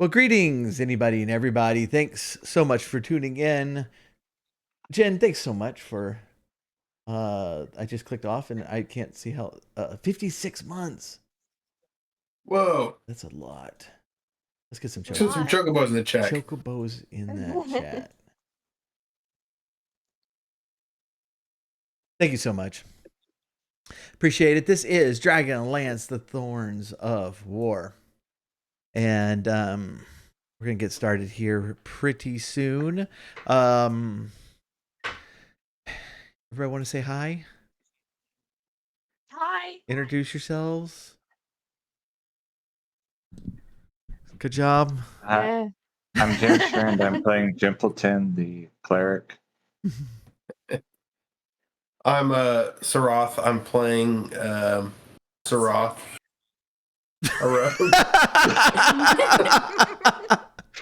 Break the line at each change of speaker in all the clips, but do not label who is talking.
Well, greetings, anybody and everybody. Thanks so much for tuning in. Jen, thanks so much for. I just clicked off and I can't see how. 56 months.
Whoa.
That's a lot. Let's get some
Put some
chocobos.
chocobos in the chat.
Chocobos in that chat. Thank you so much. Appreciate it. This is Dragonlance, the Thorns of War. And we're going to get started here pretty soon. Everybody want to say hi?
Hi.
Introduce yourselves. Good job.
Yeah.
I'm James Strand. I'm playing Jimpleton, the cleric.
I'm Saroth. I'm playing Saroth. A rogue.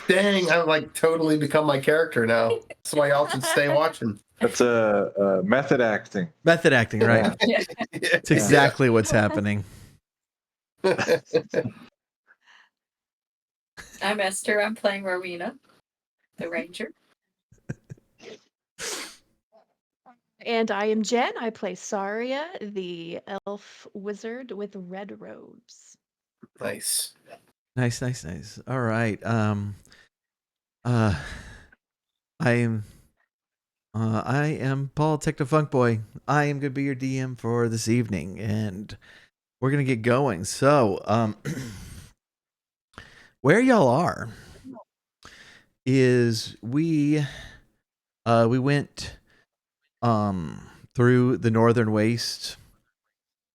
Dang, I've like totally become my character now. That's why y'all should stay watching.
That's a method acting.
Method acting, right?
Yeah.
It's exactly what's happening.
I'm Esther. I'm playing Rowena, the ranger.
And I am Jen. I play Saria, the elf wizard with red robes.
Nice.
Nice. All right. I am Paul Technofunkboy. I am gonna be your DM for this evening, and we're gonna get going. So, where y'all are is we went through the northern waste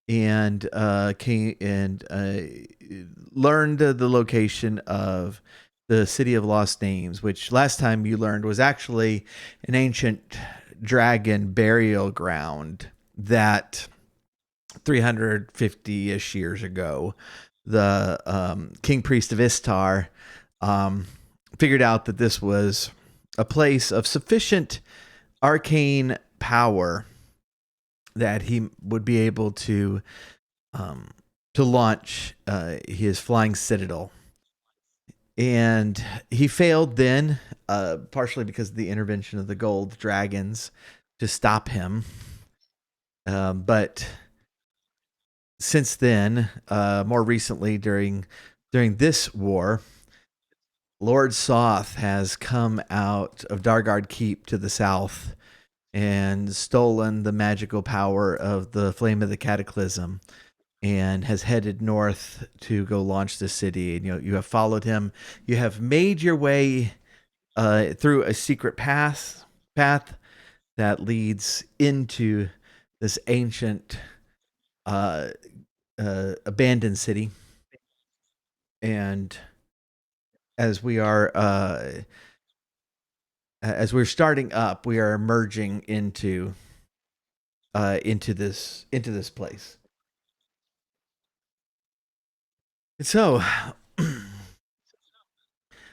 and came and learned the location of the City of Lost Names, which last time you learned was actually an ancient dragon burial ground that 350-ish years ago, the king priest of Istar figured out that this was a place of sufficient arcane power that he would be able to launch his flying citadel. And he failed then, partially because of the intervention of the gold dragons to stop him. But since then, more recently during this war, Lord Soth has come out of Dargard Keep to the south and stolen the magical power of the Flame of the Cataclysm, and has headed north to go launch the city. And you have followed him. You have made your way through a secret path that leads into this ancient abandoned city. And as we're starting up, we are emerging into this place. So,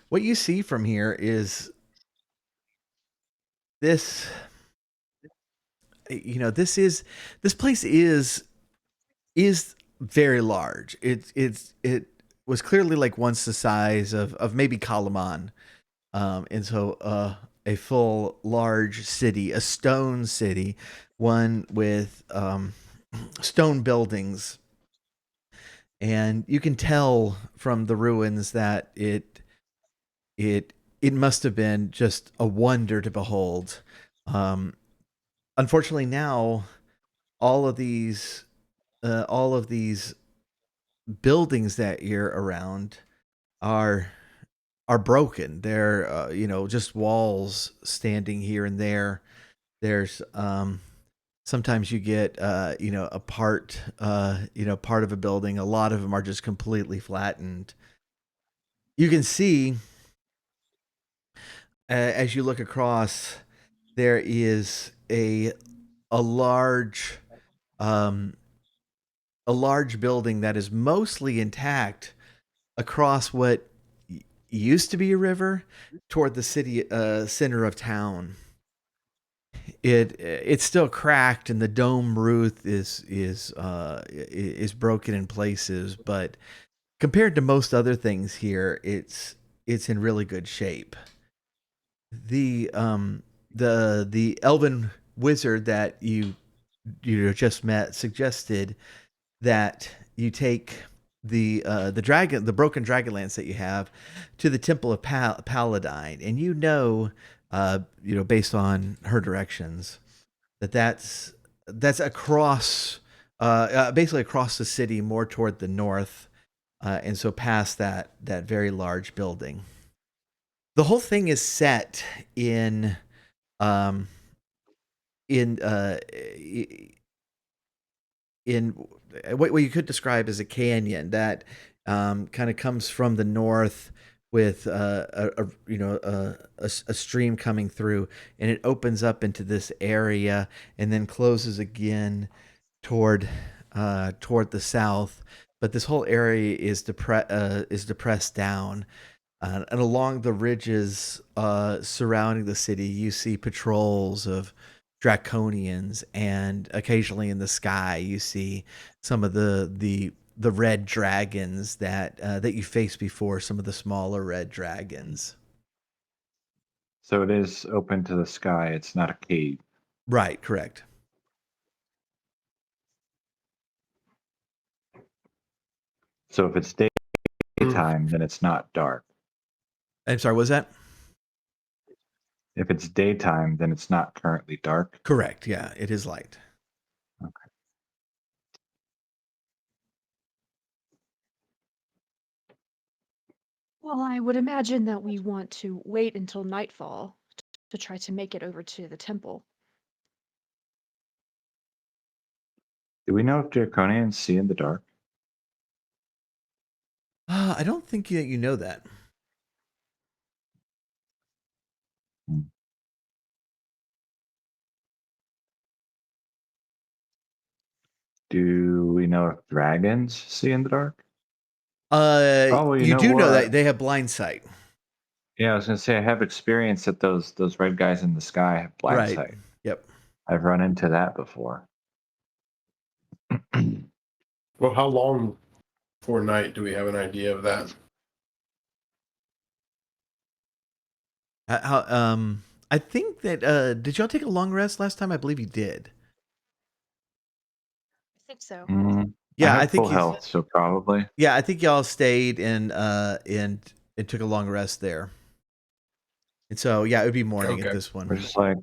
what you see from here is this. This place is very large. It was clearly like once the size of maybe Kalaman, and so a full large city, a stone city, one with stone buildings. And you can tell from the ruins that it must have been just a wonder to behold. Unfortunately, now all of these buildings that you're around are broken. They're just walls standing here and there. There's sometimes you get a part of a building. A lot of them are just completely flattened. You can see as you look across, there is a large building that is mostly intact across what used to be a river toward the city center of town. It's still cracked, and the dome roof is broken in places, but compared to most other things here, it's it's in really good shape. The elven wizard that you just met suggested that you take the broken Dragonlance that you have to the Temple of Paladine, and based on her directions that's across basically across the city, more toward the north, and so past that very large building. The whole thing is set in um in what you could describe as a canyon that kind of comes from the north with a stream coming through, and it opens up into this area and then closes again toward the south. But this whole area is depressed down. And along the ridges surrounding the city, you see patrols of draconians, and occasionally in the sky, you see some of the red dragons that you faced before. Some of the smaller red dragons.
So it is open to the sky. It's not a cave.
Right. Correct.
So if it's daytime, then it's not dark.
I'm sorry. Was that
If it's daytime, then it's not currently dark.
correct? Yeah, it is light.
Okay.
Well, I would imagine that we want to wait until nightfall to try to make it over to the temple.
Do we know if draconians see in the dark?
I don't think you know that.
Do we know if dragons see in the dark?
You
you know
do know
what?
that they have blind sight.
Yeah, I was gonna say I have experience that those red guys in the sky have blind
Right.
sight.
Yep.
I've run into that before.
Well, how long for night do we have an idea of that?
I think that did y'all take a long rest last time? I believe you did.
I think so.
Yeah,
I
I
have
think
full health, so probably.
Yeah, I think y'all stayed and took a long rest there. And so yeah, it would be morning at
Okay.
this one.
We're just like,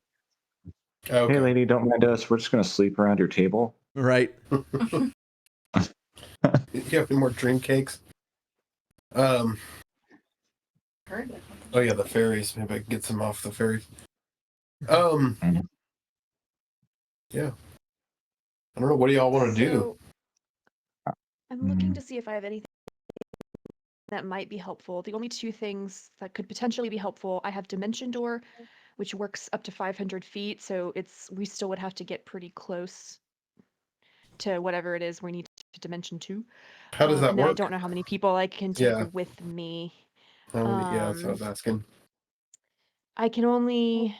Okay.
hey, lady, don't mind us. We're just gonna sleep around your table.
Right.
You have any more dream cakes?
Heard it.
Oh yeah, the fairies. Maybe I can get some off the fairies.
Mhm.
Yeah. I don't know. What do y'all want to do?
So, I'm looking to see if I have anything that might be helpful. The only two things that could potentially be helpful, I have Dimension Door, which works up to 500 feet, so we still would have to get pretty close to whatever it is we need to dimension to.
How does that
and then I
work?
don't know how many people I can take
Yeah.
with me.
Yeah, that's what I was asking.
I can only.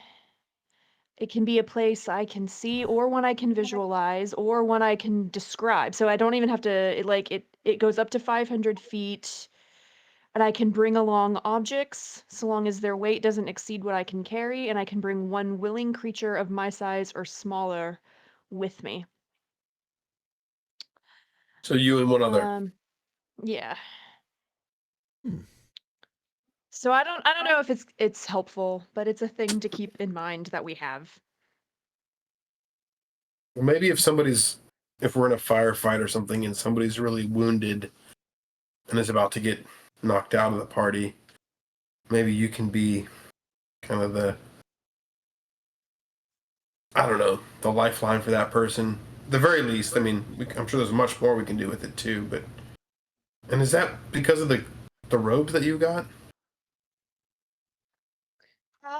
It can be a place I can see, or one I can visualize, or one I can describe. So I don't even have to. It goes up to 500 feet, and I can bring along objects so long as their weight doesn't exceed what I can carry, and I can bring one willing creature of my size or smaller with me.
So you and one other.
Yeah.
Hmm.
So I don't know if it's helpful, but it's a thing to keep in mind that we have.
Well, maybe if we're in a firefight or something and somebody's really wounded and is about to get knocked out of the party, maybe you can be kind of I don't know, the lifeline for that person. The very least, I mean, I'm sure there's much more we can do with it too, but... And is that because of the robes that you got?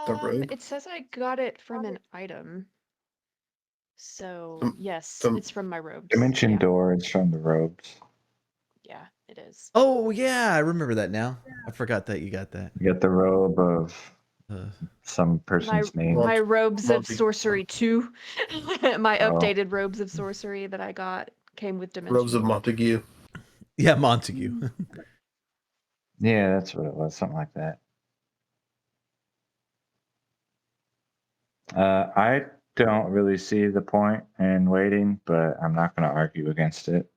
The robe?
It says I got it from an item. So
Um,
yes,
um,
it's from my robes.
Dimension
Yeah,
door is from the robes.
yeah, it is.
Oh yeah, I remember that now. I forgot that you got that.
You get the robe of
Uh,
some person's name.
My robes of
Monty.
sorcery too. My
Oh.
updated robes of sorcery that I got came with dimension.
Robes of
Door.
Montague.
yeah, Montague.
Yeah, that's what it was. Something like that. I don't really see the point in waiting, but I'm not going to argue against it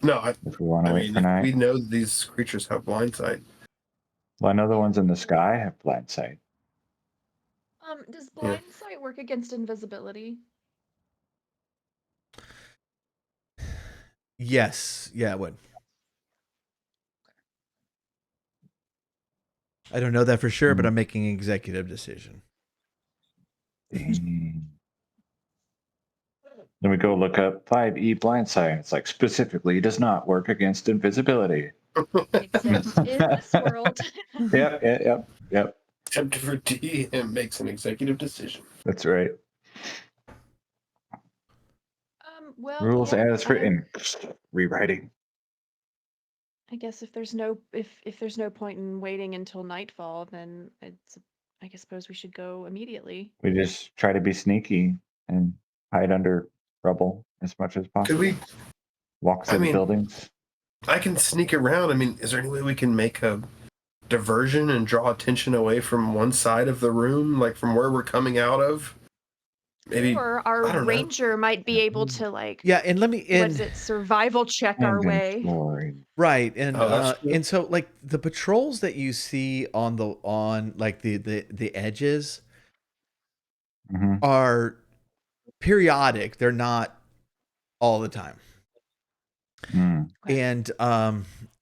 No,
if we want to
I
wait
mean,
for
if
night.
we know that these creatures have blind sight.
Well, I know the ones in the sky have blind sight.
Does
Yeah.
blind sight work against invisibility?
Yes, yeah, it would. I don't know that for sure, but I'm making an executive decision.
Dang. Then we go look up 5e blind sight. It's like specifically does not work against invisibility.
Except in this world.
Yep.
Except for DM makes an executive decision.
That's right.
Well,
Rules
yeah,
as written. Rewriting.
I guess if there's no point in waiting until nightfall, then I suppose we should go immediately.
We just try to be sneaky and hide under rubble as much as
Could
possible.
we?
Walk through the buildings.
I can sneak around. I mean, is there any way we can make a diversion and draw attention away from one side of the room, like from where we're coming out of? Maybe.
Or
I
our
don't know.
ranger might be able to
Yeah, and let me
what is it, survival check our way.
Inventory.
right, and
that's true.
and so like the patrols that you see on like the edges
Mhm.
are periodic. They're not all the time.
Mm.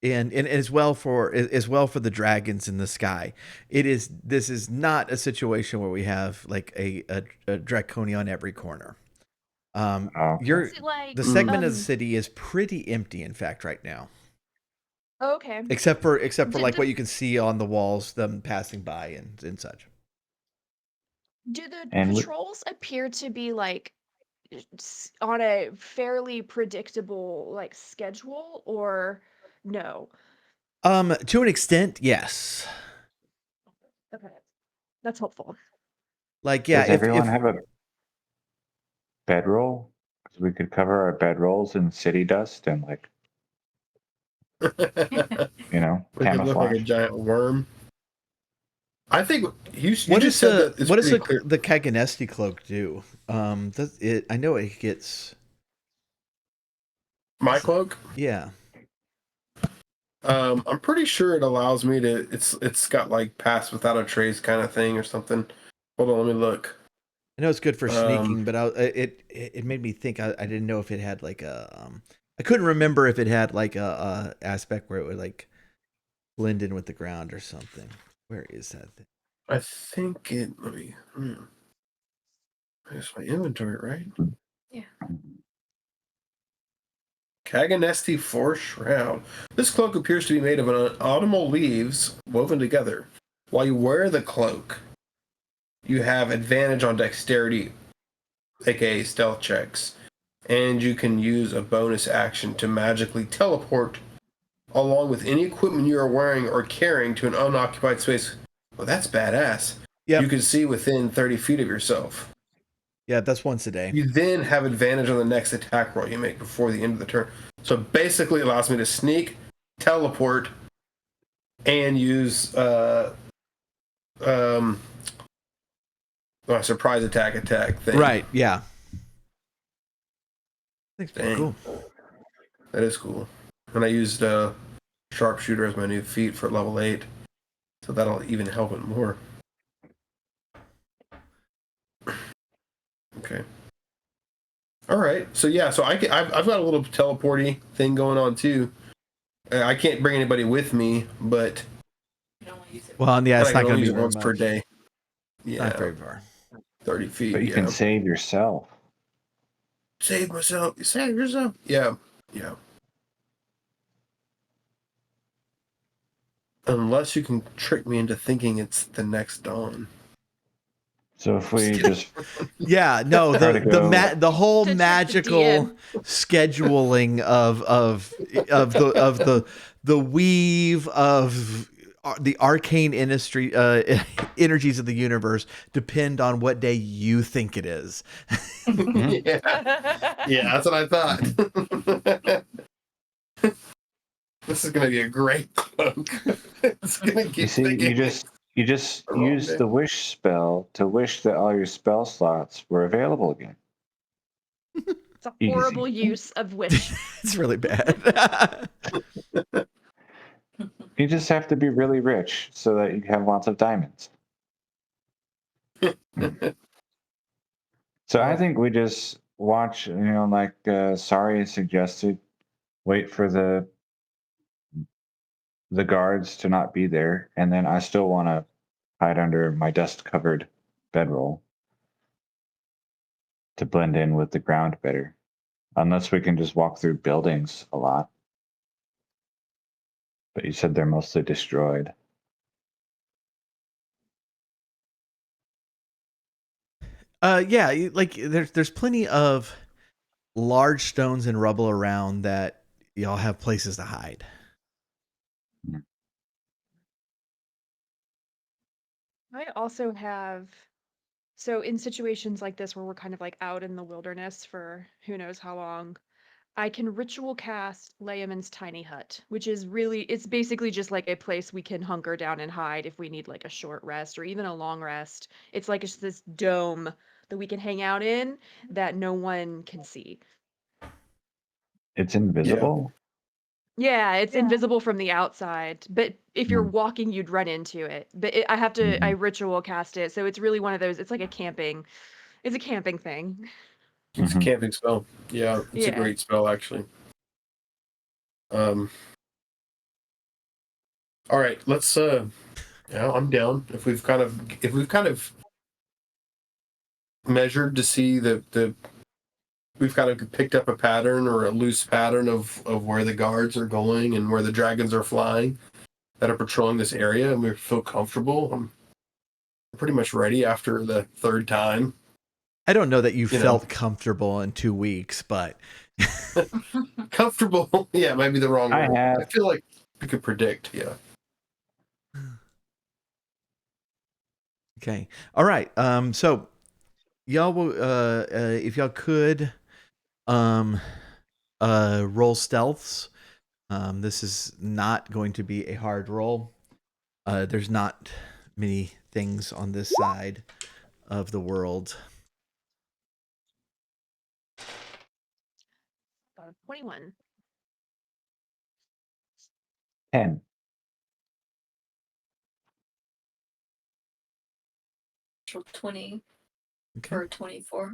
And as well for the dragons in the sky. This is not a situation where we have like a draconia on every corner.
Okay.
Is it like
The segment of the city is pretty empty, in fact, right now.
okay.
Except for like what you can see on the walls, them passing by and such.
Do the
And
patrols appear to be like on a fairly predictable like schedule or no?
To an extent, yes.
Okay. That's helpful.
Like, yeah,
does everyone have a bedroll? Because we could cover our bedrolls in city dust and like
We could look like a
camouflage.
giant worm. I think you
what
just
does
said that it's
what does
pretty clear.
the Kaganesti cloak do? I know it gets
My cloak?
yeah.
I'm pretty sure it allows me to. It's got like pass without a trace kind of thing or something. Hold on, let me look.
I know it's good for sneaking, but it made me think. I didn't know if it had like a. I couldn't remember if it had like a aspect where it would like blend in with the ground or something. Where is that thing?
I think it. Let me. There's my inventory, right?
Yeah.
Kaganesti Force Shroud. This cloak appears to be made of autumnal leaves woven together. While you wear the cloak, you have advantage on dexterity, aka stealth checks, and you can use a bonus action to magically teleport along with any equipment you are wearing or carrying to an unoccupied space. Well, that's badass.
Yep.
You can see within 30 feet of yourself.
Yeah, that's once a day.
You then have advantage on the next attack roll you make before the end of the turn. So basically it allows me to sneak, teleport, and use surprise attack thing.
Right, yeah. That's pretty
Dang.
cool.
That is cool. And I used sharpshooter as my new feat for level 8. So that'll even help it more. Okay. All right. So yeah. So I've got a little teleporty thing going on too. I can't bring anybody with me, but
You don't want to use it.
Well, yeah, it's
I
not
can
going
only
to
use
be
it once per day. Yeah,
Not very far.
30 feet.
But you can save yourself.
Save myself. Save yourself. Yeah. Unless you can trick me into thinking it's the next dawn.
So if we just
Yeah, no,
Try to go.
the whole
To trick the
magical
DM.
scheduling of the weave of the arcane industry energies of the universe depend on what day you think it is.
Yeah, that's what I thought. This is going to be a great cloak. It's gonna
You
get
see, you just
the wrong
use
day.
the wish spell to wish that all your spell slots were available again.
It's a
Easy.
horrible use of wish.
It's really bad.
You just have to be really rich so that you have lots of diamonds. So I think we just watch, like Sari suggested, wait for the guards to not be there, and then I still want to hide under my dust-covered bedroll to blend in with the ground better. Unless we can just walk through buildings a lot. But you said they're mostly destroyed.
Yeah, like there's plenty of large stones and rubble around that y'all have places to hide.
I also have, so in situations like this where we're kind of like out in the wilderness for who knows how long, I can ritual cast Leyaman's tiny hut, which is really, it's basically just like a place we can hunker down and hide if we need like a short rest or even a long rest. It's like it's this dome that we can hang out in that no one can see.
It's invisible?
Yeah, it's invisible from the outside, but if you're
Hmm.
walking, you'd run into it. But I have to, I ritual cast it, so it's really one of those. It's like it's a camping thing.
It's a camping spell. Yeah, it's a
Yeah.
great spell actually. All right, let's I'm down. If we've kind of measured to see the we've kind of picked up a pattern or a loose pattern of where the guards are going and where the dragons are flying that are patrolling this area, and we feel comfortable. I'm pretty much ready after the third time.
I don't know that you
You know.
felt comfortable in 2 weeks, but
Comfortable, yeah, might be the wrong
I
word.
have.
I feel like we could predict, yeah.
okay. All right. So y'all will if y'all could roll stealths. This is not going to be a hard roll. There's not many things on this side of the world.
21.
10.
So 20
Okay.
for 24.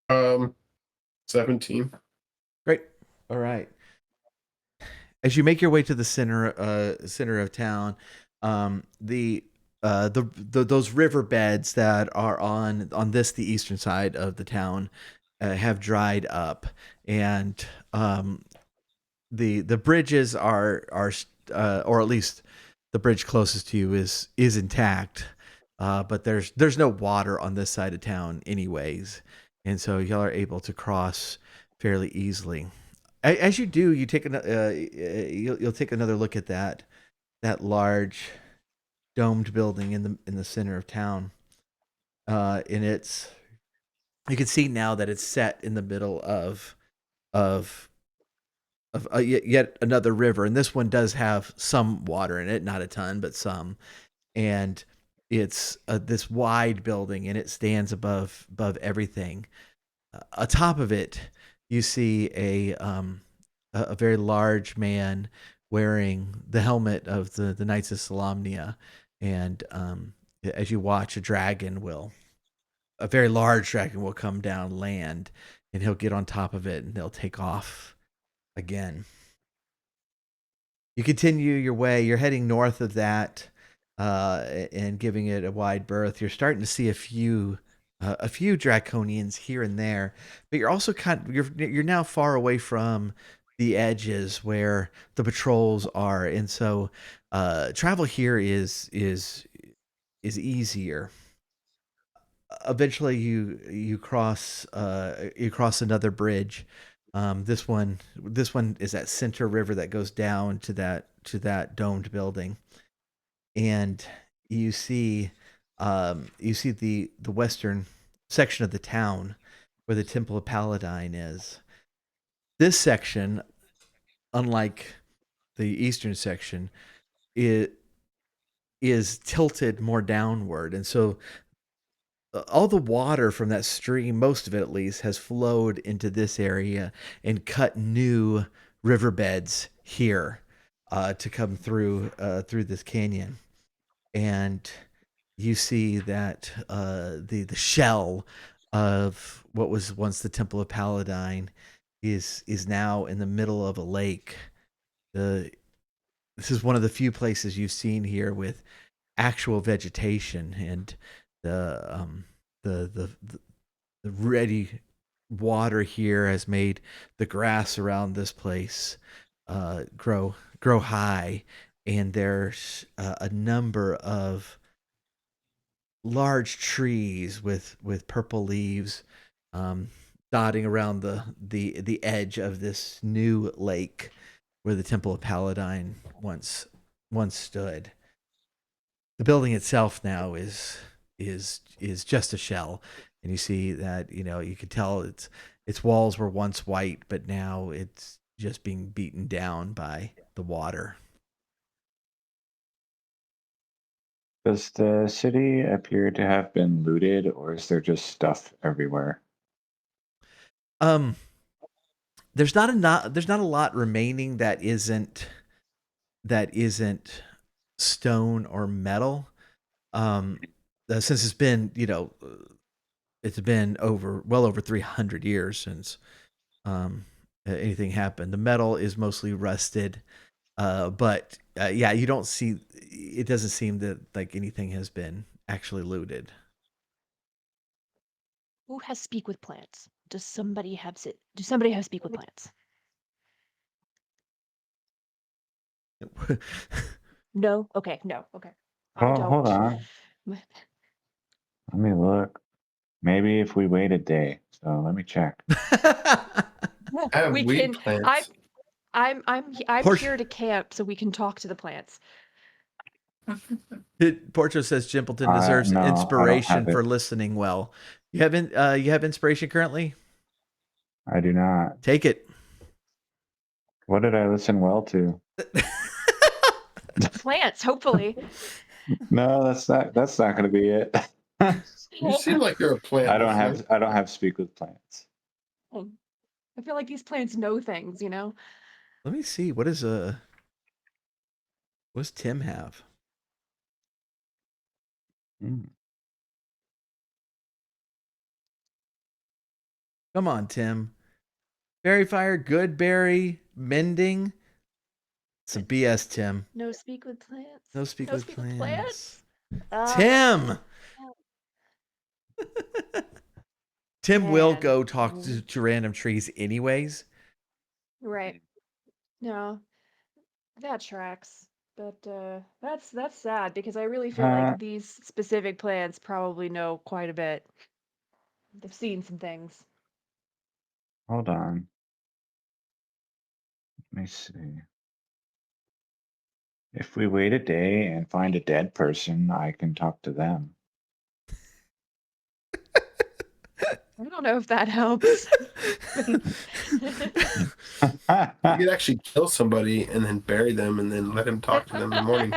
Um, 17.
Great. All right. As you make your way to the center of town, those riverbeds that are on the eastern side of the town have dried up, and the bridges are or at least the bridge closest to you is intact, but there's no water on this side of town anyways, and so y'all are able to cross fairly easily. As you do, you take you'll take another look at that large domed building in the center of town, and it's you can see now that it's set in the middle of yet another river, and this one does have some water in it, not a ton, but some, and it's this wide building, and it stands above everything. Atop of it, you see a very large man wearing the helmet of the Knights of Solamnia, and as you watch, a very large dragon will come down, land, and he'll get on top of it, and they'll take off again. You continue your way. You're heading north of that, and giving it a wide berth. You're starting to see a few draconians here and there, but you're also you're now far away from the edges where the patrols are, and so travel here is easier. Eventually, you cross another bridge. This one is that center river that goes down to that domed building, and you see You see the western section of the town where the Temple of Paladine is. This section, unlike the eastern section, it is tilted more downward, and so all the water from that stream, most of it at least, has flowed into this area and cut new riverbeds here to come through this canyon. And you see that the shell of what was once the Temple of Paladine is now in the middle of a lake. This is one of the few places you've seen here with actual vegetation, and the um, the ready water here has made the grass around this place grow high, and there's a number of large trees with purple leaves dotting around the edge of this new lake where the Temple of Paladine once stood. The building itself now is just a shell, and you see that you could tell its walls were once white, but now it's just being beaten down by the water.
Does the city appear to have been looted, or is there just stuff everywhere?
Um, there's not a lot remaining that isn't stone or metal. Um, since it's been well over 300 years since anything happened. The metal is mostly rusted, but yeah, you don't see. It doesn't seem that like anything has been actually looted.
Who has speak with plants? Does somebody have speak with plants? No? Okay, no. Okay. I
Oh, hold
don't.
on. Let me look. Maybe if we wait a day. So let me check.
I have
We
weed
can
plants.
I'm
Portia-
here to camp so we can talk to the plants.
Porto says Jimpleton deserves
No, I don't
inspiration
have it.
for listening well. You have inspiration currently?
I do not.
Take it.
What did I listen well to?
Plants, hopefully.
No, that's not going to be it.
You seem like you're a plant
I don't
listener.
have speak with plants.
I feel like these plants know things, you know?
Let me see. What does Tim have?
Hmm.
Come on, Tim. Berry fire, good berry, mending. Some BS, Tim.
No speak with plants.
No speak with plants.
Uh,
Tim. Tim will
man.
go talk to random trees anyways.
Right. No, that tracks. But that's sad because I really feel like these specific plants probably know quite a bit. They've seen some things.
Hold on. Let me see. If we wait a day and find a dead person, I can talk to them.
I don't know if that helps.
You could actually kill somebody and then bury them and then let him talk to them in the morning.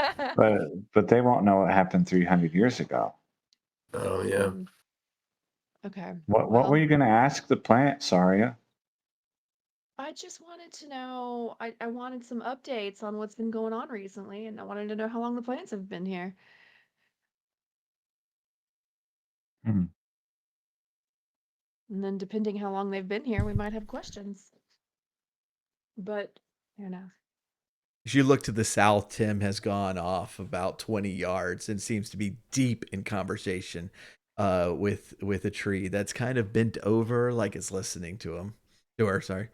But they won't know what happened 300 years ago.
Oh yeah.
Okay.
What
Well,
were you going to ask the plant, Saria?
I just wanted to know, I wanted some updates on what's been going on recently, and I wanted to know how long the plants have been here.
Hmm.
And then depending how long they've been here, we might have questions. But,
As you look to the south, Tim has gone off about 20 yards and seems to be deep in conversation with a tree that's kind of bent over like it's listening to him. To her, sorry.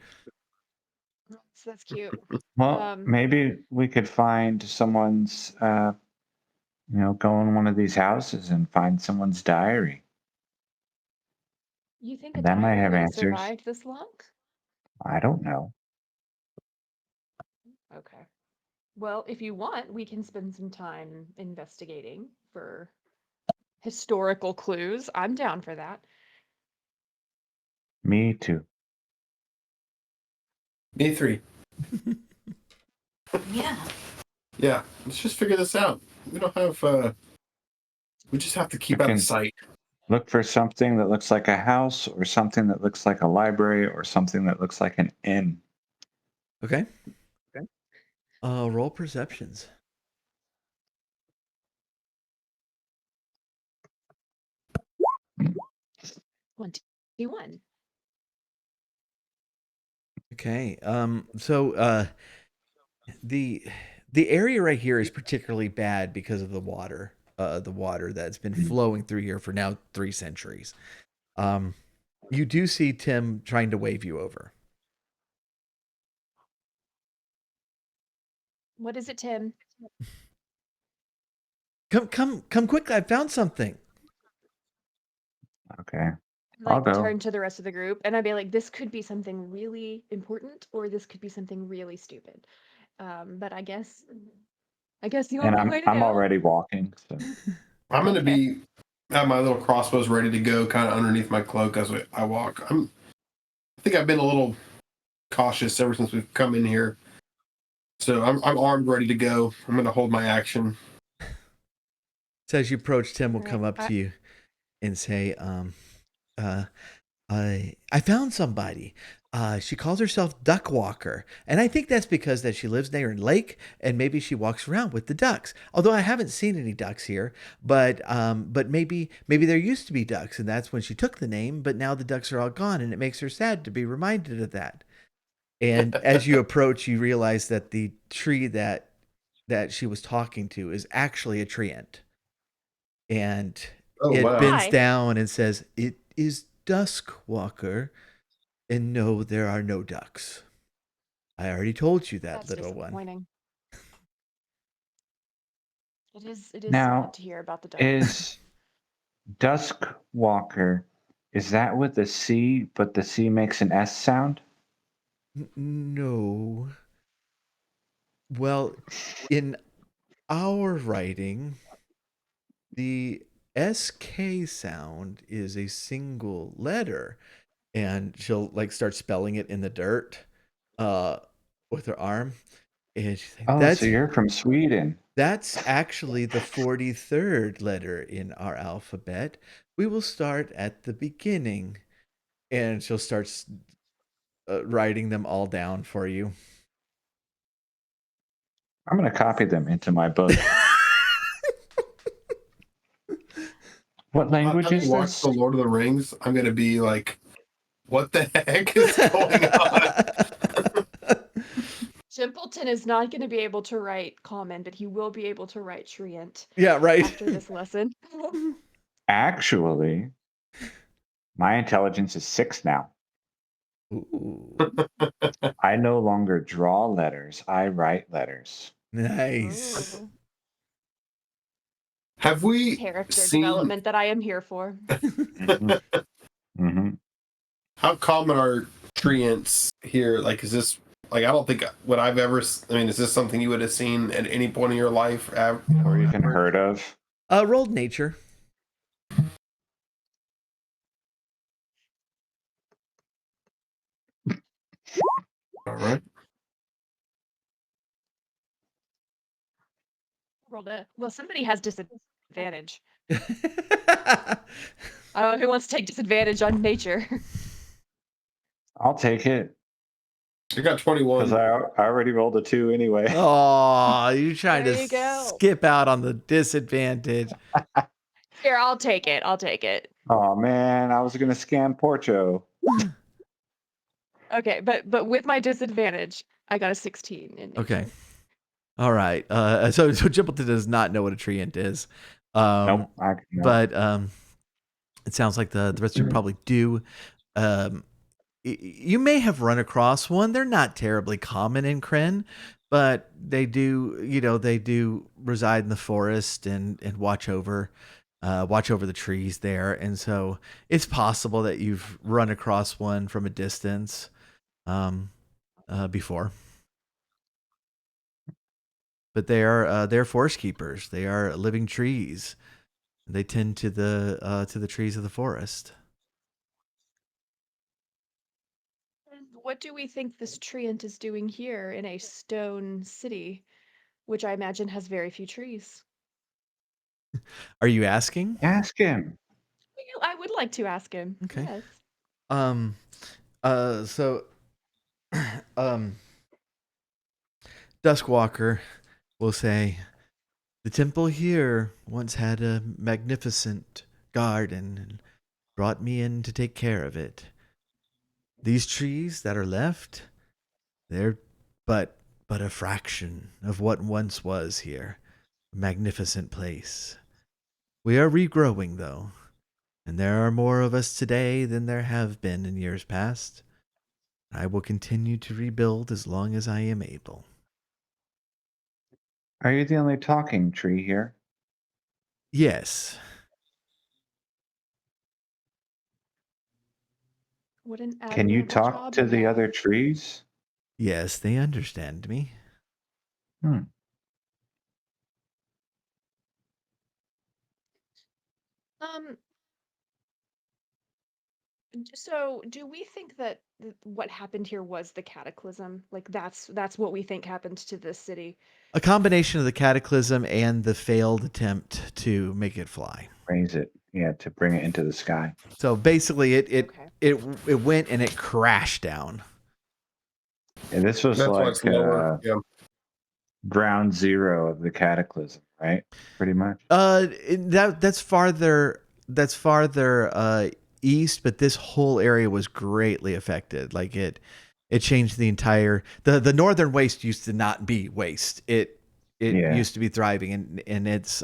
So that's cute.
Well, maybe we could find someone's, go in one of these houses and find someone's diary.
You think a
That might
diary
have
would have
answers.
survived this long?
I don't know.
Okay. Well, if you want, we can spend some time investigating for historical clues. I'm down for that.
Me too.
Me 3.
Yeah.
Yeah, let's just figure this out. We don't have. We just have to keep
We
out of
can
sight.
look for something that looks like a house, or something that looks like a library, or something that looks like an inn.
Okay. Roll perceptions.
21.
Okay. So the area right here is particularly bad because of the water. The water that's been flowing through here for now 3 centuries. You do see Tim trying to wave you over.
What is it, Tim?
Come quickly! I found something.
Okay. I'll go.
Turn to the rest of the group, and I'd be like, "This could be something really important, or this could be something really stupid." But I guess the
And
only way to
I'm
know.
already walking, so
I'm gonna
Okay.
be have my little crossbows ready to go, kind of underneath my cloak as I walk. I think I've been a little cautious ever since we've come in here, so I'm armed, ready to go. I'm gonna hold my action.
So as you approach, Tim will
All
come
right.
up to you and say, I found somebody. She calls herself Duck Walker, and I think that's because that she lives near a lake, and maybe she walks around with the ducks. Although I haven't seen any ducks here, but maybe there used to be ducks, and that's when she took the name. But now the ducks are all gone, and it makes her sad to be reminded of that. And as you approach, you realize that the tree that she was talking to is actually a treant, and
Oh
it
wow!
bends
Hi.
down and says, "It is Dusk Walker. And no, there are no ducks. I already told you that,
That's
little one."
disappointing. It is sad
now
to hear about the ducks.
is Dusk Walker, is that with a C, but the C makes an S sound?
No. Well, in our writing, the SK sound is a single letter. And she'll start spelling it in the dirt with her arm. And she's like,
Oh, so you're from Sweden.
That's actually the 43rd letter in our alphabet. We will start at the beginning. And she'll start writing them all down for you.
I'm going to copy them into my book. What language
After
is
you watch
this?
the Lord of the Rings, I'm gonna be like, what the heck is going on?
Simpleton is not going to be able to write common, but he will be able to write treant.
Yeah, right.
After this lesson.
Actually, my intelligence is 6 now.
Ooh,
I no longer draw letters, I write letters.
nice.
Ooh.
Have we
Character
seen
development that I am here for.
Mhm. Mhm.
how common are treants here? Like, is this like I don't think what I've ever. I mean, is this something you would have seen at any point in your life?
Or even heard of?
Rolled nature.
All right.
Well, somebody has disadvantage. I don't know who wants to take disadvantage on nature.
I'll take it
I got
because
21.
I already rolled a 2 anyway.
Oh, you're trying
There
to
you go.
skip out on the disadvantage.
Here, I'll take it.
Oh man, I was going to scam Porcho.
Okay, but with my disadvantage, I got a 16 in nature.
Okay. All right. So Jimpleton does not know what a treant is.
Nope.
But it sounds like the rest of you probably do. You may have run across one. They're not terribly common in Kren, but they do reside in the forest and watch over the trees there. And so it's possible that you've run across one from a distance before. But they're forest keepers. They are living trees. They tend to the trees of the forest.
And what do we think this treant is doing here in a stone city, which I imagine has very few trees?
Are you asking?
Ask him.
I would like to ask him.
Okay.
Yes.
Um. So. Um. Duskwalker will say, "The temple here once had a magnificent garden and brought me in to take care of it. These trees that are left, they're but but a fraction of what once was here. A magnificent place. We are regrowing, though, and there are more of us today than there have been in years past. I will continue to rebuild as long as I am able."
Are you the only talking tree here?
Yes,
What an
Can you
admirable
talk
job
to
you
the other
have.
trees?
yes, they understand me.
Hmm.
Um, so do we think that what happened here was the cataclysm? Like that's what we think happened to this city.
A combination of the cataclysm and the failed attempt to make it fly.
Raise it. Yeah, to bring it into the sky.
So basically,
Okay.
it went and it crashed down.
Yeah, this was
That's why it's
like
lower. Yeah.
ground zero of the cataclysm, right? Pretty much.
That's farther. That's farther east, but this whole area was greatly affected. Like it changed the entire. The northern waste used to not be waste. It
Yeah.
used to be thriving, and it's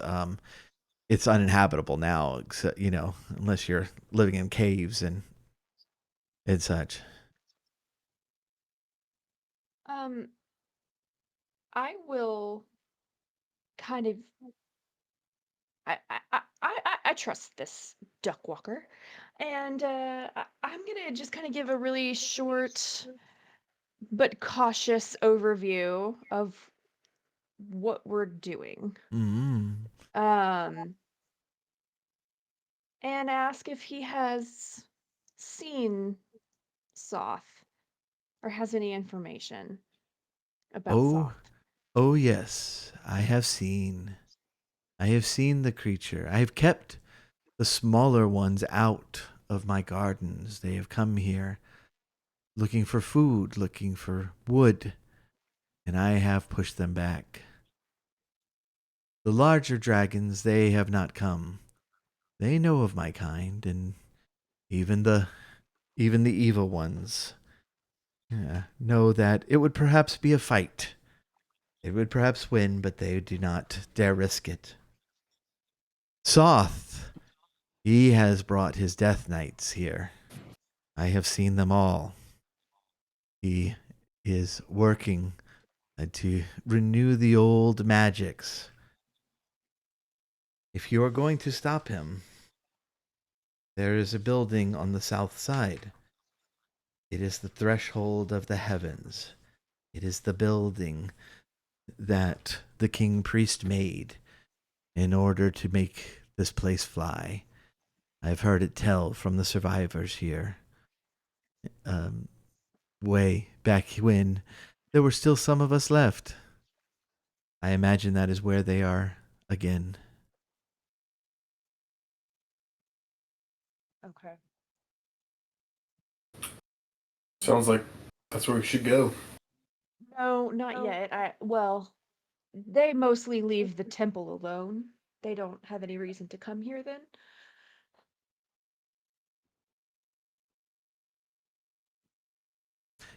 uninhabitable now. Unless you're living in caves and such.
Um, I will kind of I trust this duck walker, and I'm gonna just kind of give a really short but cautious overview of what we're doing.
Mm.
Um, and ask if he has seen Soth or has any information about
Oh,
Soth.
oh yes, I have seen. I have seen the creature. I have kept the smaller ones out of my gardens. They have come here looking for food, looking for wood, and I have pushed them back. The larger dragons, they have not come. They know of my kind, and even the even the evil ones know that it would perhaps be a fight. They would perhaps win, but they do not dare risk it. Soth, he has brought his death knights here. I have seen them all. He is working to renew the old magics. If you are going to stop him, there is a building on the south side. It is the threshold of the heavens. It is the building that the king priest made in order to make this place fly. I've heard it tell from the survivors here. Um, Way back when there were still some of us left. I imagine that is where they are again.
Okay.
Sounds like that's where we should go.
No, not yet. Well, they mostly leave the temple alone. They don't have any reason to come here then.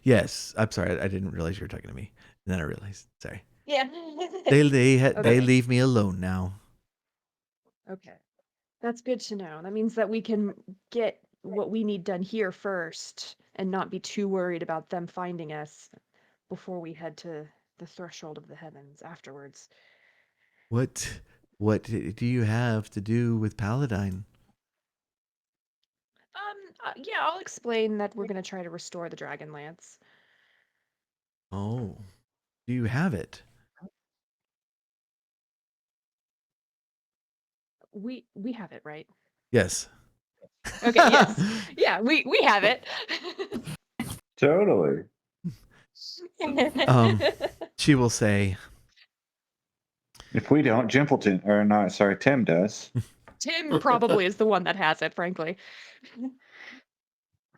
Yes, I'm sorry. I didn't realize you were talking to me. And then I realized. Sorry.
Yeah.
They
Okay.
leave me alone now.
Okay. That's good to know. That means that we can get what we need done here first and not be too worried about them finding us before we head to the threshold of the heavens afterwards.
What do you have to do with Paladine?
Yeah, I'll explain that we're going to try to restore the Dragonlance.
Oh, do you have it?
We have it, right?
Yes.
Okay, yes. Yeah, we have it.
Totally.
She will say,
If we don't, Jimpleton, or not, sorry, Tim does.
Tim probably is the one that has it, frankly.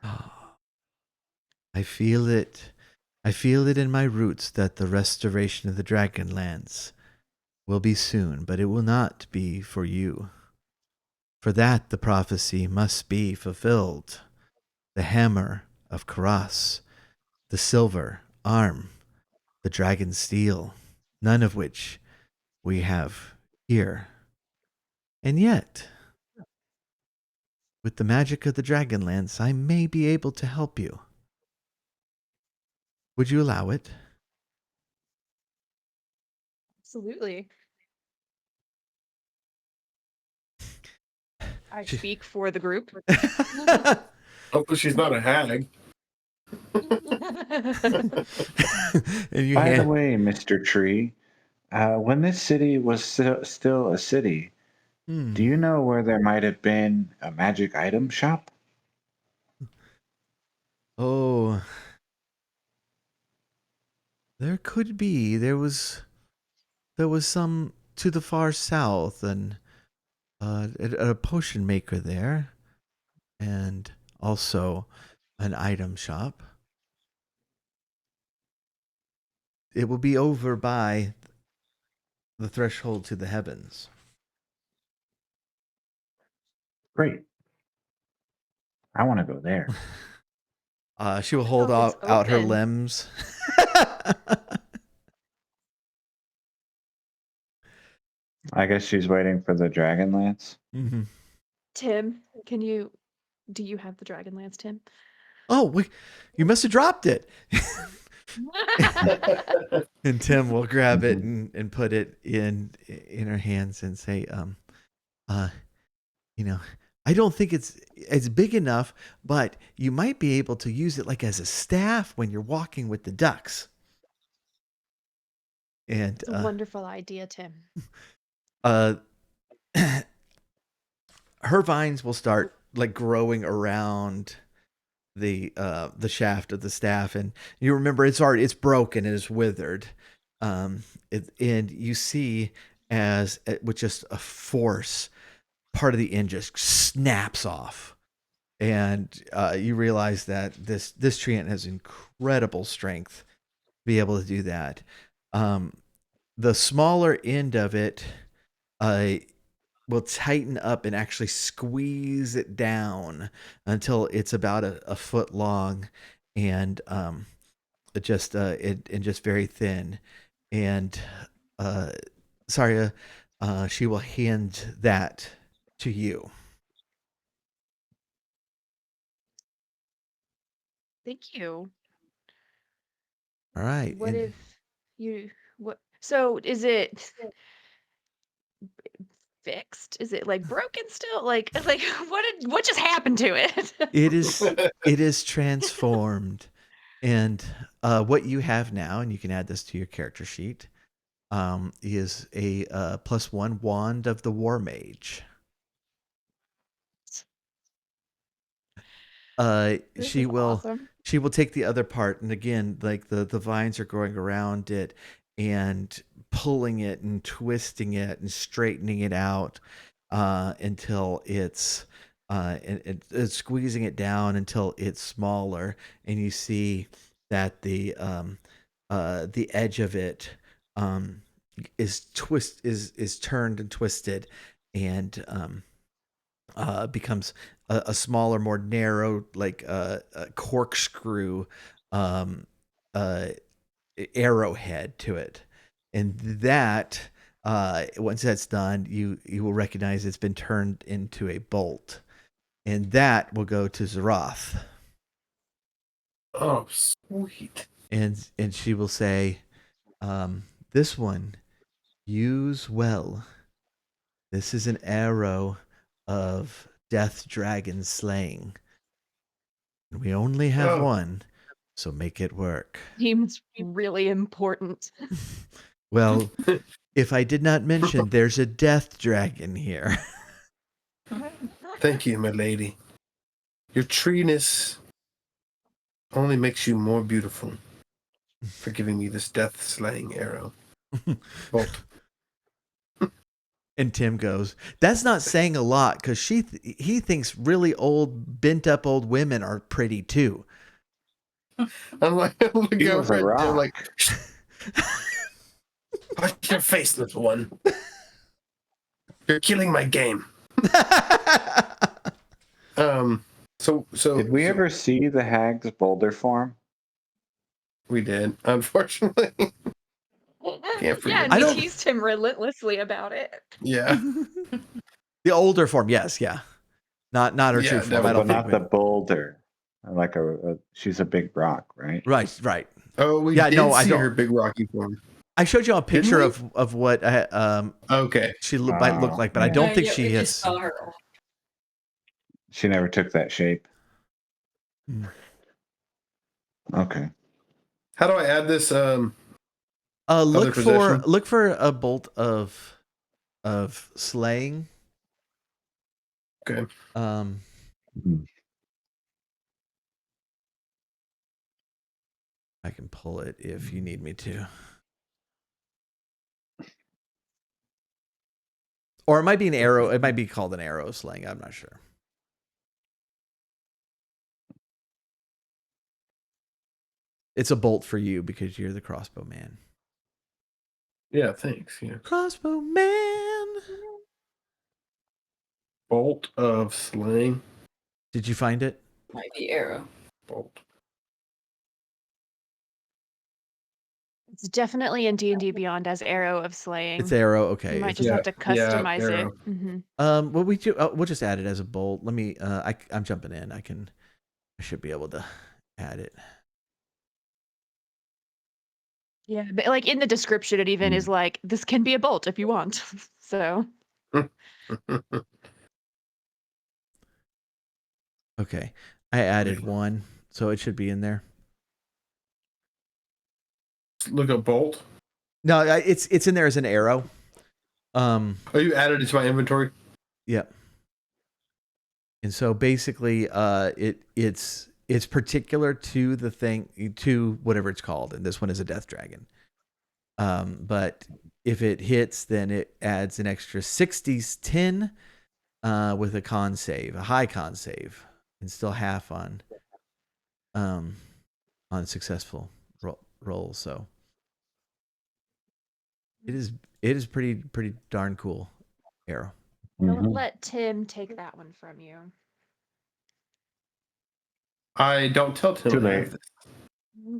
"Oh, I feel it. I feel it in my roots that the restoration of the Dragonlance will be soon, but it will not be for you. For that the prophecy must be fulfilled. The hammer of Karas, the silver arm, the dragon's steel, none of which we have here. And yet, with the magic of the Dragonlance, I may be able to help you. Would you allow it?"
Absolutely. I
She-
speak for the group.
Hopefully she's not a hag.
And you
By the
hand,
way, Mr. Tree, when this city was still a city, do you know where there might have been a magic item shop?
Oh, there could be. There was some to the far south, and a potion maker there, and also an item shop. It will be over by the threshold to the heavens.
Great. I want to go there.
She will
I
hold
don't know if it's
out her
open.
limbs.
I guess she's waiting for the Dragonlance.
Mm-hmm.
Tim, do you have the Dragonlance, Tim?
Oh, wait, you must have dropped it. And Tim will grab it and put it in her hands and say, you know, I don't think it's big enough, but you might be able to use it like as a staff when you're walking with the ducks." And
It's a wonderful idea, Tim.
her vines will start like growing around the shaft of the staff, and you remember it's broken and it's withered, and you see as with just a force, part of the end just snaps off, and you realize that this treant has incredible strength to be able to do that. The smaller end of it will tighten up and actually squeeze it down until it's about a foot long, and just very thin. And Saria, she will hand that to you.
Thank you.
All right.
What
And
if what so is it fixed? Is it like broken still? Like what just happened to it?
it is transformed, and what you have now, and you can add this to your character sheet, is a +1 wand of the War Mage.
This
She
is
will
awesome.
take the other part, and again, like the vines are growing around it and pulling it and twisting it and straightening it out until it's and squeezing it down until it's smaller, and you see that the edge of it is turned and twisted, and becomes a smaller, more narrow, like a corkscrew um, uh, arrowhead to it, and that once that's done, you will recognize it's been turned into a bolt, and that will go to Zeroth,
Oh, sweet.
and she will say, "This one, use well. This is an arrow of death dragon slaying. We only have
Oh.
one, so make it work."
Seems really important.
Well, if I did not mention, there's a death dragon here.
Thank you, my lady. Your treeness only makes you more beautiful for giving me this death-slaying arrow. Bolt.
And Tim goes, "That's not saying a lot because he thinks really old, bent up old women are pretty too."
I'm like, look
He was
over
a
at Tim,
rock.
like, watch your face, little one. You're killing my game. So
Did we ever see the hag's boulder form?
we did, unfortunately. Can't
Yeah,
forget
and
I
we
don't-
teased him relentlessly about it.
Yeah.
The older form, yes, yeah, not her
Yeah,
true form.
definitely.
I don't
But
think.
not the boulder. Like she's a big rock, right?
Right.
Oh, we
Yeah,
did
no, I
see
don't-
her big rocky form.
I showed you a picture
we?
of what
Okay.
she might look like, but I
yeah.
don't think
yeah,
she
we
has.
just saw her.
She never took that shape.
Hmm.
Okay.
How do I add this?
Look
possession?
for a bolt of slaying.
Okay.
I can pull it if you need me to. Or it might be an arrow. It might be called an arrow slaying. I'm not sure. It's a bolt for you because you're the crossbow man.
Yeah, thanks. Yeah.
Crossbow man.
Bolt of slaying.
Did you find it?
Might be arrow.
Bolt.
It's definitely in D&D Beyond as Arrow of Slaying.
It's arrow. Okay.
You might
It's-
just have to customize it.
arrow.
Mm-hmm.
Well, we'll just add it as a bolt. Let me. I'm jumping in. I should be able to add it.
Yeah, but like in the description, it even is like, this can be a bolt if you want. So
Okay. I added one, so it should be in there.
Look at bolt.
No, it's in there as an arrow.
Oh, you added it to my inventory?
Yep. And so basically, it's particular to the thing, to whatever it's called, and this one is a death dragon. But if it hits, then it adds an extra 60s 10 with a con save, a high con save, and still half on successful roll. So it is pretty darn cool arrow.
don't let Tim take that one from you.
I don't tell Tim.
Too
I have
late.
this.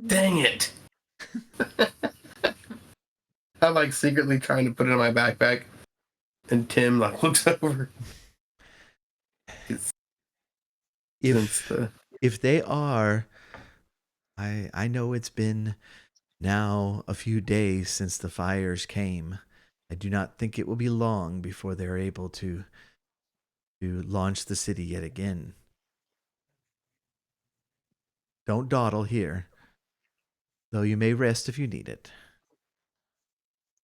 Dang it. I'm like secretly trying to put it in my backpack, and Tim like looks over.
If they are, I know it's been now a few days since the fires came. I do not think it will be long before they're able to launch the city yet again. Don't dawdle here, though you may rest if you need it.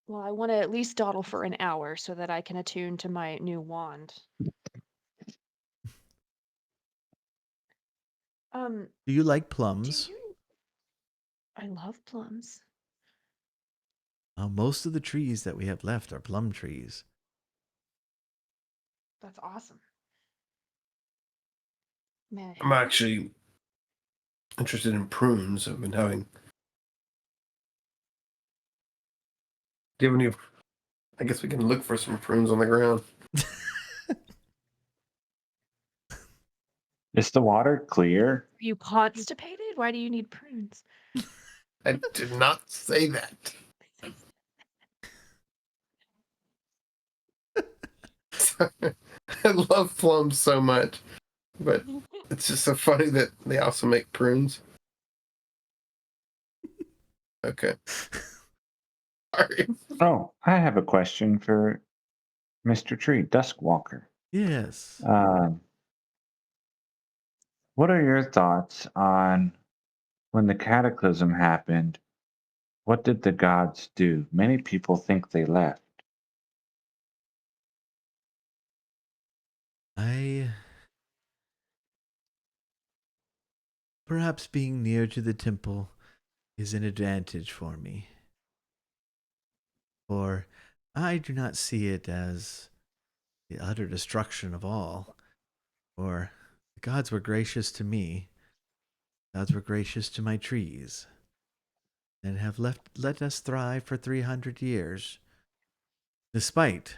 Well, I want to at least dawdle for an hour so that I can attune to my new wand.
Do you like plums?
I love plums.
Most of the trees that we have left are plum trees.
That's awesome. Man,
I'm actually interested in prunes. I've been having. Do you have any? I guess we can look for some prunes on the ground.
Is the water clear?
are you constipated? Why do you need prunes?
I did not say that. I love plums so much, but it's just so funny that they also make prunes. Okay. Sorry.
Oh, I have a question for Mr. Tree, Duskwalker.
Yes.
What are your thoughts on when the cataclysm happened? What did the gods do? Many people think they left.
Perhaps being near to the temple is an advantage for me. For I do not see it as the utter destruction of all. For the gods were gracious to me, gods were gracious to my trees, and have let us thrive for 300 years, despite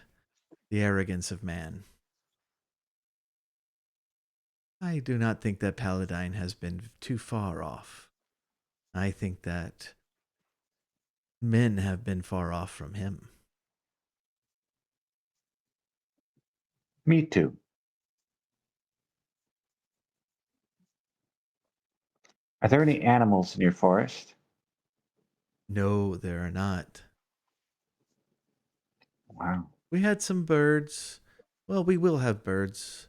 the arrogance of man. I do not think that Paladine has been too far off. I think that men have been far off from him.
Me too. Are there any animals in your forest?
No, there are not.
Wow.
We had some birds. Well, we will have birds.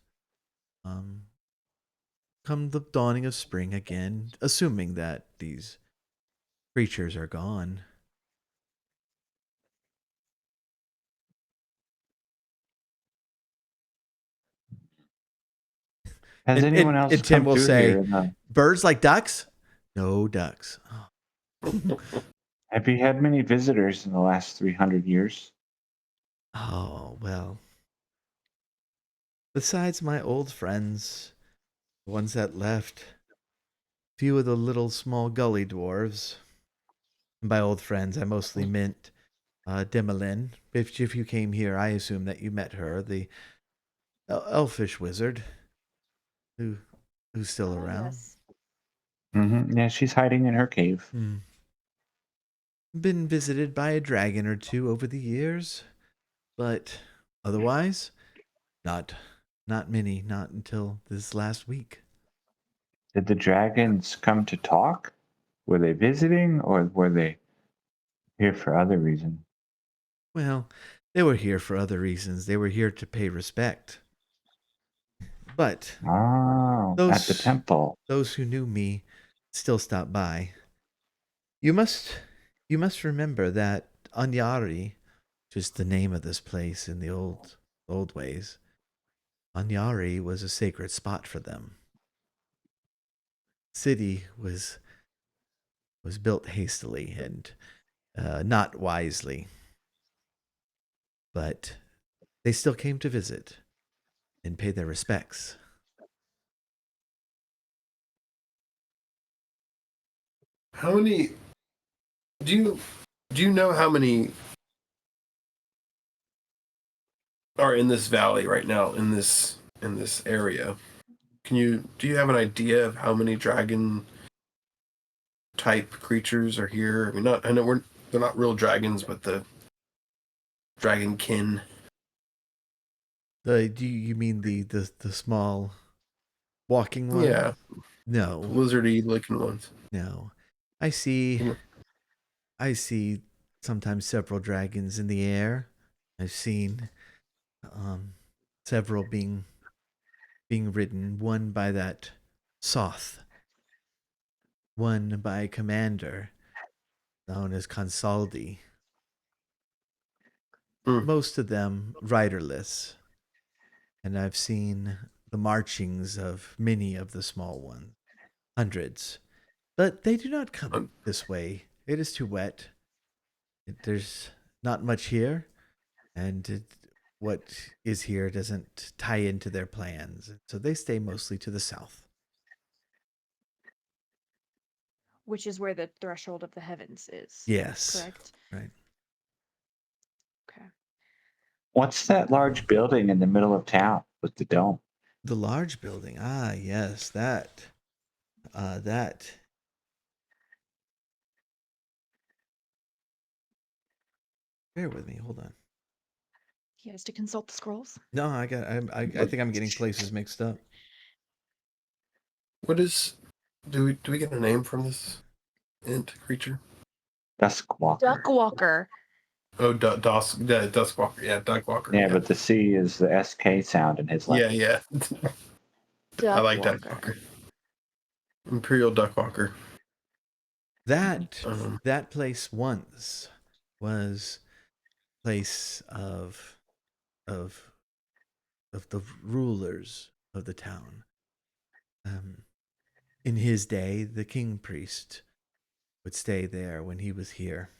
Come the dawning of spring again, assuming that these creatures are gone.
Has anyone else
And Tim
come
will
through here?
say, birds like ducks? No ducks.
Have you had many visitors in the last 300 years?
Oh, well. Besides my old friends, the ones that left, few of the little small gully dwarves. And by old friends, I mostly meant Demelin. If you came here, I assume that you met her, the elfish wizard who who's still
Ah,
around.
yes.
Yeah, she's hiding in her cave.
Been visited by a dragon or two over the years, but otherwise, not many, not until this last week.
Did the dragons come to talk? Were they visiting or were they here for other reasons?
Well, they were here for other reasons. They were here to pay respect. But
Oh, at the
those
temple.
those who knew me still stop by. You must you must remember that Anyari, just the name of this place in the old ways, Anyari was a sacred spot for them. City was built hastily and not wisely, but they still came to visit and pay their respects.
How many do you know how many are in this valley right now in this area? Do you have an idea of how many dragon type creatures are here? I mean, not I know they're not real dragons, but the dragon kin.
Do you mean the small walking one?
Yeah,
No,
lizardy looking ones.
no. I see
Mm.
I see sometimes several dragons in the air. I've seen several being ridden, one by that Soth, one by a commander known as Consaldi.
Mm.
Most of them riderless, and I've seen the marchings of many of the small ones, hundreds. But they do not come
Um,
this way. It is too wet. There's not much here, and what is here doesn't tie into their plans. So they stay mostly to the south.
Which is where the threshold of the heavens is.
Yes.
Correct?
Right.
Okay.
What's that large building in the middle of town with the dome?
The large building. Ah, yes, that. That. Bear with me. Hold on.
He has to consult the scrolls.
No, I think I'm getting places mixed up.
What is? Do we get a name from this ent creature?
Duskwalker.
Duckwalker.
Oh, Duskwalker. Yeah, Duckwalker.
Yeah,
Yeah,
but the C is the SK sound in his
yeah,
language.
yeah. I like
Duckwalker.
Duckwalker. Imperial Duckwalker.
That
Um,
that place once was a place of of the rulers of the town. In his day, the king priest would stay there when he was here.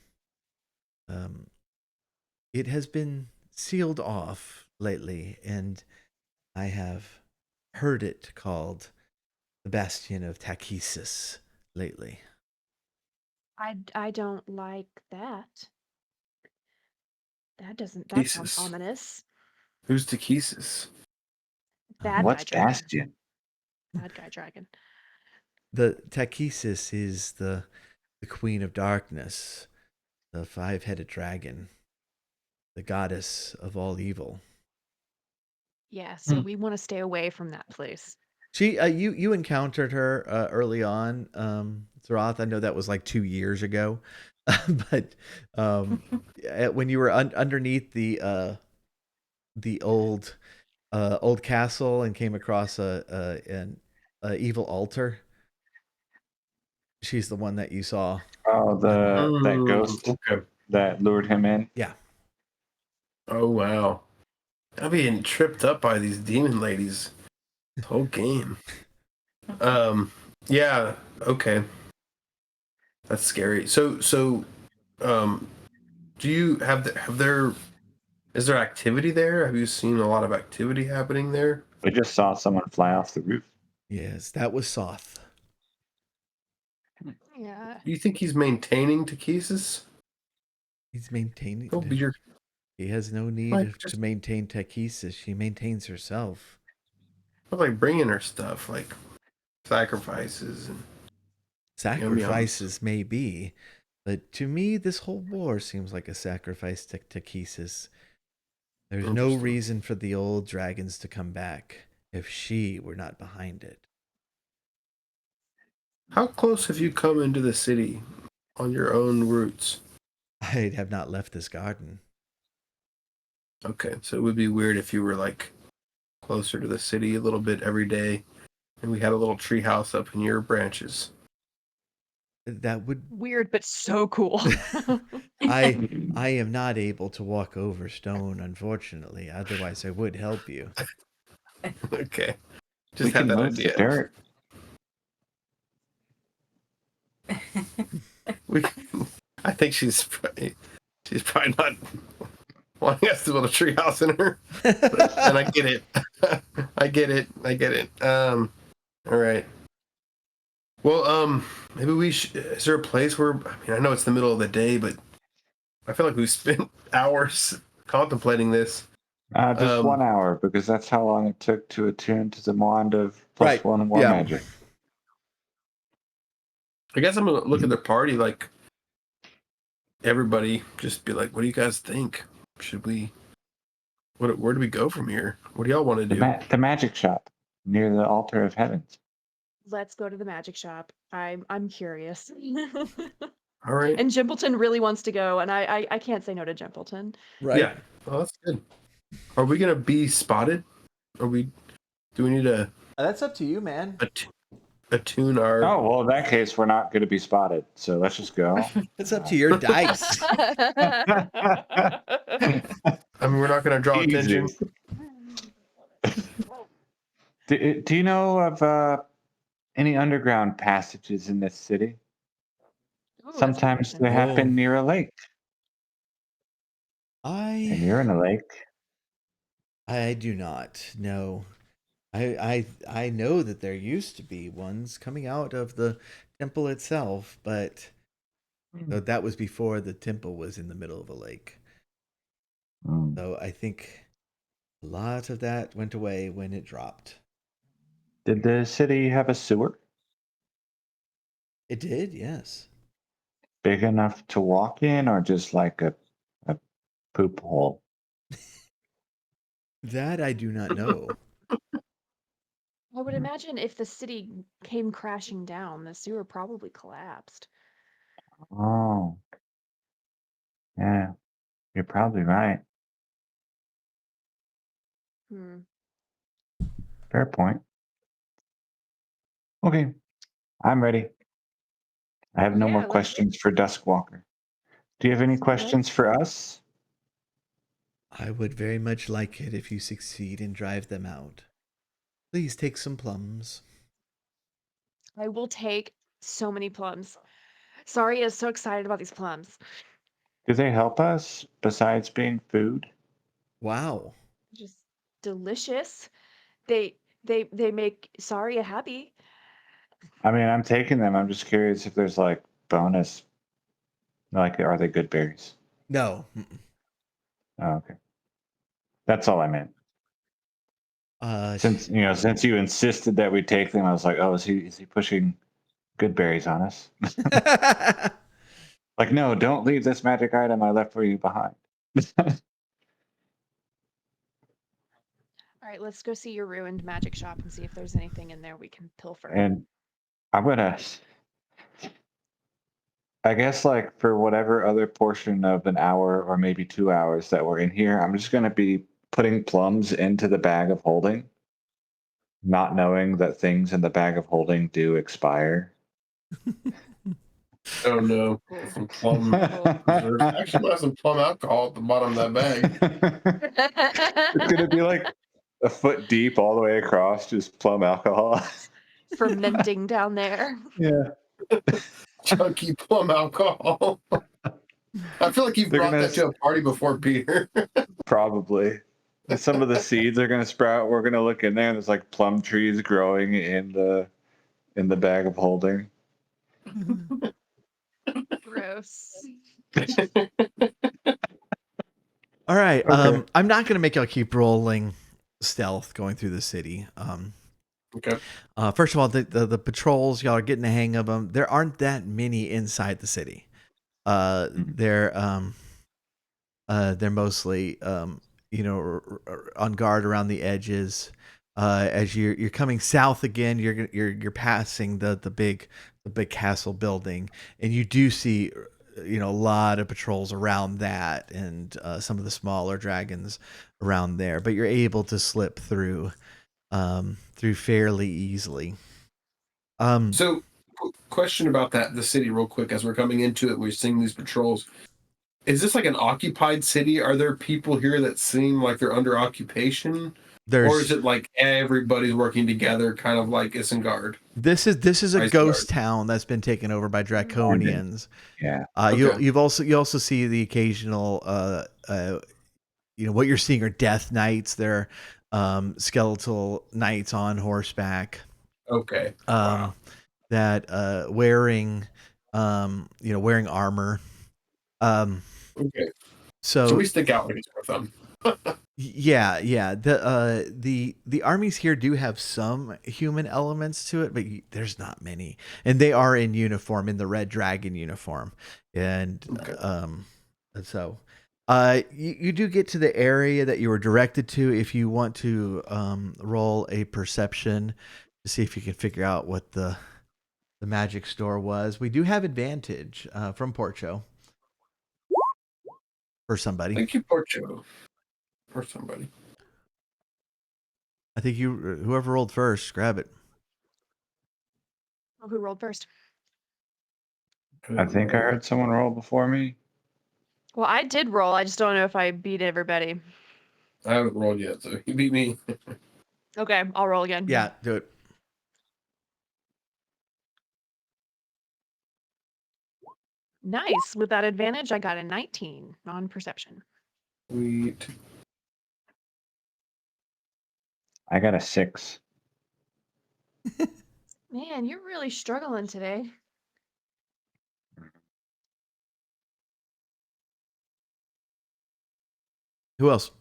It has been sealed off lately, and I have heard it called the Bastion of Takesis lately.
I don't like that. That sounds
Jesus.
ominous.
Who's Takesis?
Bad
What's
guy dragon.
Bastion?
Bad guy dragon.
The Takesis is the queen of darkness, the five-headed dragon, the goddess of all evil.
Yeah, so we want to stay away from that place.
She, you encountered her early on, Zeroth. I know that was like 2 years ago, but when you were underneath the old castle and came across an evil altar, she's the one that you saw.
Oh, that ghost
Okay.
that lured him in.
Yeah.
Oh, wow. I'm being tripped up by these demon ladies the whole game. Yeah, okay. That's scary. So do you is there activity there? Have you seen a lot of activity happening there?
We just saw someone fly off the roof.
Yes, that was Soth.
Yeah.
Do you think he's maintaining Takesis?
He's maintaining.
He'll be your
He has no need
Like,
to maintain Takesis. She maintains herself.
like bringing her stuff, like sacrifices and
Sacrifices may be, but to me, this whole war seems like a sacrifice to Takesis. There's no
Interesting.
reason for the old dragons to come back if she were not behind it.
How close have you come into the city on your own routes?
I have not left this garden.
Okay, so it would be weird if you were like closer to the city a little bit every day, and we had a little tree house up in your branches.
That would
Weird, but so cool.
I am not able to walk over stone, unfortunately. Otherwise, I would help you.
Okay,
We
just had
can
that
move the
idea.
dirt.
I think she's probably not wanting us to build a tree house in her, and I get it. I get it. All right. Well, maybe we should. Is there a place where? I mean, I know it's the middle of the day, but I feel like we spent hours contemplating this.
Just 1 hour, because that's how long it took to attune to the wand of
Right,
+1 war
yeah.
magic.
I guess I'm gonna look at the party like everybody. Just be like, what do you guys think? Should we? Where do we go from here? What do y'all want to do?
The magic shop near the altar of heavens.
Let's go to the magic shop. I'm curious.
All right.
And Jimpleton really wants to go, and I can't say no to Jimpleton.
Right.
Yeah. Well, that's good. Are we gonna be spotted? Do we need to
That's up to you, man.
attune our?
Oh, well, in that case, we're not going to be spotted. So let's just go.
It's up to your dice.
I mean, we're not gonna draw attention.
Do you know of any underground passages in this city?
Ooh, that's a good
Sometimes
question.
they happen near a lake. And you're in a lake.
I do not know. I know that there used to be ones coming out of the temple itself, but that was before the temple was in the middle of a lake. So I think a lot of that went away when it dropped.
Did the city have a sewer?
It did, yes.
Big enough to walk in, or just like a poop hole?
That I do not know.
I would imagine if the city came crashing down, the sewer probably collapsed.
Oh. Yeah, you're probably right. Fair point. Okay, I'm ready. I have no
Yeah,
more
let's-
questions for Duskwalker. Do you have any
Let's do it.
questions for us?
I would very much like it if you succeed and drive them out. Please take some plums.
I will take so many plums. Saria is so excited about these plums.
Do they help us besides being food?
Wow.
Just delicious. They make Saria happy.
I mean, I'm taking them. I'm just curious if there's like bonus. Like, are they good berries?
No.
Oh, okay. That's all I meant.
Uh,
Since you insisted that we take them, I was like, oh, is he pushing good berries on us? Like, no, don't leave this magic item I left for you behind.
All right, let's go see your ruined magic shop and see if there's anything in there we can pilfer.
And I'm gonna, I guess, like for whatever other portion of an hour or maybe 2 hours that we're in here, I'm just gonna be putting plums into the bag of holding, not knowing that things in the bag of holding do expire.
Oh no,
Cool.
some plum preserves. Actually, might have some plum alcohol at the bottom of that bag.
It's gonna be like a foot deep all the way across, just plum alcohol.
Fermenting down there.
Yeah.
Chunky plum alcohol. I feel like you've
They're
brought
gonna
that to a party before, Peter.
probably. Some of the seeds are gonna sprout. We're gonna look in there, and there's like plum trees growing in the bag of holding.
Gross.
All right.
Okay.
I'm not gonna make y'all keep rolling stealth going through the city.
Okay.
First of all, the patrols, y'all are getting the hang of them. There aren't that many inside the city. They're mostly on guard around the edges. As you're coming south again, you're passing the big castle building, and you do see a lot of patrols around that, and some of the smaller dragons around there. But you're able to slip through fairly easily.
So, question about the city, real quick, as we're coming into it, we're seeing these patrols. Is this like an occupied city? Are there people here that seem like they're under occupation? Or is it like everybody's working together, kind of like Isengard?
This is a
Isengard.
ghost town that's been taken over by Draconians.
Yeah.
Okay. You also see the occasional what you're seeing are death knights. They're skeletal knights on horseback.
Okay.
Wow. That wearing wearing armor.
Okay.
So
we stick out with them.
Yeah. The armies here do have some human elements to it, but there's not many, and they are in uniform, in the red dragon uniform, and so you do get to the area that you were directed to. If you want to roll a perception to see if you can figure out what the magic store was, we do have advantage from Porcho for somebody.
Thank you, Porcho. For somebody.
I think whoever rolled first, grab it.
Oh, who rolled first?
I think I heard someone roll before me.
Well, I did roll. I just don't know if I beat everybody.
I haven't rolled yet, so you beat me.
Okay, I'll roll again.
Yeah, do it.
Nice. With that advantage, I got a 19 on perception.
Sweet.
I got a 6.
Man, you're really struggling today.
Who else?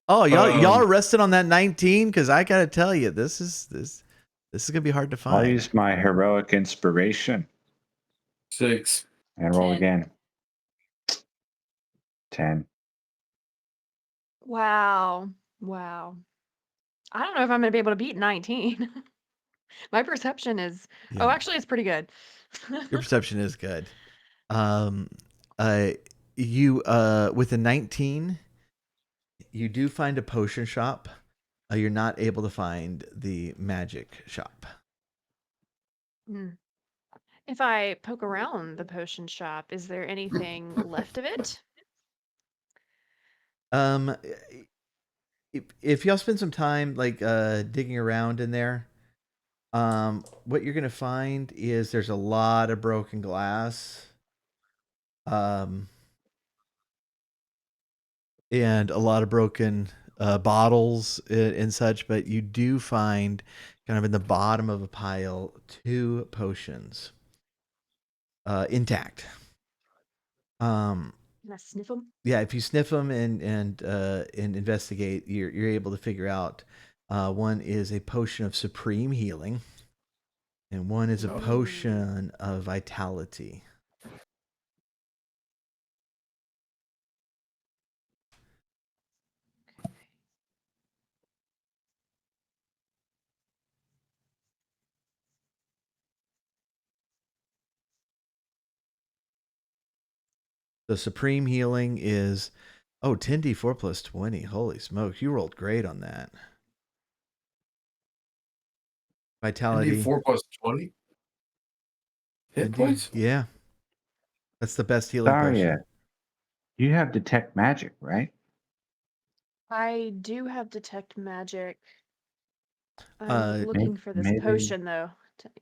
Oh, y'all are resting on that 19, because I gotta tell you, this is gonna be hard to find.
I'll use my heroic inspiration.
6.
And roll
10.
again. 10.
Wow. I don't know if I'm gonna be able to beat 19. My perception is
Yeah.
actually it's pretty good.
Your perception is good. You with a 19, you do find a potion shop. You're not able to find the magic shop.
If I poke around the potion shop, is there anything left of it?
If y'all spend some time like digging around in there, what you're gonna find is there's a lot of broken glass. And a lot of broken bottles and such, but you do find kind of in the bottom of a pile 2 potions intact.
Can I sniff them?
Yeah, if you sniff them and investigate, you're able to figure out one is a potion of supreme healing, and one is a potion of vitality. The supreme healing is 10d4 plus 20. Holy smokes, you rolled great on that. Vitality.
4 plus 20 hit points?
Yeah. That's the best healing
Sorry,
potion.
you have detect magic, right?
I do have detect magic. I'm looking for this
maybe-
potion though.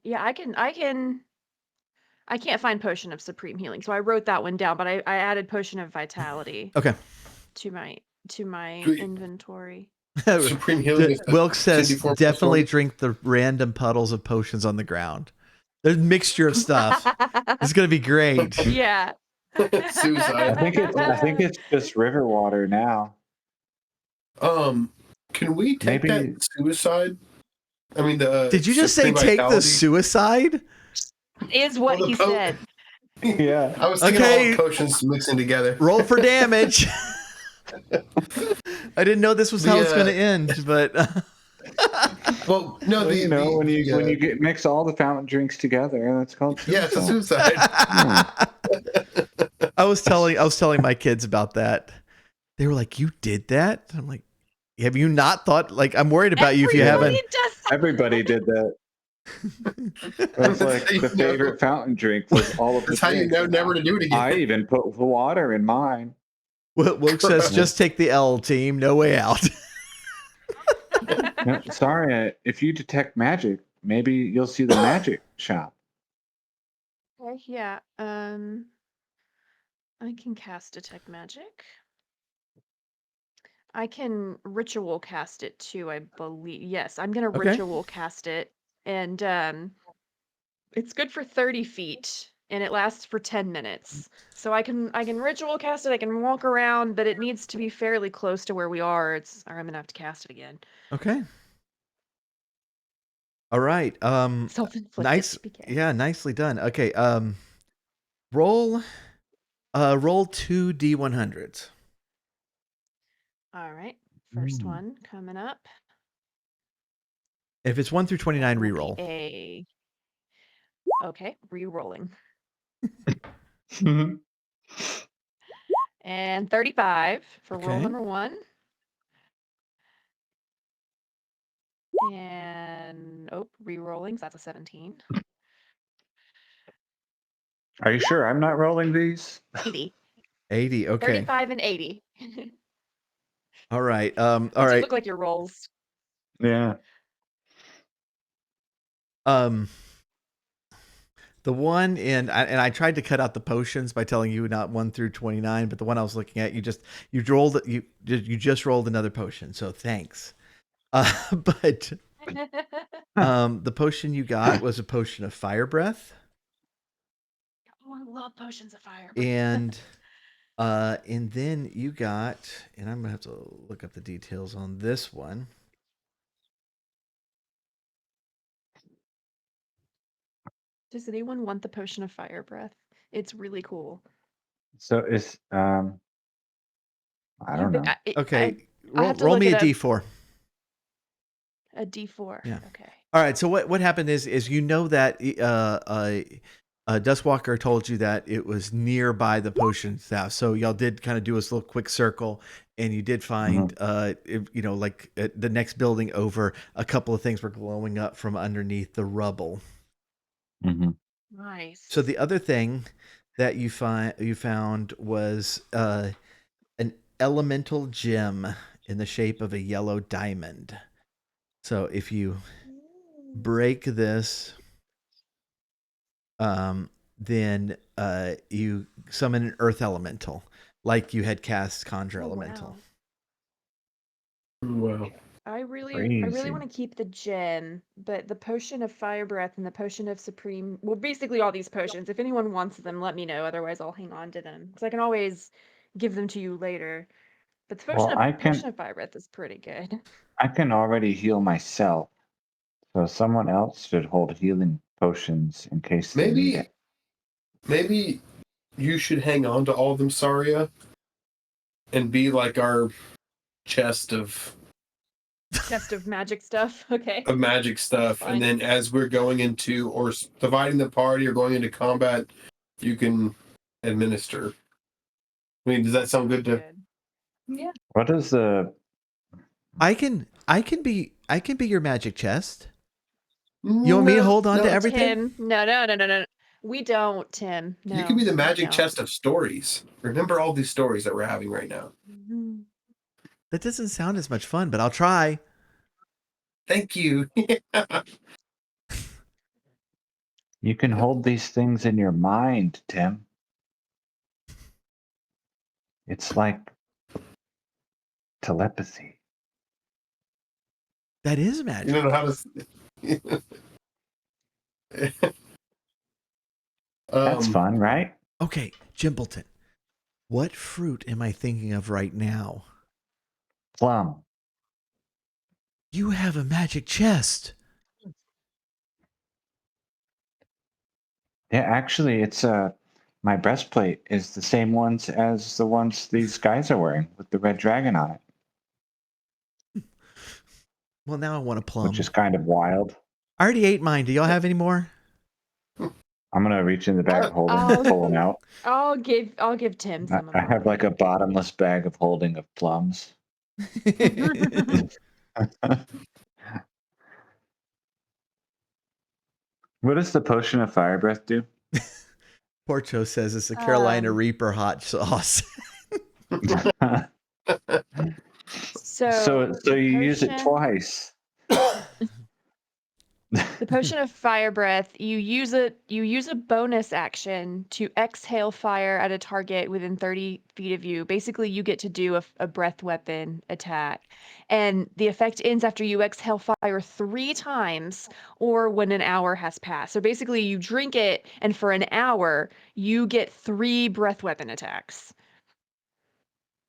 Yeah, I can't find potion of supreme healing, so I wrote that one down, but I added potion of vitality
Okay.
to my
Sweet.
inventory.
Supreme healing is
Wilkes says
10d4 plus
definitely
20.
drink the random puddles of potions on the ground. There's a mixture of stuff. It's gonna be great.
Yeah.
Suicide.
I think it's just river water now.
Can we take
Maybe-
that suicide? I mean, the
Did you just say
supreme
take the
vitality?
suicide?
Is what
Well,
he
the po-
said.
Yeah.
I was thinking
Okay.
all potions mixing together.
Roll for damage. I didn't know this was how it's
The,
gonna end, but
Well, no,
Well, when you mix all the fountain drinks together, that's called suicide.
yeah, it's a suicide.
I was telling my kids about that. They were like, "You did that?" I'm like, "Have you not thought? Like, I'm worried about you if you haven't."
Everybody did that. It was like the favorite fountain drink was all of the
That's how you
drinks.
know never to do it again.
I even put water in mine.
Wilkes says, "Just take the L, team. No way out."
No, sorry, if you detect magic, maybe you'll see the magic shop.
Okay, yeah. I can cast detect magic. I can ritual cast it too, I believe. Yes, I'm gonna
Okay.
ritual cast it, and it's good for 30 feet, and it lasts for 10 minutes. So I can ritual cast it. I can walk around, but it needs to be fairly close to where we are. Or I'm gonna have to cast it again.
Okay. All right.
Self-inflicted.
Nice.
BK.
Yeah, nicely done. Okay. Roll 2 D100s.
All right. First
Mm.
one coming up.
If it's 1 through 29,
Will be
reroll.
Okay, re-rolling. And 35 for roll
Okay.
number 1. And re-rolling, so that's a 17.
Are you sure I'm not rolling these?
80.
80. Okay.
35 and 80.
All right.
All
all right.
look like your rolls.
Yeah.
The one I tried to cut out the potions by telling you not 1 through 29, but the one I was looking at, you just rolled another potion. So thanks. But the potion you got was a potion of fire breath.
Oh, I love potions of fire.
And then you got, and I'm gonna have to look up the details on this one.
Does anyone want the potion of fire breath? It's really cool.
So it's I don't know.
Okay,
I have to
roll
look
me
it
a
up.
D4.
A D4.
Yeah.
Okay.
All right. So what happened is you know that Dustwalker told you that it was nearby the potion staff. So y'all did kind of do a little quick circle, and you did find the next building over, a couple of things were glowing up from underneath the rubble.
Mm-hmm.
Nice.
So the other thing that you found was elemental gem in the shape of a yellow diamond. So if you break this, then you summon an earth elemental, like you had cast conjure elemental.
Wow.
I really
Crazy.
want to keep the gem, but the potion of fire breath and the potion of supreme, well, basically all these potions. If anyone wants them, let me know. Otherwise, I'll hang on to them because I can always give them to you later. But the
Well,
potion of fire breath is pretty good.
I can already heal myself, so someone else should hold healing potions in case they need it.
Maybe you should hang on to all of them, Saria, and be like our chest of
Magic stuff. Okay.
magic stuff.
Fine.
And then as we're going into or dividing the party or going into combat, you can administer. I mean, does that sound good to?
Yeah.
What is the?
I can be your magic chest. You want me to hold on to everything?
Tim, no. We don't, Tim. No.
You can be the
we
magic
don't.
chest of stories. Remember all these stories that we're having right now.
Mhm.
That doesn't sound as much fun, but I'll try.
Thank you.
You can hold these things in your mind, Tim. It's like telepathy.
That is
You
magic.
don't know how to.
That's fun, right?
Okay, Jimbleton. What fruit am I thinking of right now?
Plum.
You have a magic chest.
Yeah, actually, it's my breastplate is the same ones as the ones these guys are wearing with the red dragon on it,
Well, now I want a plum.
which is kind of wild.
I already ate mine. Do y'all have any more?
I'm gonna reach in the bag of holding and pull them out.
I'll give Tim some of
I have like a bottomless bag of holding of plums. What does the potion of fire breath do?
Porcho says it's a Carolina Reaper hot sauce.
So you use it twice.
The potion of fire breath, you use a bonus action to exhale fire at a target within 30 feet of you. Basically, you get to do a breath weapon attack. And the effect ends after you exhale fire 3 times or when an hour has passed. So basically, you drink it, and for an hour, you get 3 breath weapon attacks.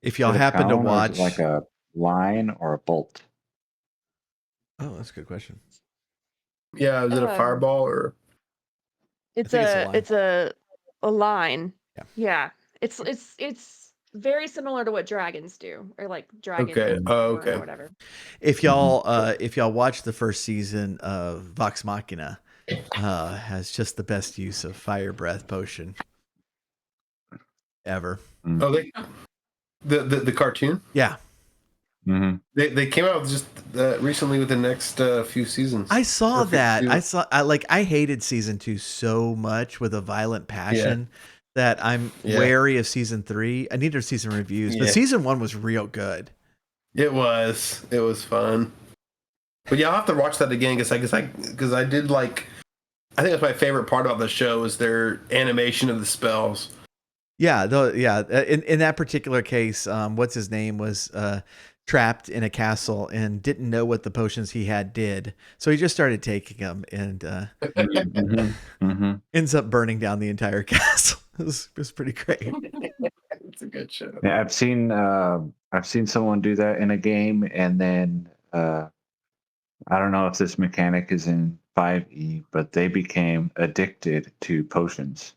If y'all happen to watch,
or is it like a line or a bolt?
Oh, that's a good question.
Yeah, is it a fireball or?
It's a line. Yeah. It's very similar to what dragons do, or like dragons or whatever.
If y'all watch the first season of Vox Machina, has just the best use of fire breath potion ever.
Oh, the cartoon?
Yeah.
Mm-hmm.
They came out just recently with the next few seasons.
I saw that. I hated season 2 so much with a violent passion that I'm wary of season 3. I need their season reviews, but season 1 was real good.
It was fun. But yeah, I'll have to watch that again because I did like. I think that's my favorite part about the show is their animation of the spells.
Yeah, in that particular case, what's his name was trapped in a castle and didn't know what the potions he had did, so he just started taking them and ends up burning down the entire castle. It was pretty great.
It's a good show.
Yeah, I've seen someone do that in a game, and then I don't know if this mechanic is in 5e, but they became addicted to potions.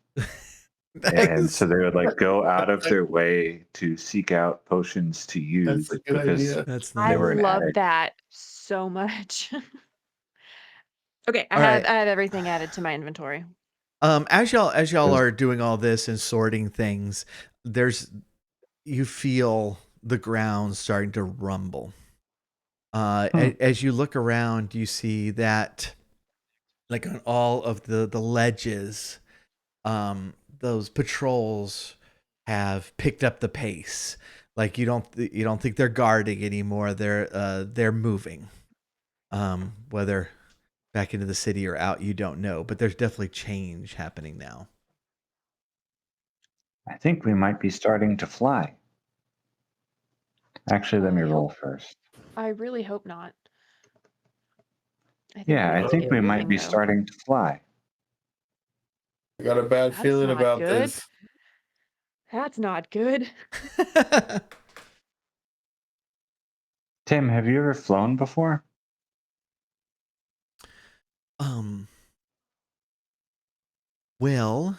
And so they would like go out of their way to seek out potions to use.
That's a good idea.
I love that so much. Okay, I have everything added to my inventory.
As y'all are doing all this and sorting things, you feel the ground starting to rumble. As you look around, you see that, like on all of the ledges, those patrols have picked up the pace. Like you don't think they're guarding anymore. They're moving. Whether back into the city or out, you don't know. But there's definitely change happening now.
I think we might be starting to fly. Actually, let me roll first.
I really hope not. I think
Yeah,
we
I
need to
think
get
we might
moving,
be
though.
starting to fly.
I got a bad
That's
feeling
not
about
good.
this.
That's not good.
Tim, have you ever flown before?
Well,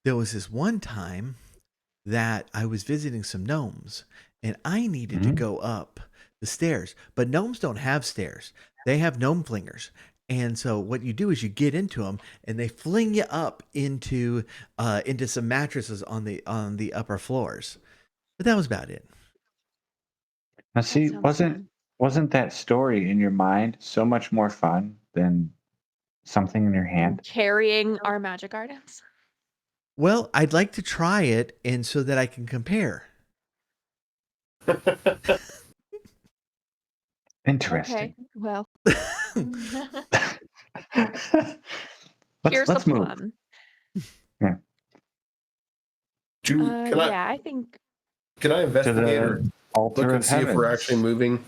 there was this one time that I was visiting some gnomes and I needed to
Mhm.
go up the stairs, but gnomes don't have stairs. They have gnome flingers. And so what you do is you get into them and they fling you up into some mattresses on the upper floors. But that was about it.
Now,
That
see,
sounds fun.
wasn't that story in your mind so much more fun than something in your hand?
Carrying our magic items.
Well, I'd like to try it and so that I can compare.
Interesting.
Okay, well,
let's
here's the
move.
plan.
Yeah.
Can I
Yeah, I think
can I
To
investigate or
the altar
look
of
and see if we're actually
heavens.
moving?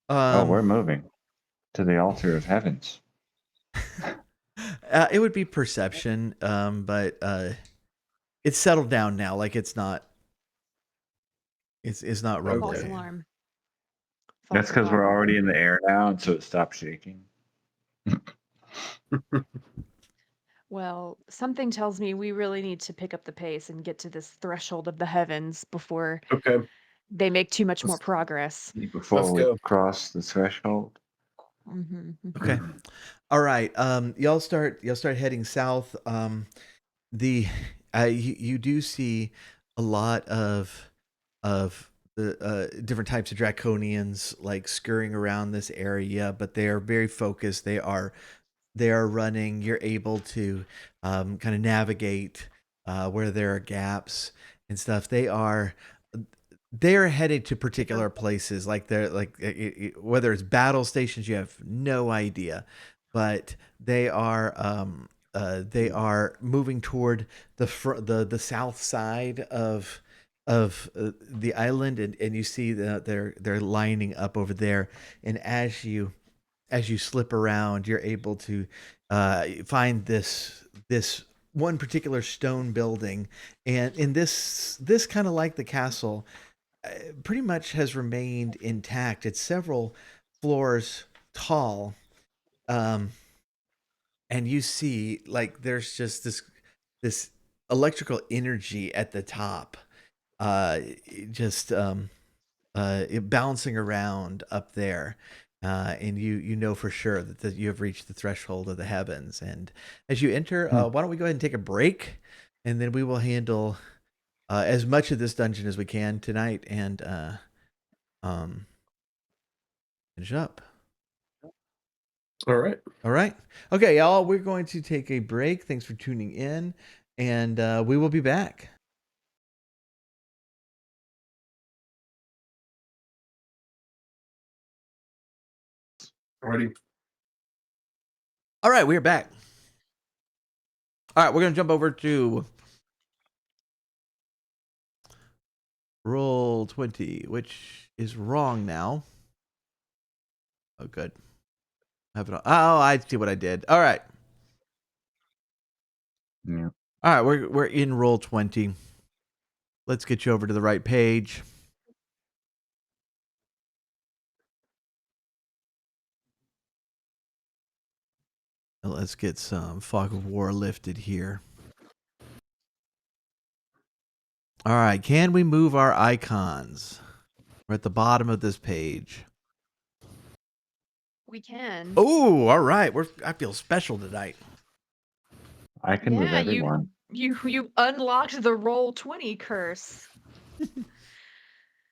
Oh, we're moving to the altar of heavens.
It would be perception, but it's settled down now. Like it's not
false
rumbling.
alarm.
That's
False
because we're
alarm.
already in the air now, and so it stopped shaking.
Well, something tells me we really need to pick up the pace and get to this threshold of the heavens before
Okay,
they make too much more
Let's-
progress.
Before
let's
we
go.
cross the threshold.
Okay. All right. Y'all start heading south. The you do see a lot of the different types of draconians like scurrying around this area, but they are very focused. They are running. You're able to kind of navigate where there are gaps and stuff. They're headed to particular places, like whether it's battle stations, you have no idea, but they are moving toward the south side of the island, and you see that they're lining up over there, and as you slip around, you're able to find this one particular stone building, and in this kind of like the castle, pretty much has remained intact. It's several floors tall, um, and you see like there's just this electrical energy at the top, just bouncing around up there. And you know for sure that you have reached the threshold of the heavens. And as you enter, why don't we go ahead and take a break, and then we will handle as much of this dungeon as we can tonight, and um, finish up.
All right.
All right. Okay, y'all, we're going to take a break. Thanks for tuning in, and we will be back.
Ready.
All right, we're back. All right, we're going to jump over to roll 20, which is wrong now. Oh, good. Have it on. Oh, I see what I did. All right.
Yeah.
All right, we're in roll 20. Let's get you over to the right page. Let's get some fog of war lifted here. All right, can we move our icons? We're at the bottom of this page.
We can.
Oh, all right. I feel special tonight.
I can move
Yeah,
everyone.
you unlocked the roll 20 curse.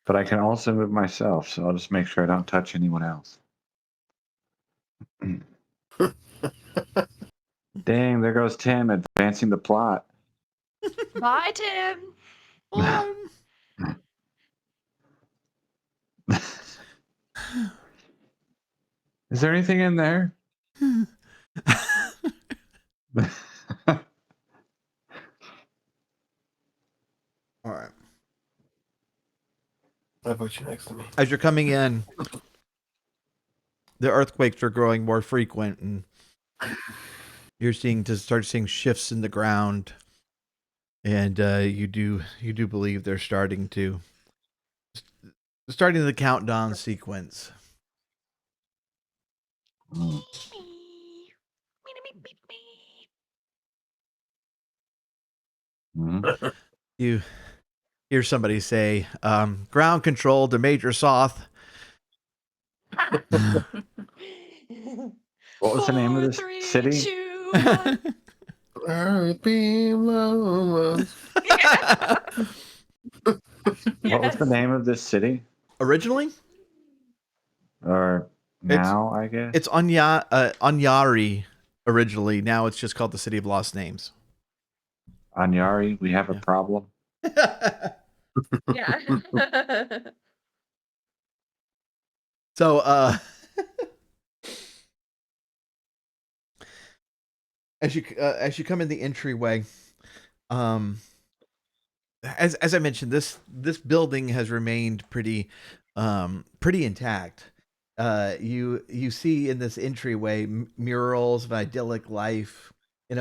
But I can also move myself, so I'll just make sure I don't touch anyone else. Dang, there goes Tim advancing the plot.
Bye, Tim.
Is there anything in there?
All right.
I put you next to me.
As you're coming in, the earthquakes are growing more frequent, and you're start seeing shifts in the ground, and you do believe they're starting the countdown sequence.
Mm. Mm.
You hear somebody say, "Ground control to Major Soth."
What was the name of this
4, 3,
city?
2, 1.
Earth below us.
What was the name of this city?
Originally,
Or now, I guess?
it's Anyari. Originally, now it's just called the City of Lost Names.
Anyari, we have a
Yeah.
problem.
Yeah.
So, as you come in the entryway, as I mentioned, this building has remained pretty intact. You see in this entryway murals of idyllic life in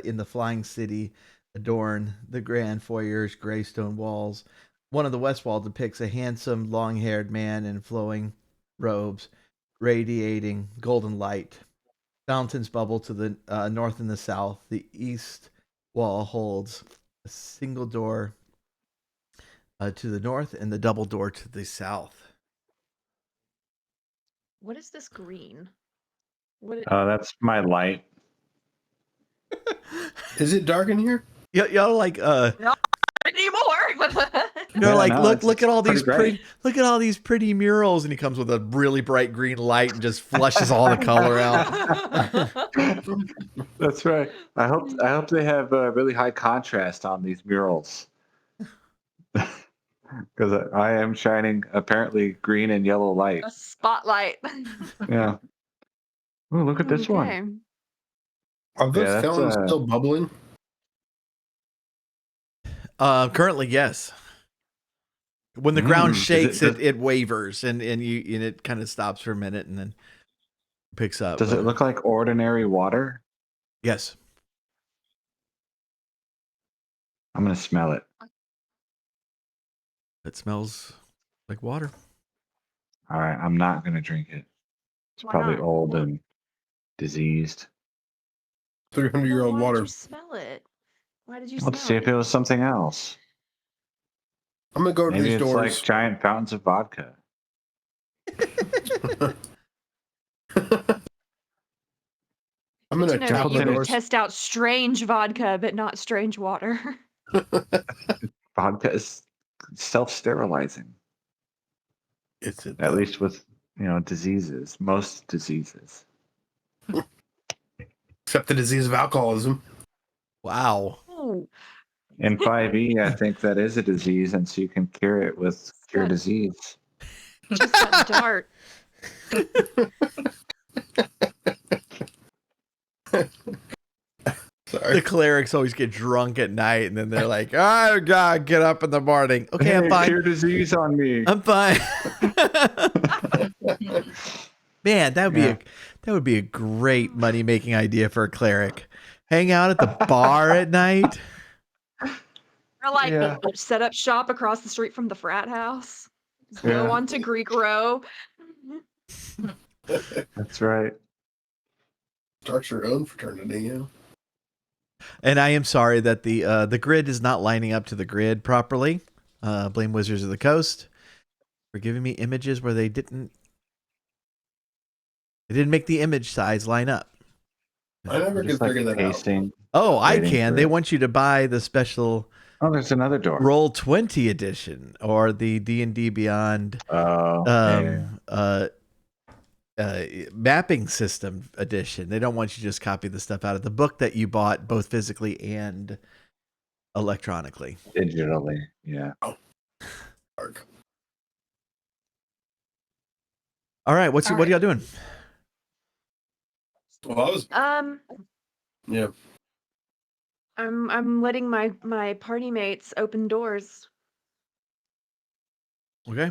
in the flying city adorn the grand foyer's gray stone walls. One of the west wall depicts a handsome, long-haired man in flowing robes, radiating golden light. Fountains bubble to the north and the south. The east wall holds a single door to the north and the double door to the south.
What is this green? What?
That's my light.
Is it dark in here?
Y'all like
Anymore.
you're
Yeah,
like
no,
look at all
pretty
these
great.
look at all these pretty murals, and he comes with a really bright green light and just flushes all the color out.
That's right. I hope they have really high contrast on these murals. Because I am shining apparently green and yellow light.
A spotlight.
Yeah. Oh, look at this one.
Okay.
Are those
Yeah, that's,
fountains still bubbling?
Currently, yes. When the ground
Is
shakes,
it-
it wavers and it kind of stops for a minute and then picks up.
Does it look like ordinary water?
Yes.
I'm gonna smell it.
It smells like water.
All right, I'm not gonna drink it. It's
Why
probably
not?
old and diseased.
300-year-old
Why
water.
did you smell it? Why did you
Let's see
smell
if it was something else.
I'm gonna go to
Maybe
these
it's
doors.
like giant fountains of vodka.
I'm
Good
gonna
to know
tap
that
on
you
the
can
doors.
test out strange vodka, but not strange water.
Vodka is self-sterilizing,
It's it,
at
though.
least with diseases, most diseases.
Except the disease of alcoholism.
Wow.
Oh,
In 5e, I think that is a disease, and so you can cure it with cure
Good.
disease.
just got dark.
Sorry.
The clerics always get drunk at night, and then they're like, "Oh God, get up in the morning." Okay,
Hey,
I'm fine.
cure disease on me.
I'm fine. Man, that would be a great money making idea for a cleric. Hang out at the bar at night.
Or like
Yeah.
set up shop across the street from the frat house. Just
Yeah.
go on to Greek Row.
That's right.
Start your own fraternity, yeah.
And I am sorry that the grid is not lining up to the grid properly. Blame Wizards of the Coast for giving me images where they didn't make the image size line up.
I never could
Just
figure
like
that out.
pasting.
Oh, I
Waiting
can.
for
They
it.
want you to buy the special
Oh, there's another door.
Roll 20 edition or the D&D Beyond
Oh, yeah.
mapping system edition. They don't want you to just copy the stuff out of the book that you bought both physically and electronically.
Digitally, yeah.
Dark.
All right, what are y'all doing?
Well, I was yeah.
I'm letting my party mates open doors.
Okay.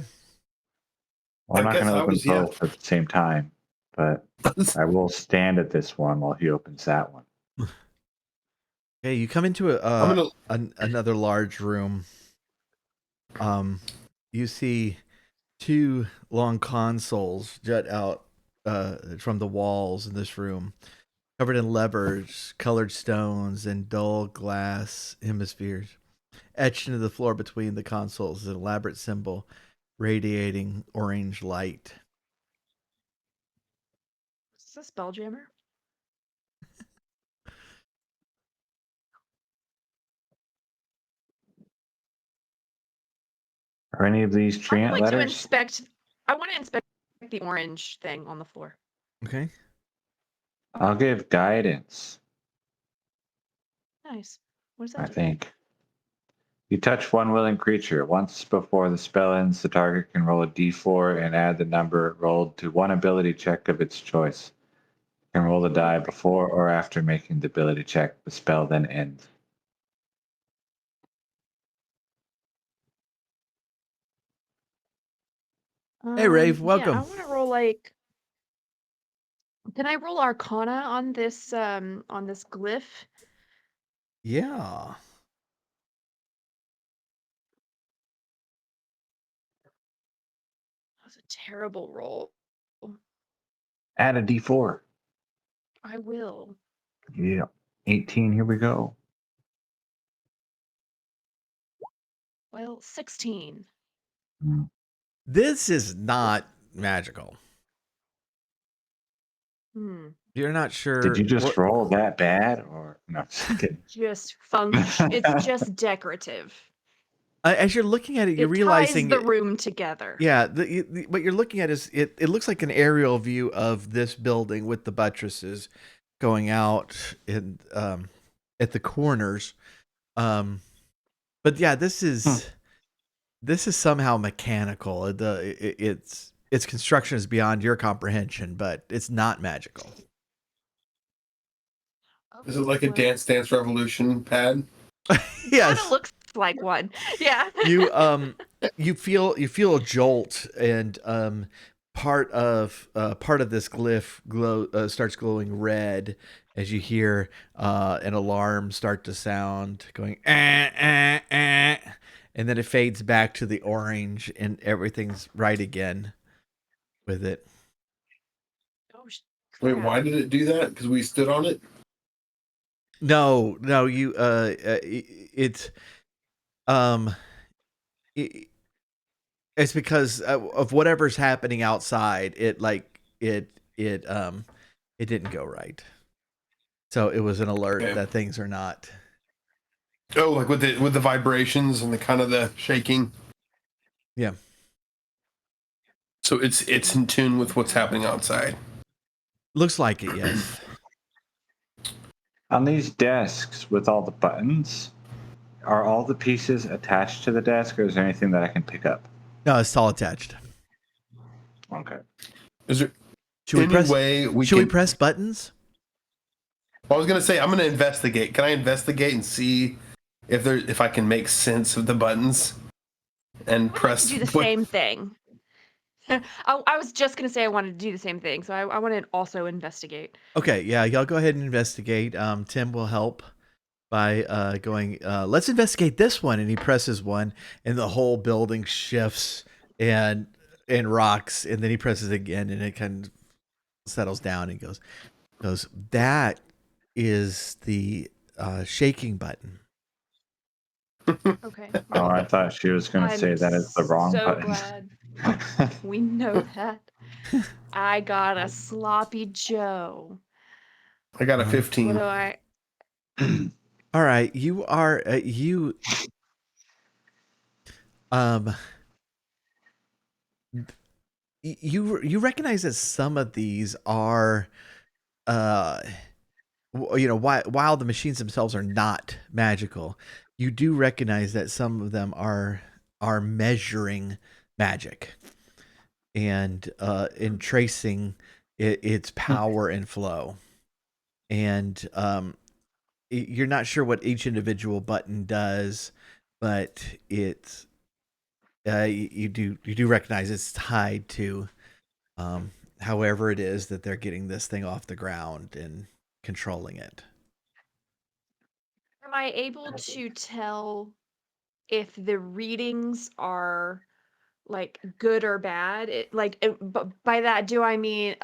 Well, I'm
I
not
guess
going to
I
open
was, yeah.
both at the same time, but I will stand at this one while he opens that one.
Okay, you come into
I'm gonna.
another large room. You see two long consoles jut out from the walls in this room, covered in levers, colored stones, and dull glass hemispheres. Etched into the floor between the consoles is an elaborate symbol radiating orange light.
Is this a Spelljammer?
Are any of these
I would
treant
like to
letters?
inspect. I want to inspect the orange thing on the floor.
Okay.
I'll give guidance,
Nice. What does that
I
do?
think. You touch one willing creature. Once before the spell ends, the target can roll a d4 and add the number rolled to one ability check of its choice. You can roll the die before or after making the ability check. The spell then ends.
Hey, Rave,
Yeah, I
welcome.
want to roll like. Can I roll Arcana on this glyph?
Yeah.
That was a terrible roll.
Add a d4.
I will.
Yeah. 18, here we go.
Well, 16.
Mm.
This is not magical.
Hmm.
You're not sure.
Did you just roll that bad? Or no, just kidding.
Just function. It's just decorative.
As you're looking at it, you're
It ties
realizing
the room together.
Yeah, what you're looking at is it looks like an aerial view of this building with the buttresses going out in at the corners. But yeah, this is somehow mechanical. Its construction is beyond your comprehension, but it's not magical.
Is it like a
Well,
Dance Revolution pad?
Yes.
Kind of looks like one. Yeah.
You feel a jolt, and part of this glyph starts glowing red as you hear an alarm start to sound, going and then it fades back to the orange, and everything's right again with it.
Oh,
Wait,
crap.
why did it do that? Because we stood on it?
No, you it's um it's because of whatever's happening outside. It didn't go right. So it was an alert
Okay.
that things are not.
Oh, like with the vibrations and the kind of the shaking.
Yeah.
So it's in tune with what's happening outside.
Looks like it, yes.
On these desks with all the buttons, are all the pieces attached to the desk, or is there anything that I can pick up?
No, it's all attached.
Okay.
Is there
Should we
any
press
way we
should
can?
we press buttons?
I was gonna say I'm gonna investigate. Can I investigate and see if I can make sense of the buttons and
I would
press?
like to do the same thing. I was just going to say I wanted to do the same thing, so I want to also investigate.
Okay, yeah, y'all go ahead and investigate. Tim will help by going, let's investigate this one. And he presses one, and the whole building shifts and rocks. And then he presses again, and it kind of settles down and goes, that is the shaking button.
Okay.
Oh, I thought she was going to say
I'm
that is the wrong
so
button.
glad we know that. I got a sloppy Joe.
I got a
Uh-huh.
15.
What do I?
All right, you are you you recognize that some of these are while the machines themselves are not magical, you do recognize that some of them are measuring magic and in tracing its power and flow. And you're not sure what each individual button does, but it's you do recognize it's tied to however it is that they're getting this thing off the ground and controlling it.
Am I able to tell if the readings are like good or bad? But by that, do I mean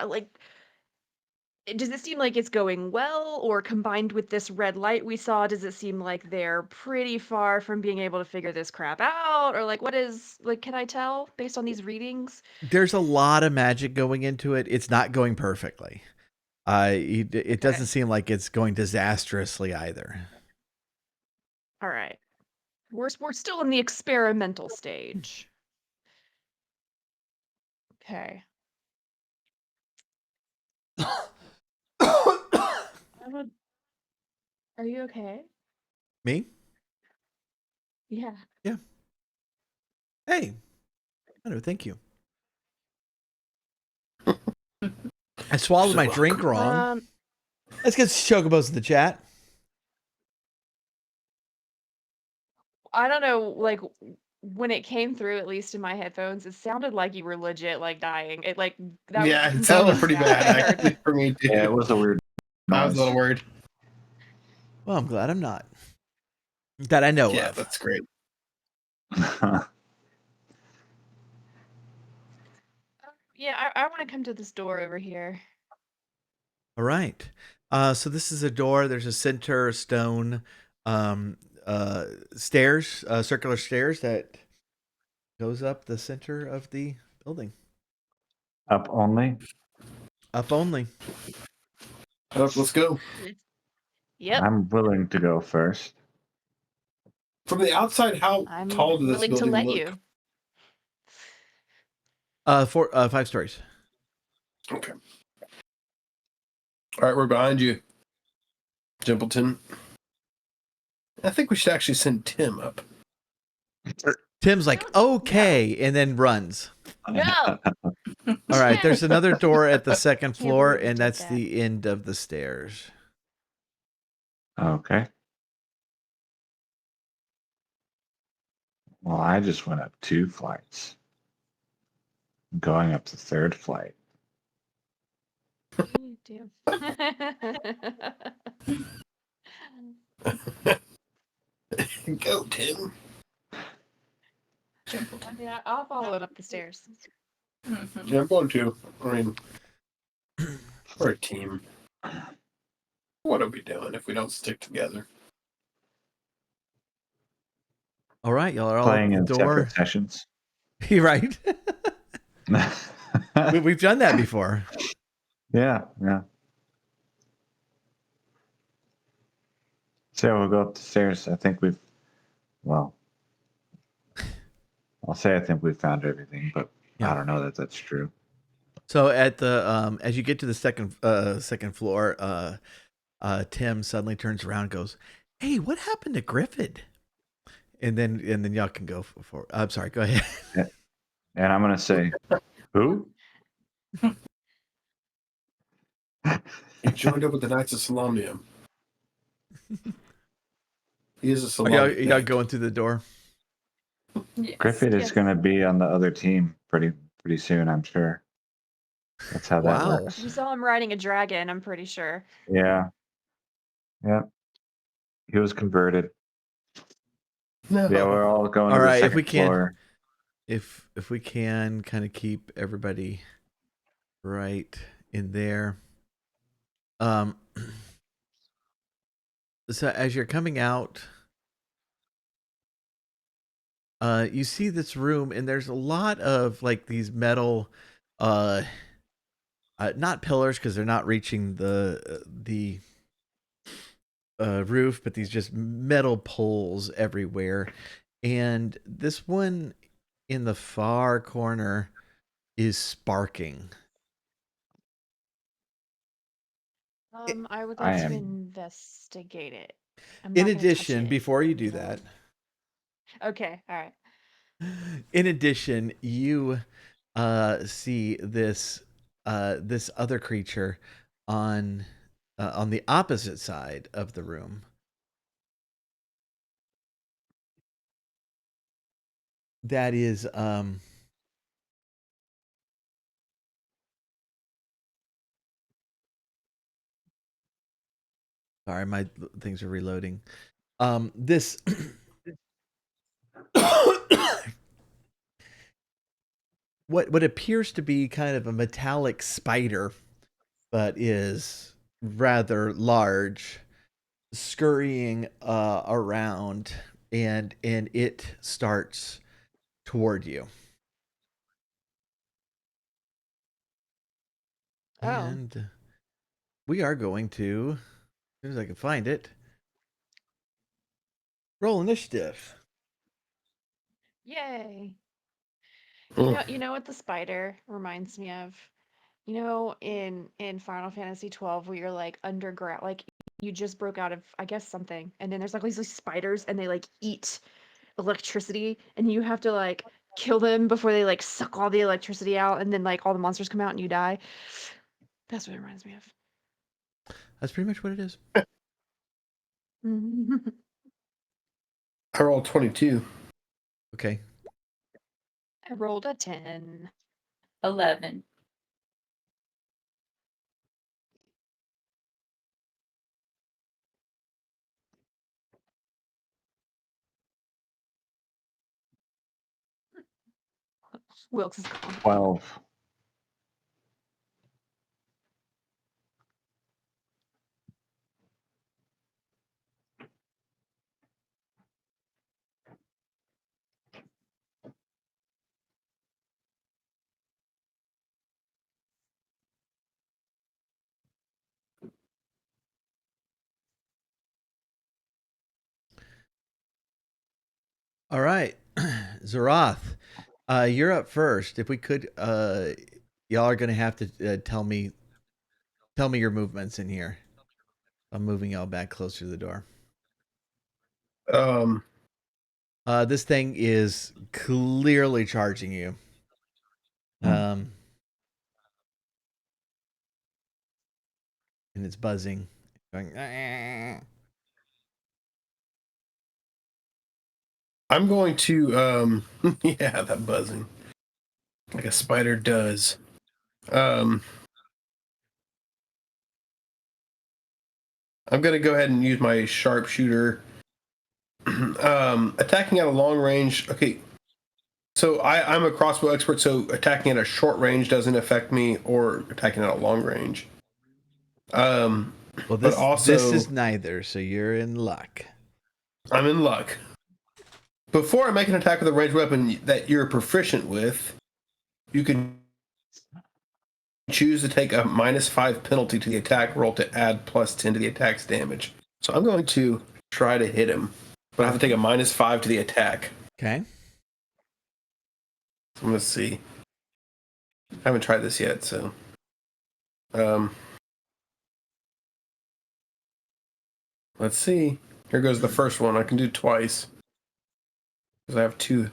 does it seem like it's going well, or combined with this red light we saw, does it seem like they're pretty far from being able to figure this crap out? Or like, what is, like, can I tell based on these readings?
There's a lot of magic going into it. It's not going perfectly. It doesn't
Okay.
seem like it's going disastrously either.
All right. We're still in the experimental stage. Okay. Are you okay?
Me?
Yeah.
Yeah. Hey. No, thank you. I swallowed my drink wrong. Let's get chocobos in the chat.
I don't know, like when it came through, at least in my headphones, it sounded like you were legit like dying. It like that
Yeah,
was
it sounded pretty
completely
bad
what I heard.
actually for me too.
Yeah, it was a weird
I was a
noise.
little worried.
Well, I'm glad I'm not. That I know
Yeah,
of.
that's great.
Yeah, I want to come to this door over here.
All right. So this is a door. There's a center stone stairs, circular stairs that goes up the center of the building.
Up only?
Up only.
Let's go.
Yep.
I'm willing to go first.
From the outside, how
I'm
tall does this
willing to
building
let
look?
you.
5 stories.
Okay. All right, we're behind you, Jimpleton. I think we should actually send Tim up.
Tim's like, okay, and then runs.
No.
All right, there's another door at the second floor,
believe you
and
did
that's
that.
the end of the stairs.
Okay. Well, I just went up 2 flights. I'm going up the 3rd flight.
You do.
Go, Tim.
I mean, I'll follow it up the stairs.
Yeah, I'm going to. I mean, we're a team. What are we doing if we don't stick together?
All right, y'all are all
Playing
up
in
the door.
separate sessions.
You're right. We've done that before.
Yeah. So we'll go up the stairs. I think I'll say I think we've found everything, but
Yeah.
I don't know that that's true.
So at the as you get to the second floor, Tim suddenly turns around and goes, "Hey, what happened to Griffith?" And then y'all can go for. I'm sorry. Go ahead.
And I'm gonna say, who?
He joined up with the Knights of Solomnium. He is a
Are
Solomnium.
y'all going through the door?
Yes.
Griffith is gonna be on the other team pretty soon, I'm sure. That's how that
Wow.
works.
We saw him riding a dragon, I'm pretty sure.
Yeah. Yep. He was converted.
No.
Yeah, we're all going
All
to the
right, if
second
we can-
floor.
If we can kind of keep everybody right in there. So as you're coming out, you see this room, and there's a lot of like these metal, not pillars because they're not reaching the roof, but these just metal poles everywhere. And this one in the far corner is sparking.
I would
I
like to
am-
investigate it. I'm
In
not gonna touch
addition,
it.
before you do that,
Okay, all right.
in addition, you see this other creature on the opposite side of the room. That is sorry, my things are reloading. This what appears to be kind of a metallic spider, but is rather large, scurrying around, and it starts toward you.
Oh,
And we are going to, as soon as I can find it, roll initiative.
yay.
Mm.
You know what the spider reminds me of? You know, in Final Fantasy 12, where you're like underground, like you just broke out of, I guess, something, and then there's like these spiders, and they like eat electricity, and you have to like kill them before they like suck all the electricity out, and then like all the monsters come out and you die. That's what it reminds me of.
That's pretty much what it is.
I rolled 22.
Okay.
I rolled a 10.
11.
Wilkes is gone.
12.
All right. Zeroth, you're up first. If we could, y'all are gonna have to tell me your movements in here. I'm moving y'all back closer to the door.
Um,
This thing is clearly charging you. And it's buzzing, going.
I'm going to, yeah, that buzzing. Like a spider does. I'm going to go ahead and use my sharpshooter. Attacking at a long range. Okay. So I'm a crossbow expert, so attacking at a short range doesn't affect me, or attacking at a long range.
Well,
But also,
this is neither, so you're in luck.
I'm in luck. Before I make an attack with a ranged weapon that you're proficient with, you can choose to take a -5 penalty to the attack roll to add +10 to the attack's damage. So I'm going to try to hit him, but I have to take a -5 to the attack.
Okay.
So let's see. I haven't tried this yet, so. Let's see. Here goes the first one. I can do twice. Because I have two.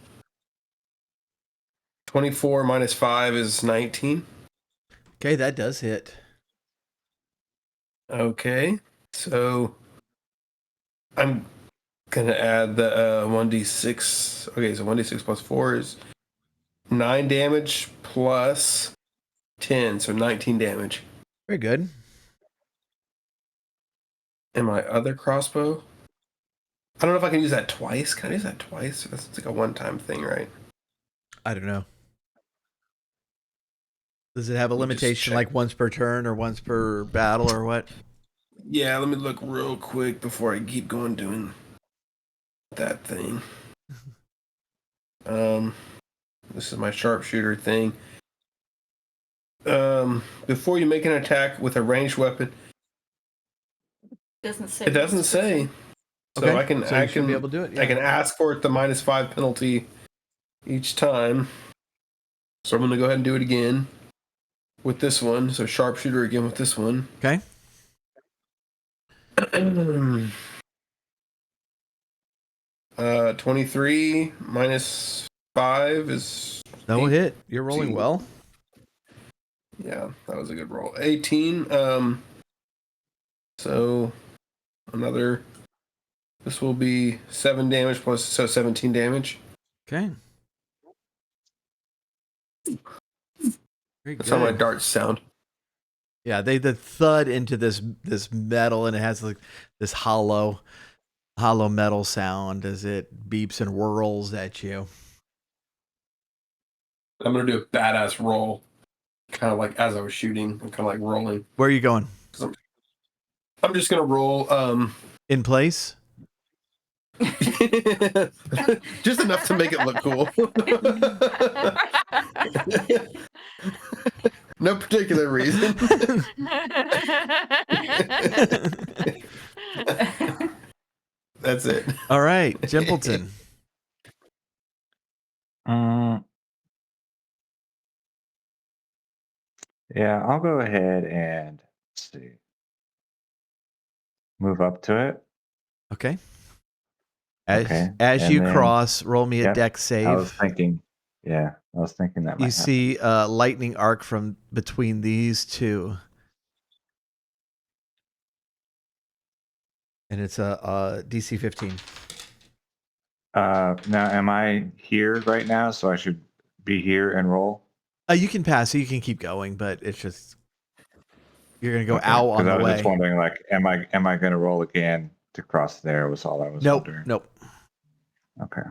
24 -5 is 19.
Okay, that does hit.
Okay. So I'm going to add the 1d6. Okay, so 1d6 plus 4 is 9 damage plus 10, so 19 damage.
Very good.
And my other crossbow, I don't know if I can use that twice. Can I use that twice? That's like a one-time thing, right?
I don't know. Does it have a
Let me just
limitation,
check.
like once per turn or once per battle or what?
Yeah, let me look real quick before I keep going doing that thing. This is my sharpshooter thing. Before you make an attack with a ranged weapon,
Doesn't say.
it doesn't say. So
Okay,
I can
so you should be able to do it. Yeah.
I can ask for it the -5 penalty each time. So I'm gonna go ahead and do it again with this one. So sharpshooter again with this one.
Okay.
23 minus 5 is
No
18.
hit. You're rolling well.
Yeah, that was a good roll. 18. So another. This will be 7 damage plus, so 17 damage.
Okay. Very
That's how my
good.
darts sound.
Yeah, they thud into this metal, and it has like this hollow metal sound as it beeps and whirls at you.
I'm gonna do a badass roll, kind of like as I was shooting. I'm kind of like rolling.
Where are you going?
I'm just gonna roll.
In place?
Just enough to make it look cool. No particular reason. That's it.
All right, Jimpleton.
Yeah, I'll go ahead and let's see. Move up to it.
Okay.
Okay.
As
And
you
then-
cross, roll me a
Yep,
deck save.
I was thinking that might
You
happen.
see a lightning arc from between these two. And it's a DC 15.
Now, am I here right now? So I should be here and roll?
You can pass, so you can keep going, but it's just you're gonna go
Okay,
ow on
'cause I
the
was
way.
just wondering, like, am I going to roll again to cross there? Was all I was wondering.
Nope.
Okay.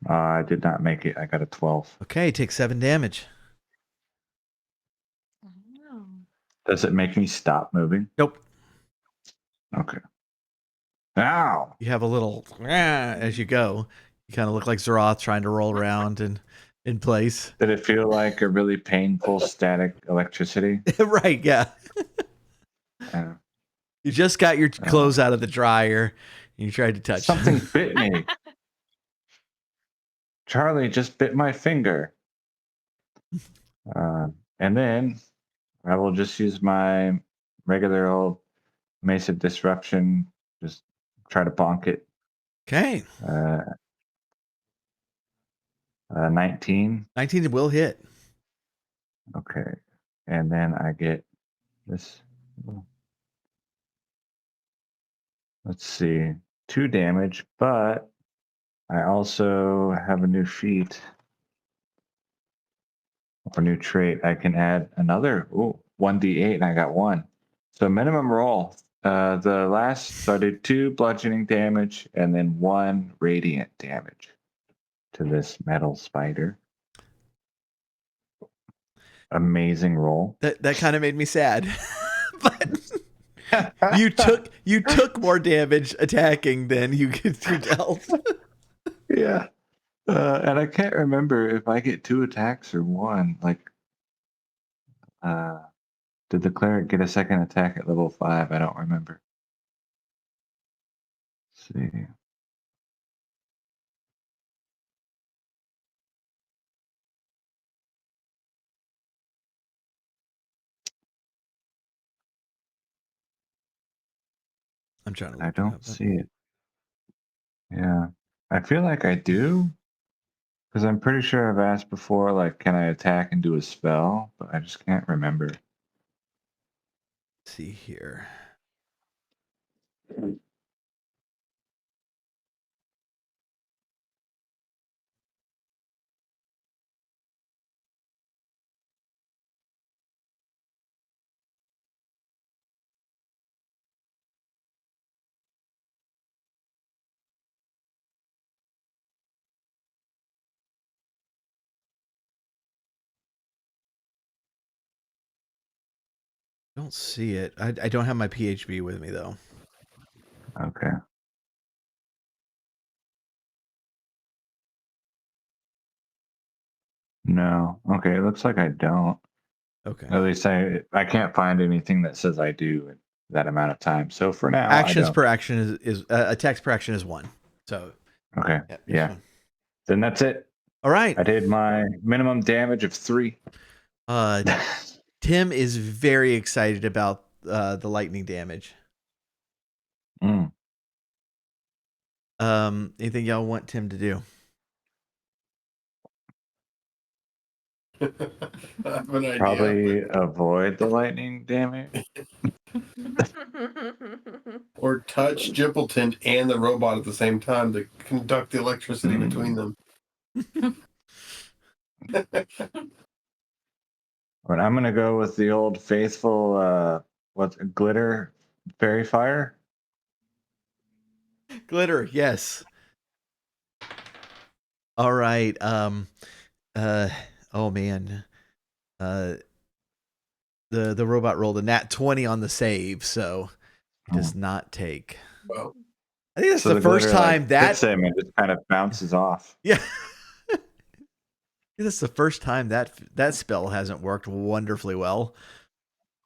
I did not make it. I got a 12.
Okay, take 7 damage.
Does it make me stop moving?
Nope.
Okay. Ow!
You have a little as you go. You kind of look like Zeroth trying to roll around and in place.
Did it feel like a really painful static electricity?
Right, yeah.
Uh,
You just got your clothes out of the dryer and you tried to touch
something bit me. Charlie just bit my finger. And then I will just use my regular old Mace of Disruption. Just try to bonk it.
Okay.
19.
19 will hit.
Okay. And then I get this. Let's see. 2 damage, but I also have a new feat or new trait. I can add another 1d8, and I got 1. So minimum roll. So I did 2 bludgeoning damage and then 1 radiant damage to this metal spider. Amazing roll.
That kind of made me sad. But you took more damage attacking than you dealt.
Yeah. And I can't remember if I get 2 attacks or 1. Like, did the cleric get a second attack at level 5? I don't remember. Let's see.
I'm trying to
I
look it
don't
up.
see it. Yeah. I feel like I do. Because I'm pretty sure I've asked before, like, can I attack and do a spell? But I just can't remember.
Let's see here. I don't see it. I don't have my PHB with me though.
Okay. No. Okay, it looks like I don't.
Okay.
At least I can't find anything that says I do in that amount of time. So for now,
Actions
I don't.
per action is attacks per action is 1. So
Okay. Yeah.
fine.
Then that's it.
All right.
I did my minimum damage of 3.
Tim is very excited about the lightning damage. Anything y'all want Tim to do?
I have an idea.
Probably avoid the lightning damage.
Or touch Jimpleton and the robot at the same time to conduct the electricity between them.
But I'm gonna go with the old faithful glitter fairy fire.
Glitter, yes. All right. Oh man. The robot rolled a nat 20 on the save, so it does not take.
Well,
I think that's
So
the first
glitter,
time that
hits him and just kind of bounces off.
yeah. I think that's the first time that spell hasn't worked wonderfully well.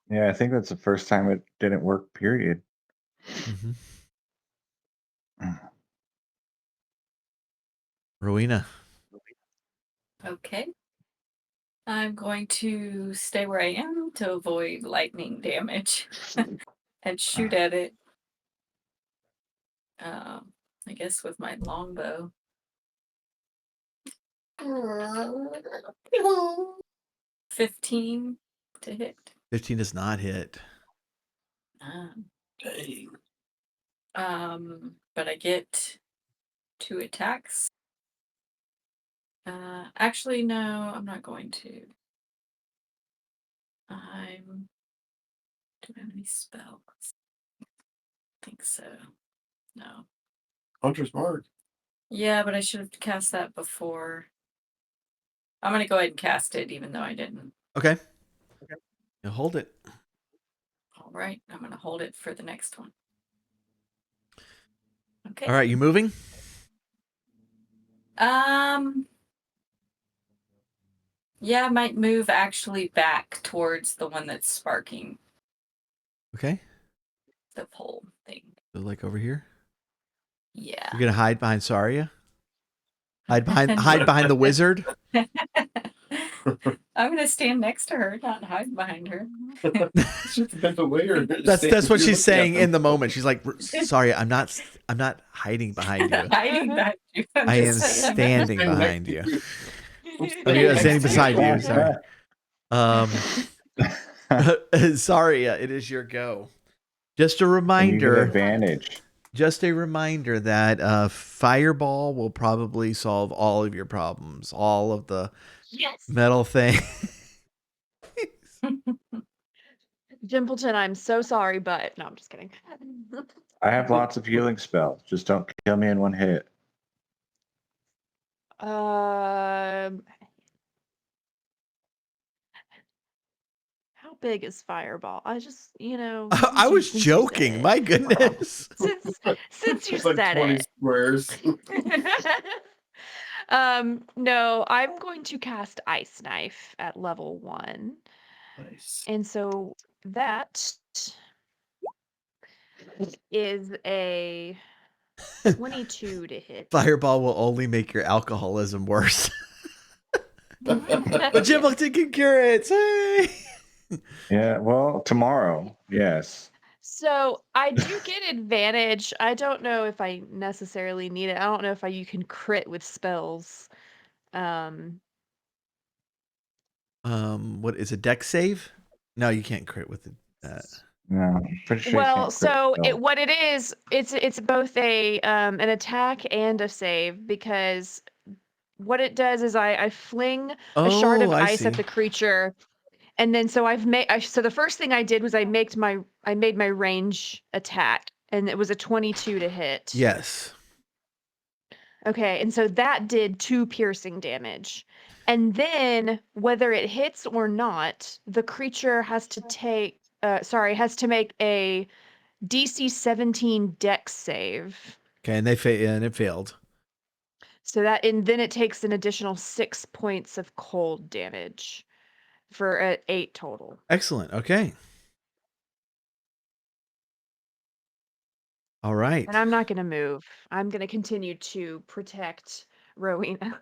Yeah, I think that's the first time it didn't work. Period.
Mm-hmm. Rowena.
Okay. I'm going to stay where I am to avoid lightning damage and shoot at it. I guess with my longbow. 15 to hit.
15 does not hit.
dang.
But I get 2 attacks. Actually, no, I'm not going to. Do I have any spells? I think so. No.
Hunter's Mark.
Yeah, but I should have cast that before. I'm gonna go ahead and cast it, even though I didn't.
Okay. Now hold it.
All right, I'm gonna hold it for the next one. Okay.
All right, you moving?
Yeah, I might move actually back towards the one that's sparking
Okay.
the pole thing.
So like over here.
Yeah.
You're gonna hide behind Saria. Hide behind the wizard.
I'm gonna stand next to her, not hide behind her.
It's just a bit of weird.
That's what she's saying in the moment. She's like, "Sorry, I'm not hiding behind you.
Hiding behind you.
I am standing behind you. Oh, yeah, standing beside you. Sorry. Sorry, it is your go. Just a
And you get
reminder.
advantage.
Just a reminder that Fireball will probably solve all of your problems. All of the metal thing.
Jimpleton, I'm so sorry, but no, I'm just kidding.
I have lots of healing spells. Just don't kill me in one hit.
How big is Fireball? I just,
I was joking. My goodness.
Since you
It's like
said
20
it.
squares.
No, I'm going to cast Ice Knife at level 1.
Nice.
And so that is a 22 to hit.
Fireball will only make your alcoholism worse. But Jimpleton can cure it. Hey!
Yeah, well, tomorrow, yes.
So I do get advantage. I don't know if I necessarily need it. I don't know if you can crit with spells.
What is a dex save? No, you can't crit with that.
No, I'm pretty sure you
Well,
can't crit
so
spells.
what it is, it's both an attack and a save, because what it does is I fling a shard of
I
ice
see.
at the creature, and then so so the first thing I did was I made my range attack, and it was a 22 to hit.
Yes.
Okay, and so that did 2 piercing damage. And then whether it hits or not, the creature has to make a DC 17 Dex save.
Okay, and it failed.
So and then it takes an additional 6 points of cold damage for 8 total.
Excellent. Okay. All right.
And I'm not going to move. I'm going to continue to protect Rowena.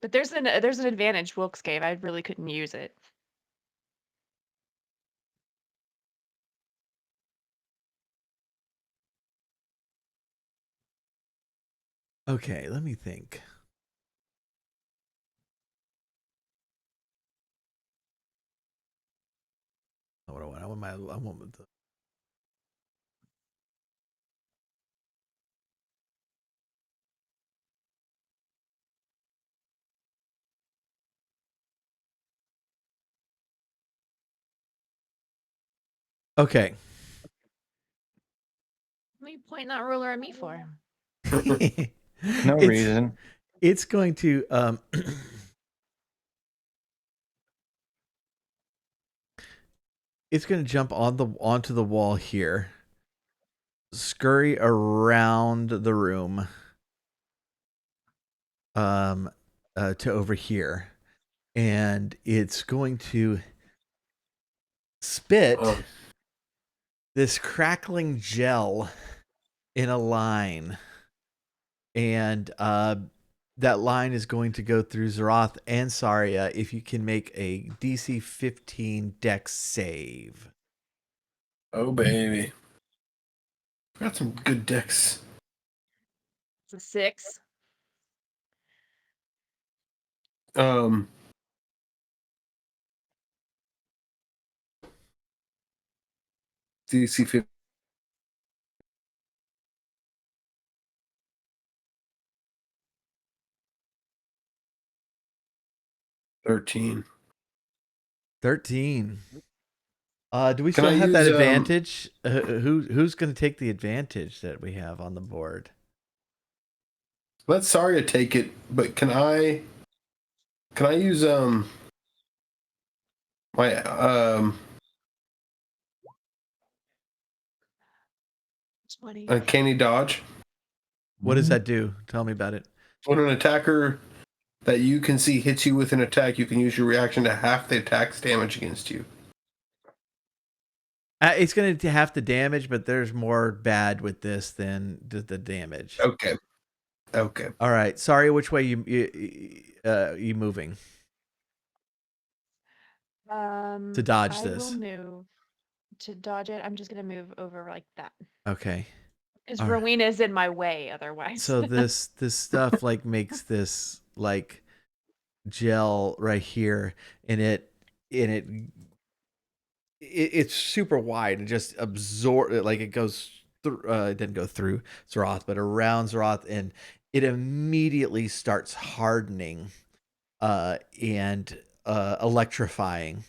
But there's an advantage Wilkes gave. I really couldn't use it.
Okay, let me think. I want the. Okay.
What are you pointing that ruler at me for?
No
It's-
reason.
It's going to it's going to jump onto the wall here, scurry around the room, to over here, and it's going to spit
Oh.
this crackling gel in a line, and that line is going to go through Zeroth and Saria if you can make a DC 15 Dex save.
Oh, baby. Got some good decks.
It's a 6.
DC 15. $13.
13. Do we
Can
still
I
have that
use,
advantage? Who's going to take the advantage that we have on the board?
Let Saria take it, but can I use my
Twenty.
uncanny dodge?
What does that do? Tell me about it.
When an attacker that you can see hits you with an attack, you can use your reaction to half the attack's damage against you.
It's going to have the damage, but there's more bad with this than the damage.
Okay.
All right. Sorry, which way you moving to dodge
I
this?
will move to dodge it. I'm just gonna move over like that.
Okay.
Because
All right.
Rowena's in my way otherwise.
So this stuff like makes this like gel right here, and it's super wide and just absorb, like it goes through. It didn't go through Zeroth, but around Zeroth, and it immediately starts hardening, and electrifying.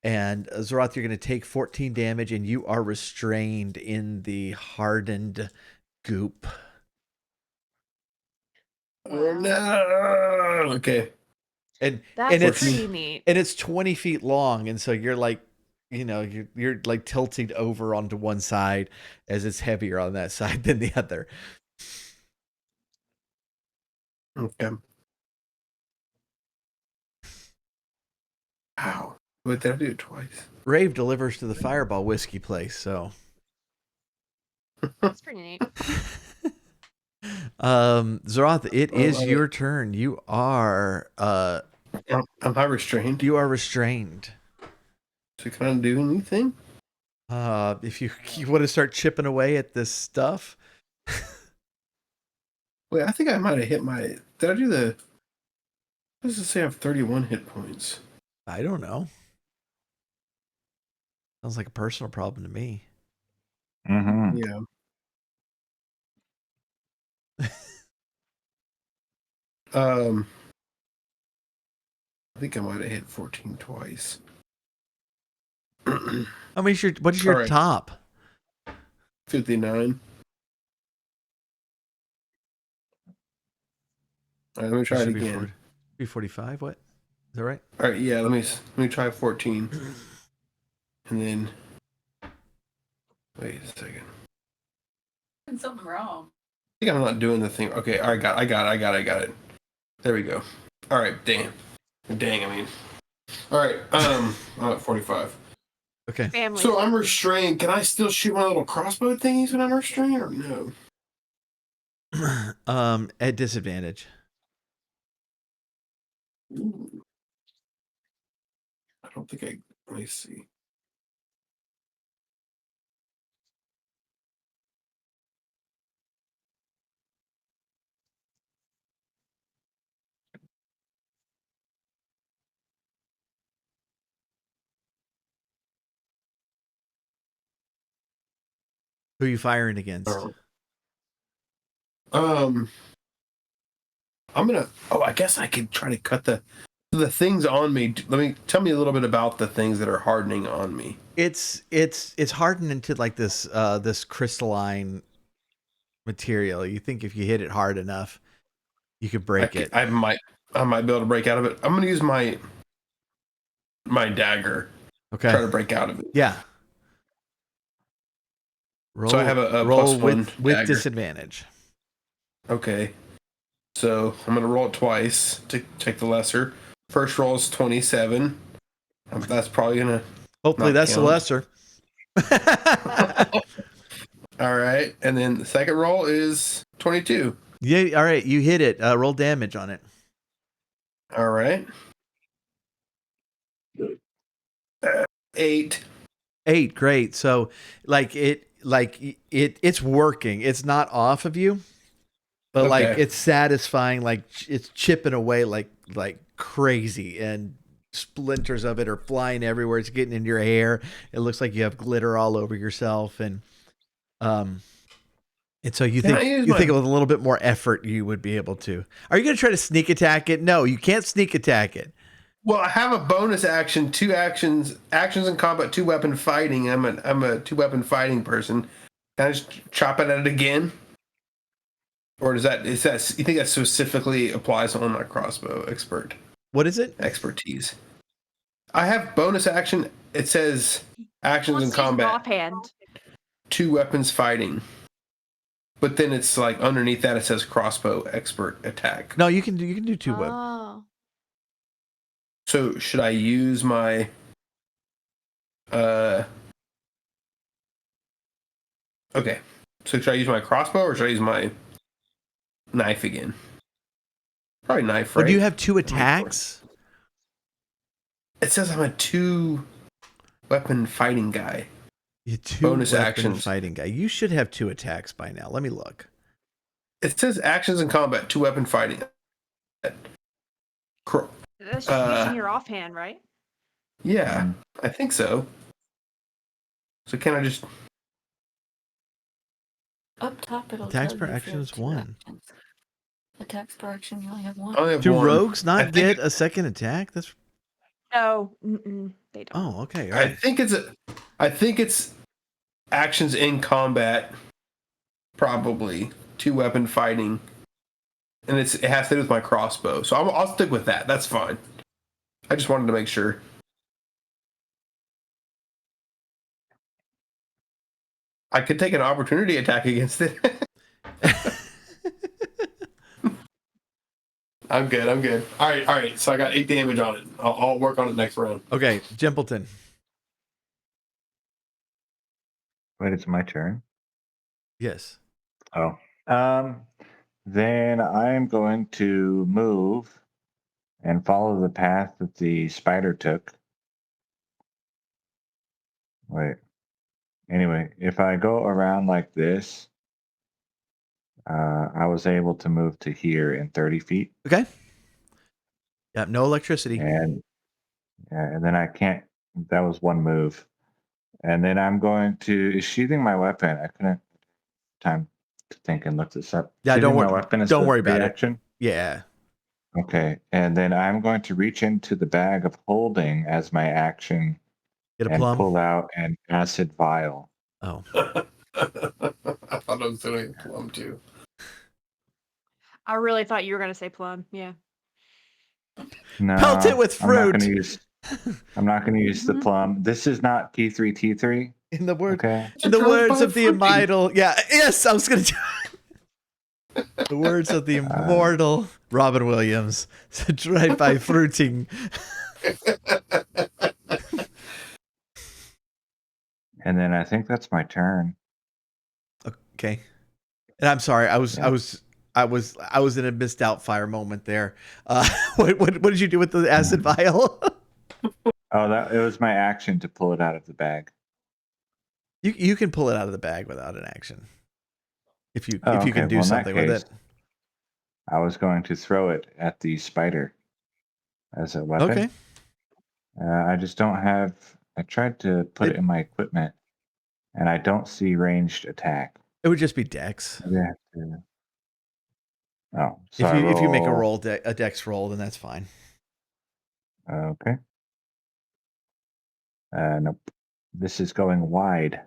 And Zeroth, you're going to take 14 damage, and you are restrained in the hardened goop.
Oh no. Okay.
And
That's
it's
pretty neat.
and it's 20 feet long, and so you're like, you're like tilting over onto one side as it's heavier on that side than the other.
Okay. Ow. Wait, did I do it twice?
Rave delivers to the Fireball whiskey place, so
That's pretty neat.
Zeroth, it is
love
your turn. You are
Am I restrained?
you are restrained.
So can I do anything?
If you want to start chipping away at this stuff.
Wait, I think I might have hit my. Did I do the? What does it say? I have 31 hit points.
I don't know. Sounds like a personal problem to me.
Mm-hmm.
Yeah. I think I might have hit 14 twice.
I mean, what is your
All right.
top?
59. All right, let me try it again.
345. What? Is that right?
All right, yeah, let me try 14. And then wait a second.
Something wrong.
I think I'm not doing the thing. Okay, I got it. There we go. All right, dang, I mean. All right, I'm at 45.
Okay.
Family.
So I'm restrained. Can I still shoot my little crossbow thingies when I'm restrained, or no?
At disadvantage.
Ooh. I don't think I. Let me see.
Who are you firing against?
I'm gonna. Oh, I guess I could try to cut the things on me. Tell me a little bit about the things that are hardening on me.
It's hardened into like this this crystalline material. You think if you hit it hard enough, you could break it.
I might be able to break out of it. I'm gonna use my dagger.
Okay.
Try to break out of it.
Yeah. Roll,
so I have a
roll
+1
with
dagger.
disadvantage.
Okay. So I'm gonna roll it twice to take the lesser. First roll is 27. That's probably gonna.
Hopefully that's the lesser.
All right, and then the second roll is 22.
Yeah. All right. You hit it. Roll damage on it.
All right. 8.
8. Great. So it's working. It's not off of you, but like
Okay.
it's satisfying. Like it's chipping away like crazy, and splinters of it are flying everywhere. It's getting into your hair. It looks like you have glitter all over yourself, and so you think with a little bit more effort you would be able to. Are you going to try to sneak attack it? No, you can't sneak attack it.
Well, I have a bonus action, 2 actions in combat, 2 weapon fighting. I'm a 2 weapon fighting person. Can I just chop it at it again? Or is that you think that specifically applies on my crossbow expert?
What is it?
Expertise. I have bonus action. It says actions in combat.
Offhand.
2 weapons fighting. But then it's like underneath that it says crossbow expert attack.
No, you can do 2 weapons.
Oh.
So should I use my okay. So should I use my crossbow or should I use my knife again? Probably knife, right?
But do you have 2 attacks?
It says I'm a 2 weapon fighting guy.
You 2
bonus
weapon
actions.
fighting guy. You should have 2 attacks by now. Let me look.
It says actions in combat, 2 weapon fighting.
That's just using your offhand, right?
Yeah, I think so. So can I just
Up top, it'll
Attacks
tell
per
you if
action
you
is
have 2
1.
actions. Attacks per action, you only have 1.
I only have
Do
1.
rogues not get a second attack? That's
No, they don't.
Oh, okay. All
I
right.
think it's actions in combat, probably 2 weapon fighting, and it has to do with my crossbow. So I'll stick with that. That's fine. I just wanted to make sure. I could take an opportunity attack against it. I'm good. All right. So I got 8 damage on it. I'll work on it next round.
Okay, Jimpleton.
Wait, it's my turn.
Yes.
Oh. Then I'm going to move and follow the path that the spider took. Wait. Anyway, if I go around like this, I was able to move to here in 30 feet.
Okay. Yeah, no electricity.
And then I can't. That was one move. And then I'm going to sheathing my weapon. I couldn't time to think and look this up.
Yeah,
Sheathing my weapon is
don't
the
worry about
reaction.
it. Yeah.
Okay, and then I'm going to reach into the bag of holding as my action
Get a
and
plum.
pull out an acid vial.
Oh.
I thought I was doing plum too.
I really thought you were going to say plum. Yeah.
No,
Pelt it with fruit.
I'm not going to use the plum. This is not P3T3.
In the word,
Okay.
in the words of the immortal. Yeah. Yes, I was going to. The words of the immortal Robin Williams. Drive by fruiting.
And then I think that's my turn.
Okay. And I'm sorry. I was in a missed out fire moment there. What did you do with the acid vial?
Oh, it was my action to pull it out of the bag.
You can pull it out of the bag without an action. If you can do something with it.
I was going to throw it at the spider as a weapon.
Okay.
I just don't have. I tried to put it in my equipment. And I don't see ranged attack.
It would just be Dex.
Maybe I have to... Oh, so
If you make a
roll
a Dex roll, then that's fine.
Okay. Nope. This is going wide.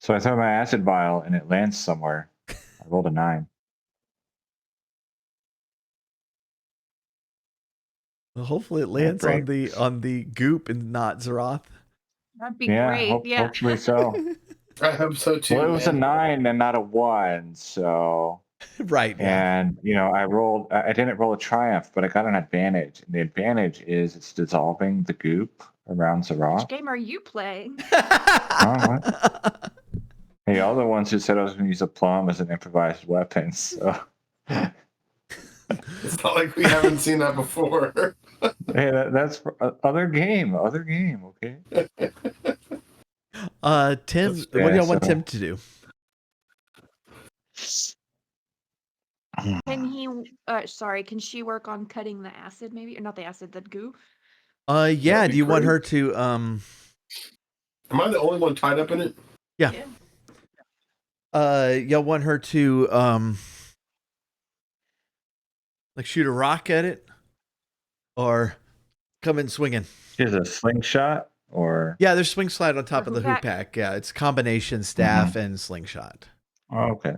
So I throw my acid vial and it lands somewhere. I rolled a 9.
Well, hopefully it lands on the goop and not Zeroth.
That'd be great. Yeah.
Hopefully so.
I hope so too.
Well, it was a
man.
9 and not a 1, so
Right. Yeah.
and I didn't roll a triumph, but I got an advantage. And the advantage is it's dissolving the goop around
Which
Zeroth.
game are you playing?
What? Hey, all the ones who said I was going to use a plum as an improvised weapon, so
It's not like we haven't seen that before.
hey, that's other game, okay?
Tim,
That's-
what do
yeah,
y'all want
so-
Tim to do?
Can he? Can she work on cutting the acid, maybe, or not the acid, the goo?
Yeah.
That'd
Do
be
you want
great.
her to
Am I the only one tied up in it?
Yeah. Y'all want her to like shoot a rock at it, or come in swinging?
Is a slingshot or
Yeah, there's swing slide on top
The
of the
hoop
hoop pack. Yeah, it's combination staff and slingshot.
oh, okay.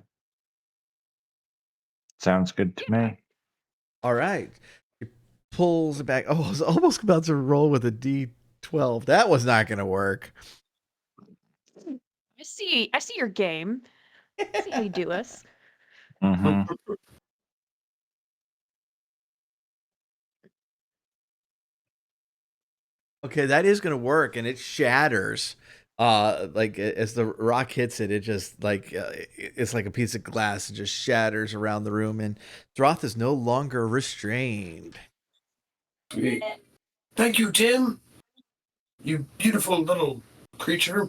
Sounds good to me.
All right. He pulls it back. Oh, I was almost about to roll with a D12. That was not going to work.
I see your game. I see how you do us.
Mm-hmm.
Okay, that is going to work, and it shatters. Like as the rock hits it, it just like it's like a piece of glass. It just shatters around the room, and Droth is no longer restrained.
Sweet. Thank you, Tim. You beautiful little creature.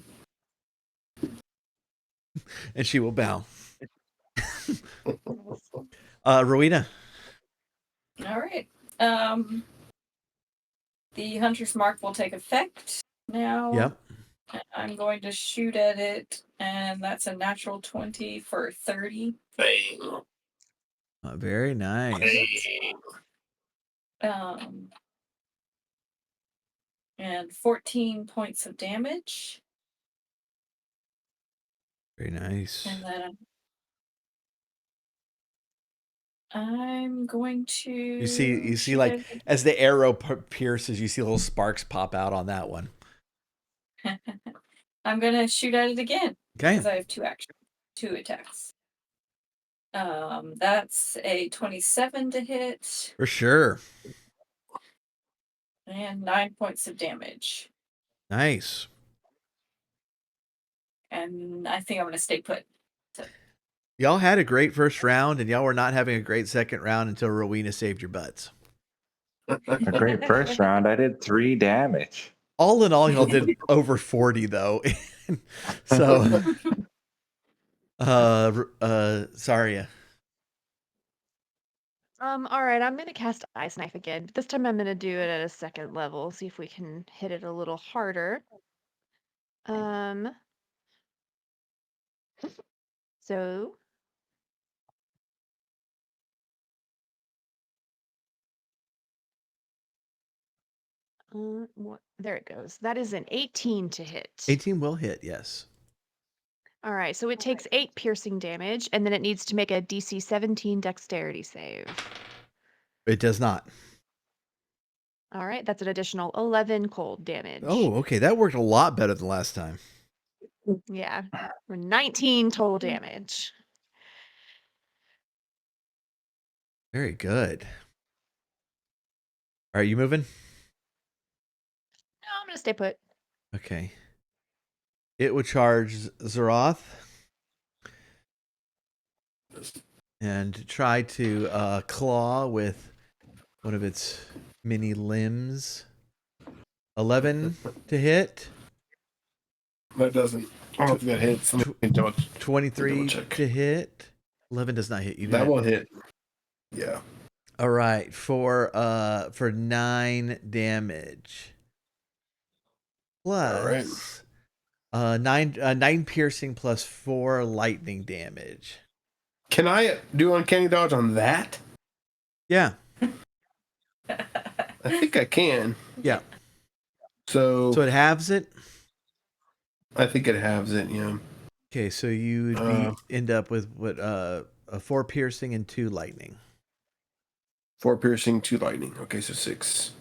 And she will bow. Rowena.
All right. The Hunter's Mark will take effect now.
Yep.
I'm going to shoot at it, and that's a natural 20 for 30.
Bang.
Very nice.
And 14 points of damage.
Very nice.
And then I'm going to.
You see,
shoot
like
it.
as the arrow pierces, you see little sparks pop out on that one.
I'm gonna shoot at it again.
Okay.
Because I have two attacks. That's a 27 to hit.
For sure.
And 9 points of damage.
Nice.
And I think I'm gonna stay put.
Y'all had a great first round, and y'all were not having a great second round until Rowena saved your butts.
A great first round. I did 3 damage.
All in all, y'all did over 40 though. So, Saria.
All right, I'm gonna cast Ice Knife again. But this time I'm gonna do it at a second level. See if we can hit it a little harder. So there it goes. That is an 18 to hit.
18 will hit, yes.
All right, so it takes 8 piercing damage, and then it needs to make a DC 17 dexterity save.
It does not.
All right, that's an additional 11 cold damage.
Oh, okay. That worked a lot better than last time.
Yeah, 19 total damage.
Very good. All right, you moving?
No, I'm gonna stay put.
Okay. It would charge Zeroth and try to claw with one of its mini limbs. 11 to hit.
That doesn't. I don't think that hits. Let me double-
23
check.
to hit. 11 does not hit you.
That won't hit. Yeah.
All right, for 9 damage. Plus,
All right.
Nine piercing plus 4 lightning damage.
Can I do uncanny dodge on that?
Yeah.
I think I can.
Yeah.
So
it halves it.
I think it halves it. Yeah.
Okay, so you would end up with what a 4 piercing and 2 lightning.
4 piercing, 2 lightning. Okay, so 6.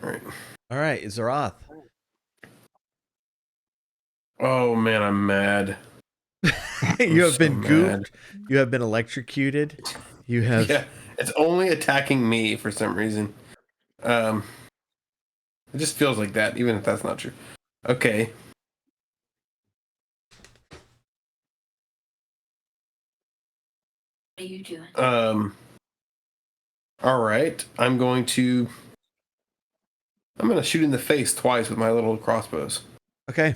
All right,
Zeroth.
Oh man, I'm mad.
You have been
mad.
gooped. You have been electrocuted. You have.
Yeah, it's only attacking me for some reason. It just feels like that, even if that's not true. Okay.
What are you doing?
All right. I'm going to shoot in the face twice with my little crossbows.
Okay.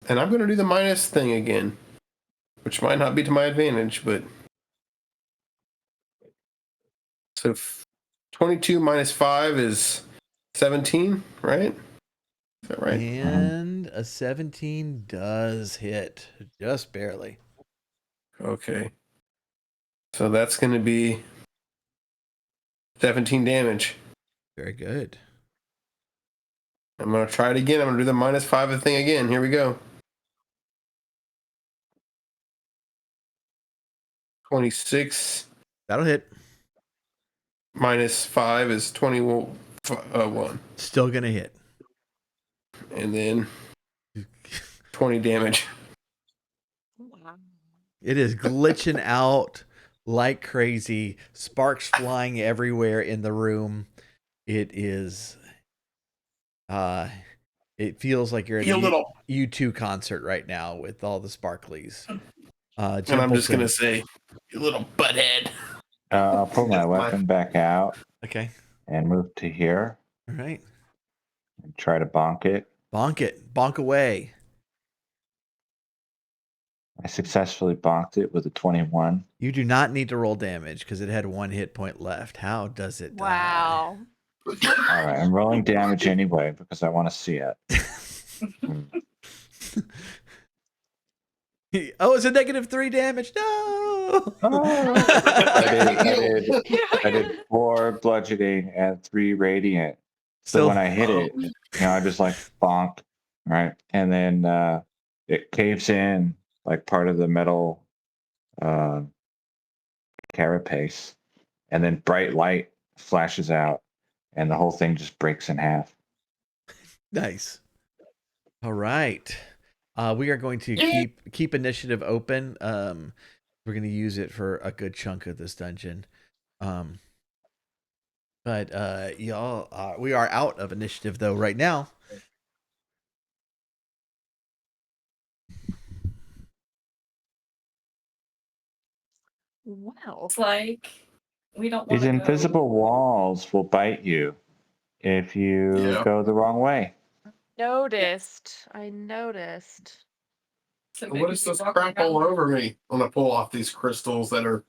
And I'm going to do the minus thing again, which might not be to my advantage, but so 22 minus 5 is 17, right? Is that right?
And a 17 does hit, just barely.
Okay. So that's going to be 17 damage.
Very good.
I'm going to try it again. I'm going to do the minus 5 thing again. Here we go. 26.
That'll hit.
Minus 5 is 21.
Still gonna hit.
And then 20 damage.
Wow.
It is glitching out like crazy. Sparks flying everywhere in the room. It is. It feels like you're at a U2 concert right now with all the sparklies.
And I'm just gonna say, you little butthead.
I'll pull my weapon back out.
Okay.
And move to here.
All right.
And try to bonk it.
Bonk it. Bonk away.
I successfully bonked it with a 21.
You do not need to roll damage because it had 1 hit point left. How does it die?
Wow.
All right, I'm rolling damage anyway because I want to see it.
Oh, it's a -3 damage. No.
I did 4 bludgeoning and 3 radiant. So when I hit it, I just like bonk, right? And then it caves in like part of the metal carapace, and then bright light flashes out, and the whole thing just breaks in half.
Nice. All right. We are going to keep initiative open. We're going to use it for a good chunk of this dungeon. But y'all, we are out of initiative though right now.
Wow.
It's like we don't want
These
to
invisible walls will bite you if you go the wrong way.
I noticed.
So
What is this crap all over me? I'm gonna pull off these crystals that are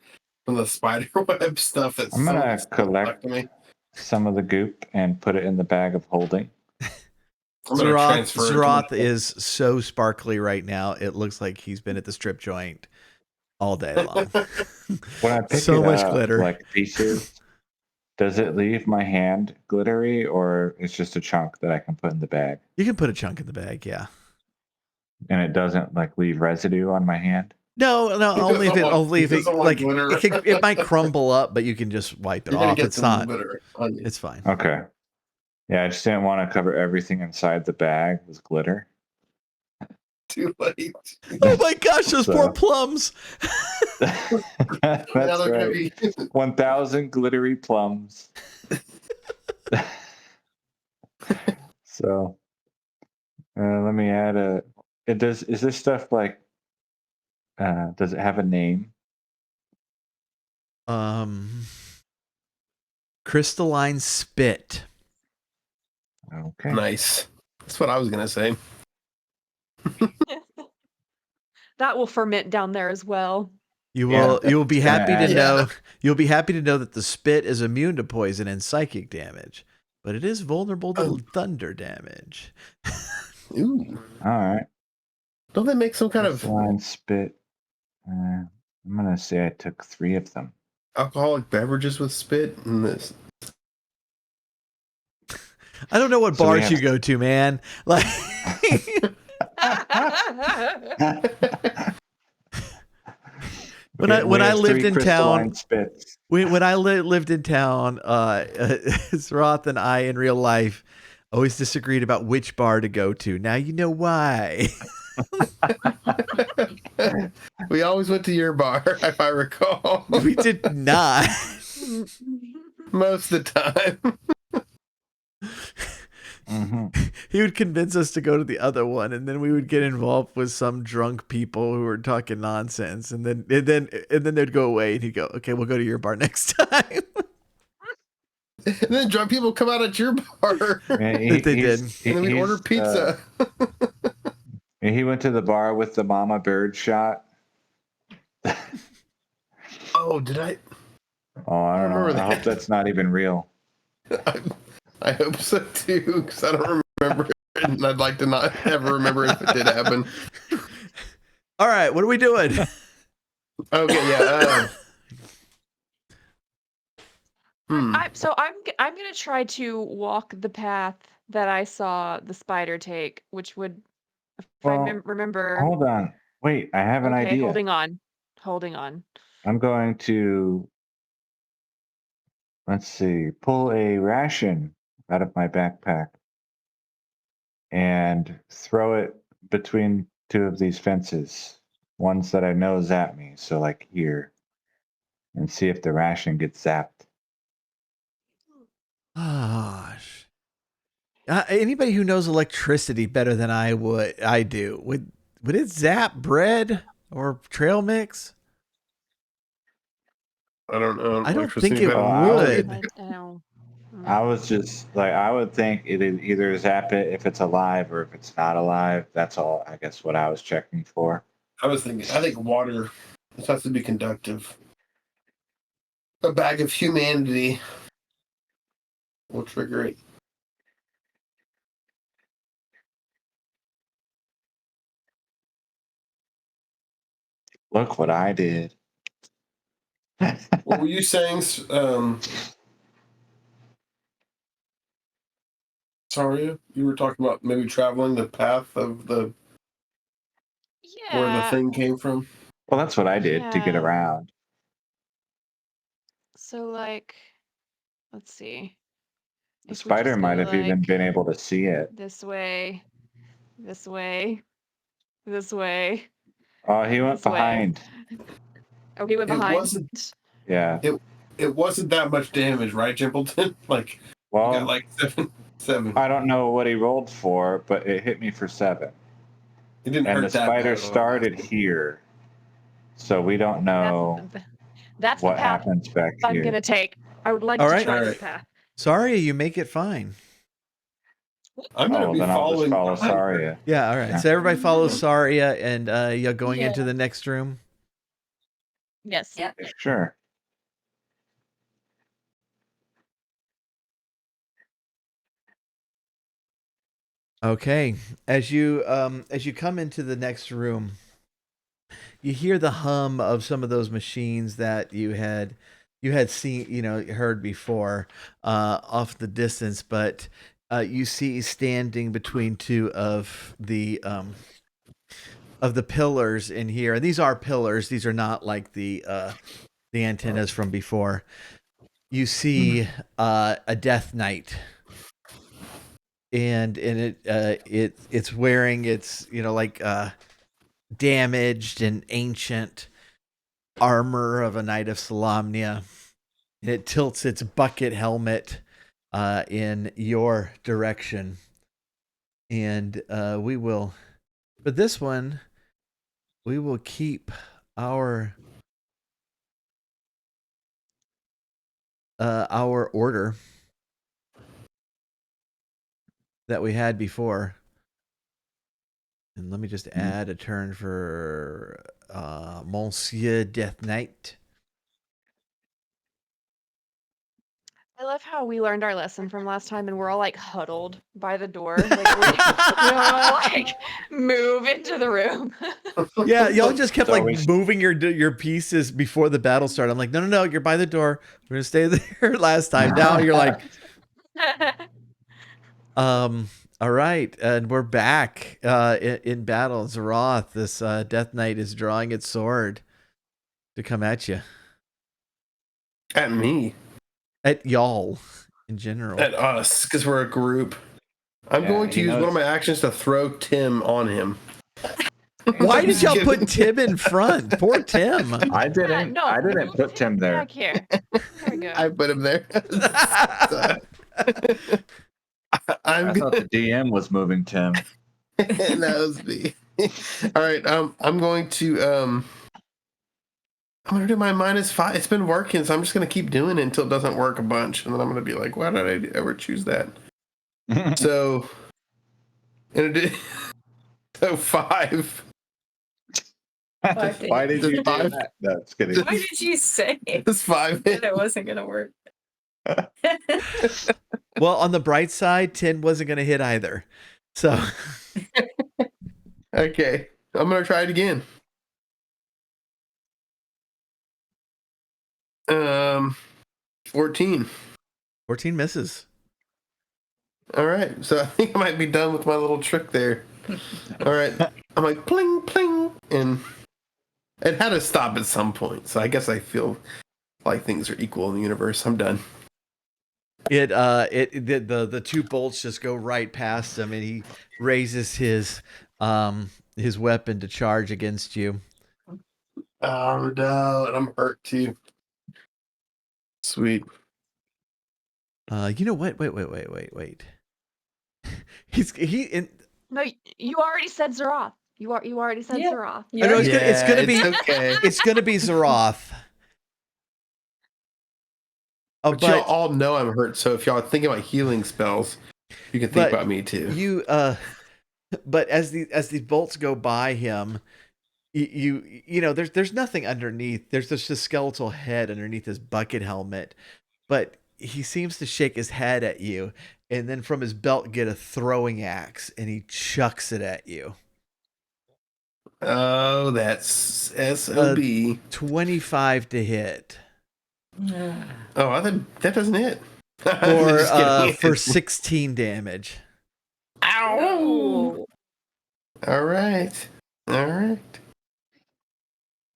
from the spider web stuff. That's
I'm gonna collect some of the goop and put it in the bag of holding.
Zeroth is so sparkly right now. It looks like he's been at the strip joint all day long.
When I pick
so
it
much
up,
glitter.
like pieces, does it leave my hand glittery, or it's just a chunk that I can put in the bag?
You can put a chunk in the bag, yeah.
And it doesn't like leave residue on my hand?
No, only if it like it might crumble up, but you can just wipe it off. It's not. It's fine.
Okay. Yeah, I just didn't want to cover everything inside the bag with glitter.
Too late.
Oh my gosh, those poor plums.
That's right. 1,000 glittery plums. So let me add is this stuff like, does it have a name?
Crystalline spit.
Okay.
Nice. That's what I was gonna say.
That will ferment down there as well.
You will be happy to know. You'll be happy to know that the spit is immune to poison and psychic damage, but it is vulnerable to thunder damage.
Ooh.
All right.
Don't they make some kind of
Crystalline spit. I'm gonna say I took 3 of them.
alcoholic beverages with spit in this?
I don't know what
So we
bars
have-
you go to, man. Like, when
We
I
have
lived
3
in
crystalline
town,
spits.
when I lived in town, Zroth and I in real life always disagreed about which bar to go to. Now you know why.
We always went to your bar, if I recall.
We did not.
Most of the time.
He would convince us to go to the other one, and then we would get involved with some drunk people who were talking nonsense, and then they'd go away, and he'd go, "Okay, we'll go to your bar next time."
And then drunk people come out at your bar.
They did.
And then we order pizza.
He went to the bar with the mama bird shot.
Oh, did I?
Oh, I don't know.
remember
I hope
that.
that's not even real.
I hope so too, because I don't remember it, and I'd like to not ever remember it if it did happen.
All right, what are we doing?
Okay, yeah.
I'm gonna try to walk the path that I saw the spider take, which would, if I
Well,
remember.
Hold on. Wait, I have an
Okay,
idea.
holding on.
I'm going to, let's see, pull a ration out of my backpack and throw it between 2 of these fences, ones that I know zap me, so like here, and see if the ration gets zapped.
Gosh. Anybody who knows electricity better than I do, would it zap bread or trail mix?
I don't know.
I don't think it
better than
would.
I know.
I was just like, I would think it either zap it if it's alive or if it's not alive. That's all, I guess, what I was checking for.
I think water, this has to be conductive. A bag of humanity will trigger it.
Look what I did.
What were you saying? Sorry, you were talking about maybe traveling the path of where the
Yeah.
thing came from.
Well, that's what I did to get
Yeah.
around.
So like, let's see.
The
If we
spider
just
might
go
have even
like
been able to see it.
this way, this way, this way,
Oh, he went
this way.
behind.
Oh, he went
It
behind.
wasn't.
Yeah.
It wasn't that much damage, right, Jimpleton? Like, you
Well,
got like seven.
I don't know what he rolled for, but it hit me for 7.
It didn't
And
hurt
the
that
spider
bad.
started here. So we don't know
That's the
what
path
happens back
I'm
here.
gonna take. I would like
All
to
right.
try
All
this
right.
path.
Sorry, you make it fine.
I'm gonna be
Then I'll just
following.
follow Saria.
Yeah, all right.
Yeah.
So everybody follows Saria, and you're going into the next room.
Yes.
Yep.
Sure.
Okay. As you come into the next room, you hear the hum of some of those machines that you had seen, heard before, off the distance, but you see standing between 2 of the pillars in here. And these are pillars. These are not like the antennas from before. You see a Death Knight, and it's wearing its damaged and ancient armor of a Knight of Solamnia, and it tilts its bucket helmet in your direction. And we will, for this one, we will keep our order that we had before. And let me just add a turn for Monsieur Death Knight.
I love how we learned our lesson from last time, and we're all like huddled by the door, like we don't want to like move into the room.
Yeah, y'all just kept
It's
like
always-
moving your pieces before the battle started. I'm like, no, you're by the door. We're gonna stay there. Last time, now you're like, all right, and we're back in battle. Zeroth, this Death Knight, is drawing its sword to come at you,
At me.
at y'all in general.
At us, because we're a group. I'm
Yeah,
going to
he
use one
knows.
of my actions to throw Tim on him.
Why did
Just
y'all
kidding.
put Tim in front? Poor Tim.
I didn't.
no,
I didn't
move
put Tim there.
back here. There we go.
I put him there. I'm
I thought the DM was moving Tim.
that was me. All right, I'm going to do my -5. It's been working, so I'm just gonna keep doing it until it doesn't work a bunch, and then I'm gonna be like, why did I ever choose that? So, so 5.
Why did you do
5?
that? No, just kidding.
Why did you say
It's 5.
that it wasn't gonna work?
Well, on the bright side, 10 wasn't gonna hit either. So
Okay, I'm gonna try it again. 14.
14 misses.
All right, so I think I might be done with my little trick there. All right, I'm like pling pling, and it had to stop at some point. So I guess I feel like things are equal in the universe. I'm done.
The two bolts just go right past him, and he raises his weapon to charge against you.
Oh no, and I'm hurt too. Sweet.
You know what? Wait.
No, you already said Zeroth. You already said
Yeah.
Zeroth.
You
I know
already-
it's gonna be
okay.
it's gonna be Zeroth. Oh,
But y'all all know I'm hurt, so if y'all are thinking about healing spells, you can think
But
about me too.
you but as the bolts go by him, you know there's nothing underneath. There's just a skeletal head underneath his bucket helmet, but he seems to shake his head at you, and then from his belt get a throwing axe, and he chucks it at you.
Oh, that's SOB.
25 to hit
Oh, I think that doesn't hit.
for 16 damage.
Ow! All right.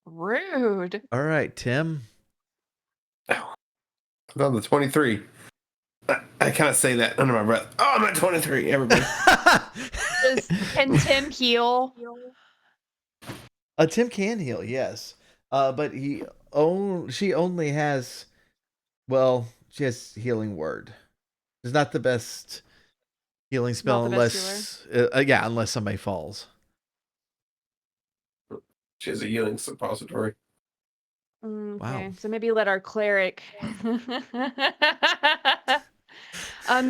Rude.
All right, Tim.
I'm on the 23. I kind of say that under my breath. Oh, I'm at 23, everybody.
Can Tim heal?
Tim can heal, yes. But she only has, she has healing word. It's not the best healing spell
Not the best
unless somebody falls.
She has a healing suppository.
Okay,
Wow.
so maybe let our cleric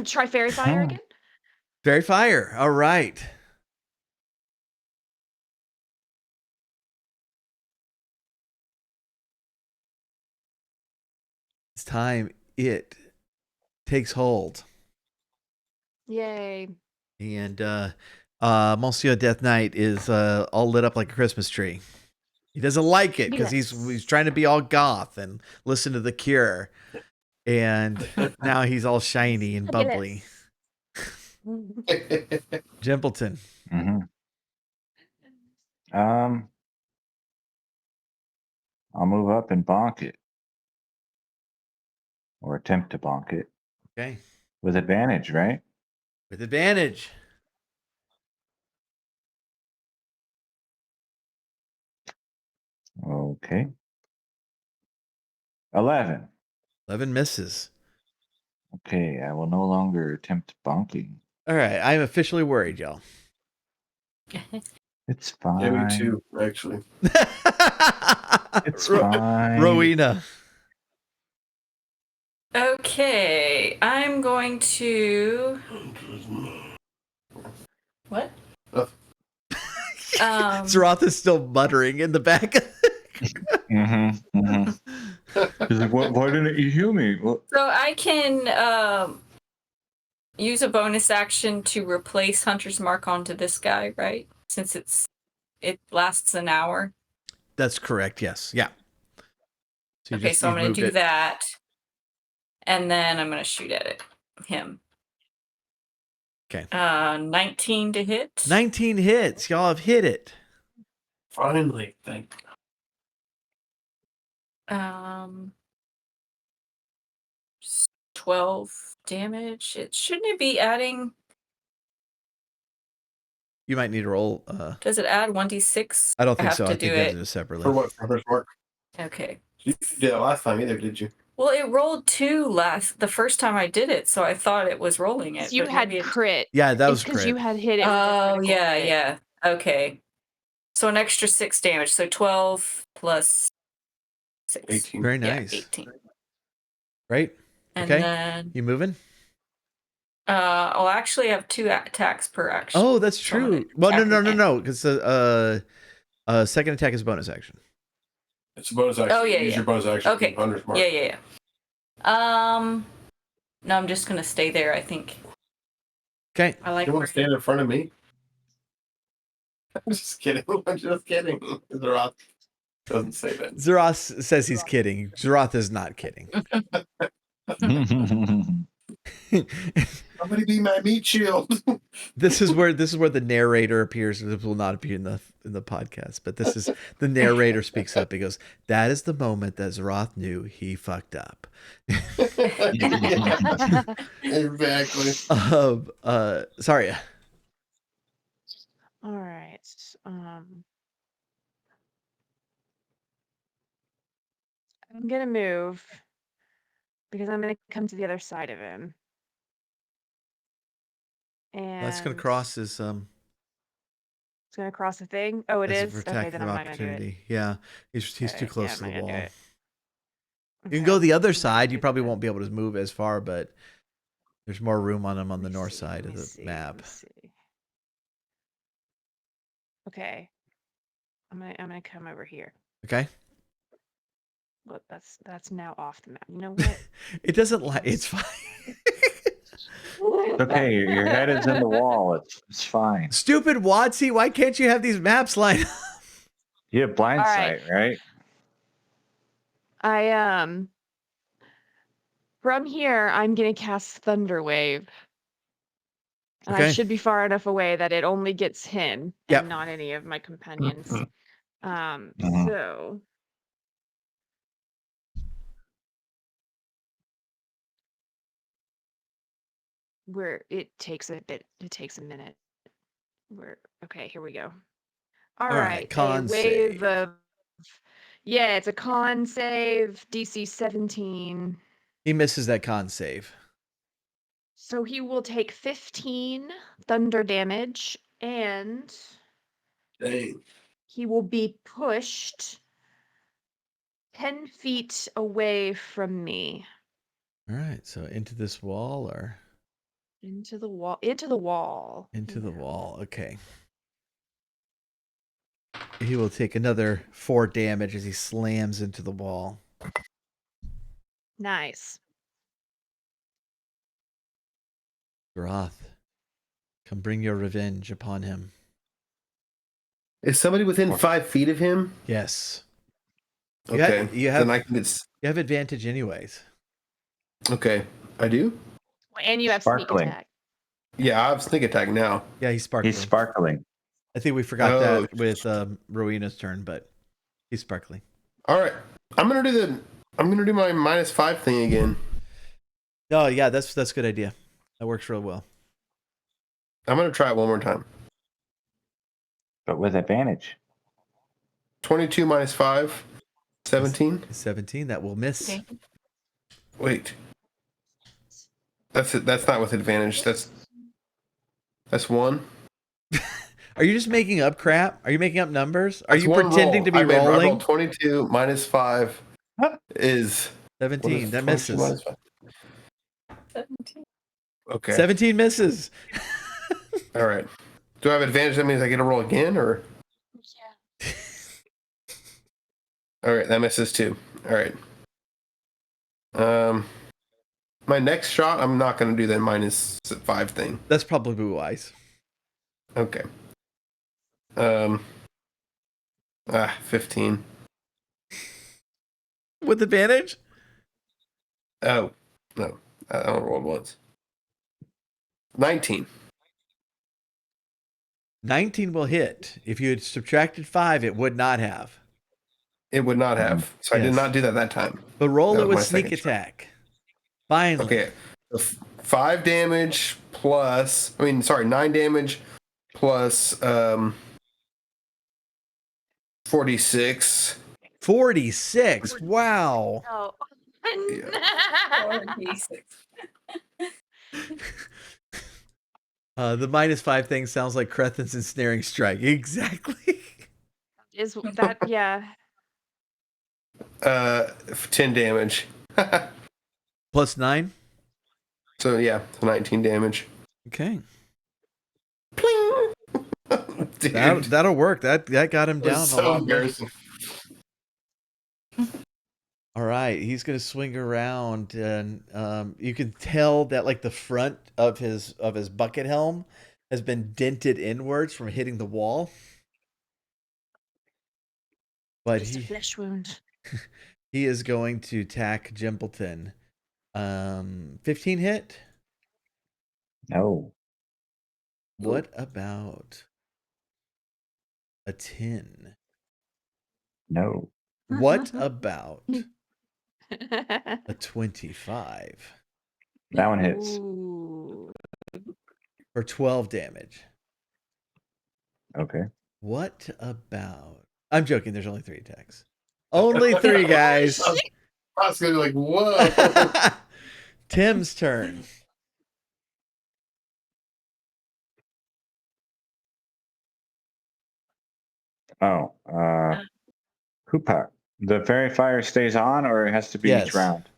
try fairy fire again.
Fairy fire. All right. It's time it takes hold.
Yay.
And Monsieur Death Knight is all lit up like a Christmas tree. He doesn't like it because he's trying to be all goth and listen to The Cure. And now he's all shiny and bubbly. Jimpleton.
Mm-hmm. I'll move up and bonk it. Or attempt to bonk it.
Okay.
With advantage, right?
With advantage.
Okay. 11.
11 misses.
Okay, I will no longer attempt bonking.
All right. I'm officially worried, y'all.
It's fine.
Yeah, me too, actually.
It's fine.
Rowena.
Okay, I'm going to. What?
Zeroth is still muttering in the back.
Mm-hmm. Mm-hmm. He's like, why didn't you heal me? Well,
So I can use a bonus action to replace Hunter's Mark onto this guy, right? Since it lasts an hour.
That's correct. Yes. Yeah. So
Okay, so I'm
you've
going to
moved
do
it.
that. And then I'm going to shoot at him.
Okay.
19 to hit.
19 hits. Y'all have hit it.
Finally, thank
12 damage. Shouldn't it be adding?
You might need to roll.
Does it add 1d6?
I don't think
have
so.
to
I think
do
you have to
it.
do it separately.
For what? For Hunter's Mark?
Okay.
You didn't do that last time either, did you?
Well, it rolled 2 the first time I did it, so I thought it was rolling it.
You
but
had
maybe it-
crit.
Yeah, that was
It's because
crit.
you had hit it. with a
Oh,
critical
yeah,
hit.
yeah. Okay. So an extra 6 damage. So 12 plus 6.
18.
Very
Yeah,
nice.
18.
Right?
And
Okay.
then
You moving?
I'll actually have 2 attacks per action.
Oh, that's
So I'm gonna
true. Well,
attack again.
no. Because the second attack is a bonus action.
It's a bonus action.
Oh, yeah,
Use
yeah.
your bonus action.
Okay.
Hunter's Mark.
Yeah. No, I'm just gonna stay there, I think.
Okay.
I like
You want
where
to stand in front of me? I'm just kidding. I'm just kidding. Zeroth doesn't say that.
Zeroth says he's kidding. Zeroth is not kidding.
Somebody be my meat shield.
This is where the narrator appears. This will not appear in the podcast, but this is the narrator speaks up. He goes, "That is the moment that Zeroth knew he fucked up."
Exactly.
Sorry.
All right. I'm gonna move because I'm gonna come to the other side of him. And
That's gonna cross his
It's gonna cross the thing. Oh, it
as a
is. Okay,
protective
then I'm not gonna do it.
opportunity. Yeah, he's too
Okay,
close
yeah,
to
I'm
the
not gonna do
wall.
it.
You can
Okay,
go the other
I'm not gonna
side. You
do
probably
that.
won't be able to move as far, but there's more room on him on the
Let me
north
see,
side
let
of
me
the
see,
map.
let me see. Okay, I'm gonna come over here.
Okay.
Look, that's now off the map. You know what?
It doesn't like. It's fine.
okay, your head is in the wall. It's fine.
Stupid Watsy, why can't you have these maps lined up?
You have blind
All right.
sight, right?
I from here I'm gonna cast Thunder Wave. And I
Okay.
should be far enough away that it only gets him
Yep.
and not any of my companions.
Mhm.
So where it takes a minute. Okay, here we go. All
All right,
right,
con
a wave
save.
of it's a con save, DC 17.
He misses that con save.
So he will take 15 thunder damage and
Dang.
he will be pushed 10 feet away from me.
All right, so into this wall or
Into the wall. Into the wall.
into the
Yeah.
wall. Okay. He will take another 4 damage as he slams into the wall.
Nice.
Groth, come bring your revenge upon him.
Is somebody within 5 feet of him?
Yes.
Okay.
You have
then I can get.
you have advantage anyways.
Okay. I do?
And you have sneak
Sparkling.
attack.
Yeah, I have sneak attack now.
Yeah, he's sparkling.
He's sparkling.
I think we forgot
Oh.
that with Rowena's turn, but he's sparkling.
All right. I'm gonna do my -5 thing again.
Oh yeah, that's a good idea. That works real well.
I'm gonna try it one more time.
But with advantage.
22 -5, 17.
17, that will miss.
Okay.
Wait. That's it. That's not with advantage. That's 1.
Are you just making up crap? Are you making up numbers? Are
That's
you
one
pretending
roll.
to be
I
rolling?
rolled 22 -5 is
17, that
22
misses.
-5?
17.
Okay.
17 misses.
All right. Do I have advantage? That means I get to roll again, or?
Yeah.
All right, that misses too. All right. My next shot, I'm not going to do that -5 thing.
That's probably wise.
Okay. 15.
With advantage?
Oh, no. I don't roll once. 19.
19 will hit. If you had subtracted 5, it would not have.
It would not have. So I did
Yes.
not do that time.
But roll
That
it
was my
with sneak
second shot.
attack. Finally.
Okay. So 5 damage plus, 9 damage plus 46.
46. Wow.
Oh.
The -5 thing sounds like Crethin's ensnaring strike. Exactly.
Is that, yeah.
10 damage.
Plus 9.
So yeah, 19 damage.
Okay.
Pling! Dude,
That'll work. That got him
that was
down a
so
lot.
embarrassing.
All right, he's gonna swing around, and you can tell that like the front of his bucket helm has been dented inwards from hitting the wall. But
Just a flesh wound.
he is going to attack Jimpleton. 15 hit.
No.
What about a 10?
No.
What about a 25
That one hits.
Ooh.
for 12 damage?
Okay.
What about? I'm joking. There's only 3 attacks. Only 3, guys.
I was gonna be like, whoa.
Tim's turn.
Oh, Hoopak. The fairy fire stays on, or it has to be
Yes.
each round?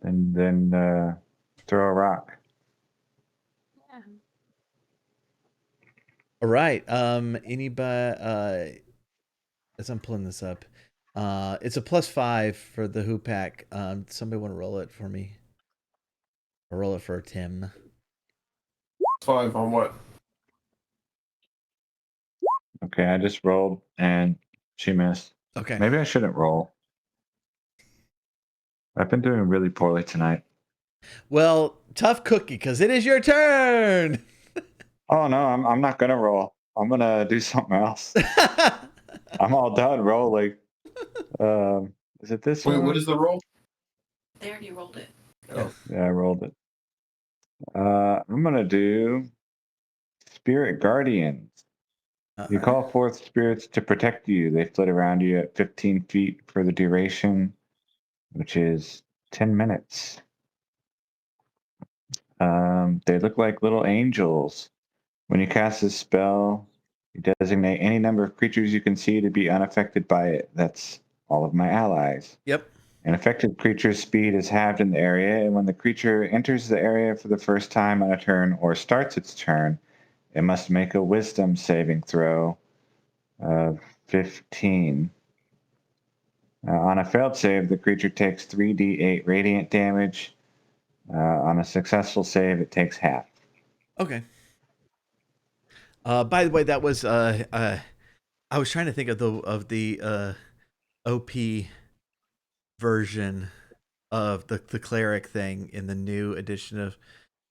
And then throw a rock.
Yeah.
All right. Anybody? As I'm pulling this up, it's a +5 for the Hoopak. Somebody want to roll it for me? Or roll it for Tim.
5 on what?
Okay, I just rolled and she missed.
Okay.
Maybe I shouldn't roll. I've been doing really poorly tonight.
Well, tough cookie, because it is your turn.
Oh no, I'm not gonna roll. I'm gonna do something else. I'm all done rolling. Is it this
Wait,
one?
what is the roll?
They already rolled it.
Oh.
Yeah, I rolled it. I'm gonna do Spirit Guardians. You call forth spirits to protect you. They flit around you at 15 feet for the duration, which is 10 minutes. They look like little angels. When you cast this spell, you designate any number of creatures you can see to be unaffected by it. That's all of my allies.
Yep.
An affected creature's speed is halved in the area, and when the creature enters the area for the first time on a turn or starts its turn, it must make a wisdom saving throw of 15. On a failed save, the creature takes 3d8 radiant damage. On a successful save, it takes half.
Okay. By the way, that was I was trying to think of the OP version of the cleric thing in the new edition of,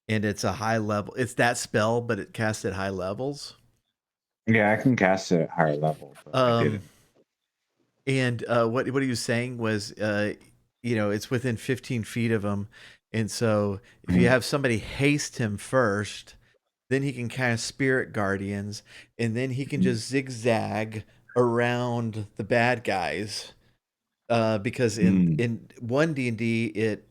and it's a high level. It's that spell, but it casts at high levels.
Yeah, I can cast it at higher level, but I didn't.
And what he was saying was, it's within 15 feet of him, and so if you have somebody haste him first, then he can cast Spirit Guardians, and then he can just zigzag around the bad guys. Because in one D&D, it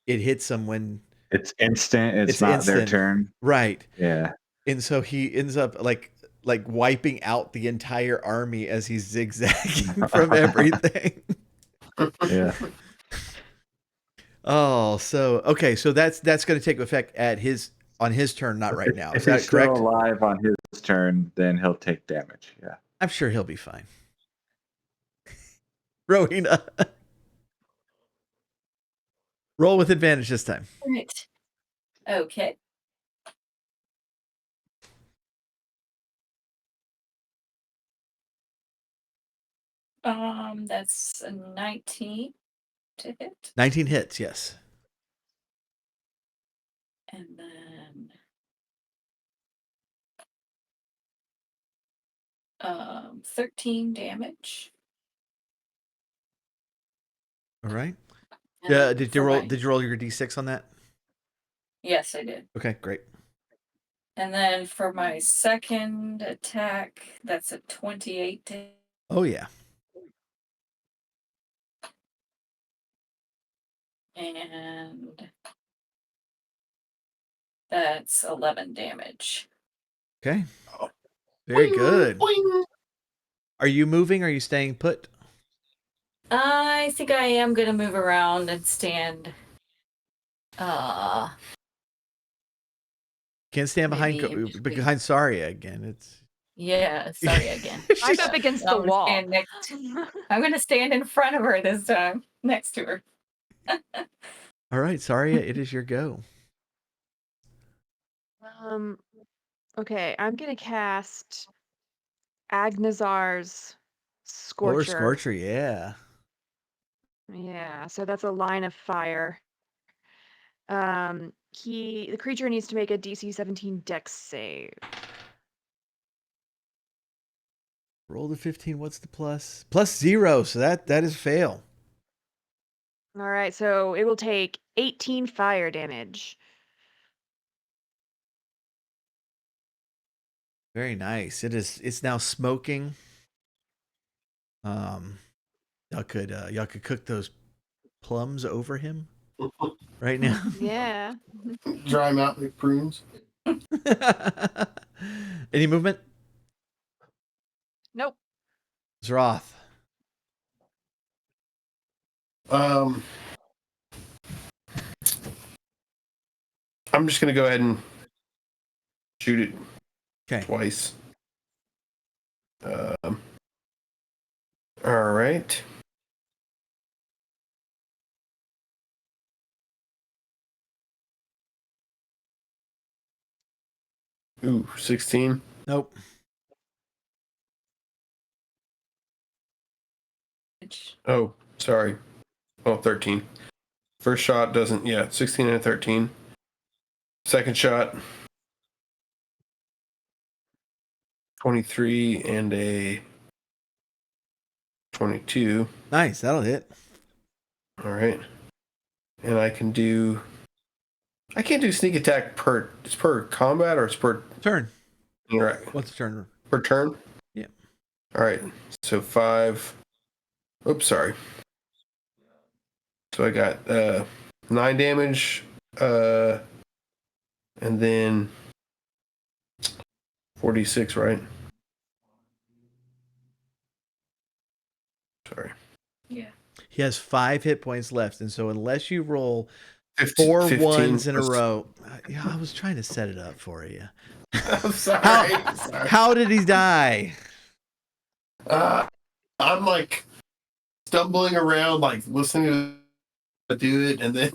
hits them when
it's instant. It's not
instant.
Their turn,
right?
Yeah.
And so he ends up like wiping out the entire army as he's zigzagging from everything.
Yeah.
Oh, so okay, so that's going to take effect on his turn, not right now. Is
If he's
that correct?
still alive on his turn, then he'll take damage. Yeah.
I'm sure he'll be fine. Rowena. Roll with advantage this time.
Right. Okay. That's a 19 to hit.
19 hits, yes.
And then 13 damage.
All right.
And
Yeah.
then
Did you
for
roll?
my-
Did you roll your d6 on that?
Yes, I did.
Okay, great.
And then for my second attack, that's a 28 to
Oh yeah.
and that's 11 damage.
Okay. Very
Boing,
good.
boing.
Are you moving? Or are you staying put?
I think I am gonna move around and stand.
Can't stand behind
Maybe-
behind Saria again. It's
Yeah, sorry again.
I'm up against the
I'm gonna
wall.
stand next- I'm gonna stand in front of her this time, next to her.
all right, Saria. It is your go.
Okay, I'm gonna cast Agnazar's
Or
Scorcher.
Scorcher, yeah.
Yeah, so that's a line of fire. The creature needs to make a DC 17 Dex save.
Roll the 15. What's the plus? Plus 0. So that is fail.
All right, so it will take 18 fire damage.
Very nice. It's now smoking. Y'all could cook those plums over him right now.
Yeah.
Dry them out like prunes.
Any movement?
Nope.
Zroth.
I'm just gonna go ahead and shoot it
Okay.
twice. All right. Ooh, 16.
Nope.
Oh, sorry. Oh, 13. First shot doesn't, 16 and a 13. Second shot, 23 and a 22.
Nice. That'll hit.
All right. And I can't do sneak attack it's per combat or it's per
Turn.
interact
What's the turn?
per turn?
Yeah.
All right. So 5. Oops, sorry. So I got 9 damage and then 46, right? Sorry.
Yeah.
He has 5 hit points left, and so unless you roll
15,
4
15
ones in a
plus-
row, yeah, I was trying to set it up for you.
I'm sorry. Sorry.
How did he die?
I'm like stumbling around, like listening to do it, and then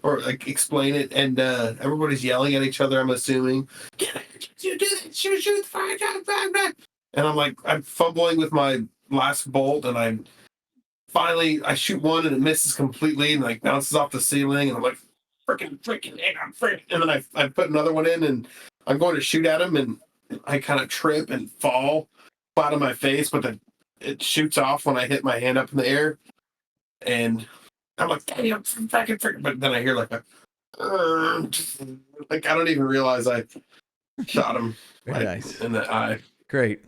or like explain it, and everybody's yelling at each other. I'm assuming, you do that, shoot the fire, and I'm fumbling with my last bolt, and I shoot one, and it misses completely, and like bounces off the ceiling, and I'm like, freaking, and then I put another one in, and I'm going to shoot at him, and I kind of trip and fall flat on my face, but it shoots off when I hit my hand up in the air, and I'm like, damn, fucking freaking, but then I hear like a, like I don't even realize I shot him
Very
like,
nice.
in the eye.
Great.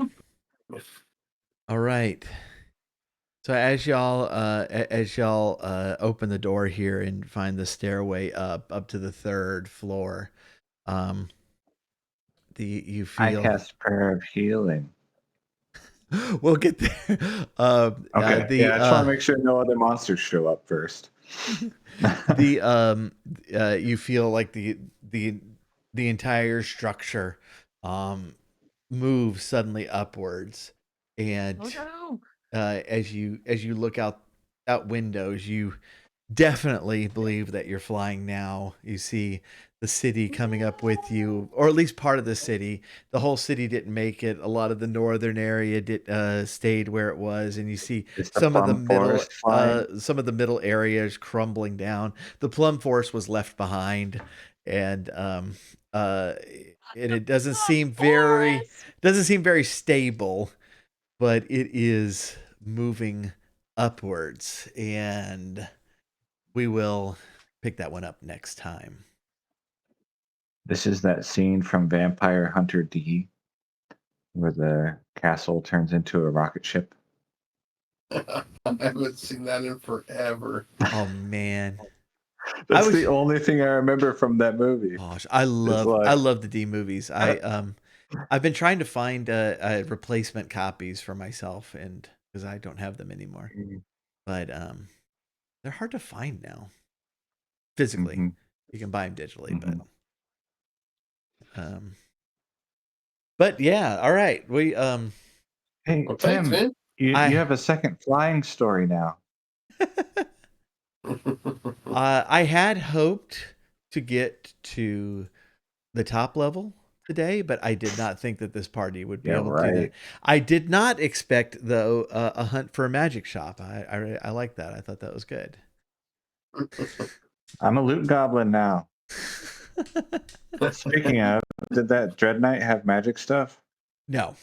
All right. So as y'all open the door here and find the stairway up to the 3rd floor, you
I
feel
cast Prayer of Healing.
we'll get there.
Okay. I just want to make sure no other monsters show up first.
You feel like the entire structure move suddenly upwards, and
Oh no.
as you look out windows, you definitely believe that you're flying now. You see the city coming up with you, or at least part of the city. The whole city didn't make it. A lot of the northern area stayed where it was, and you see
Is the plum forest flying?
some of the middle areas crumbling down. The plum forest was left behind, and uh, and it
Forest!
doesn't seem very stable, but it is moving upwards, and we will pick that one up next time.
This is that scene from Vampire Hunter D where the castle turns into a rocket ship.
I haven't seen that in forever.
Oh man,
That's
was-
the only thing I remember from that movie.
gosh, I love the D movies. I've been trying to find replacement copies for myself, and because I don't have them anymore, but they're hard to find now. Physically,
Mhm.
you can buy them digitally,
Mhm.
but yeah, all right. We
Hey,
Well,
Tim,
thanks, man.
you
I
have a second flying story now.
I had hoped to get to the top level today, but I did not think that this party would be
Yeah,
able to do that.
right.
I did not expect, though, a hunt for a magic shop. I like that. I thought that was good.
I'm a loot goblin now. Speaking of, did that Dread Knight have magic stuff?
No.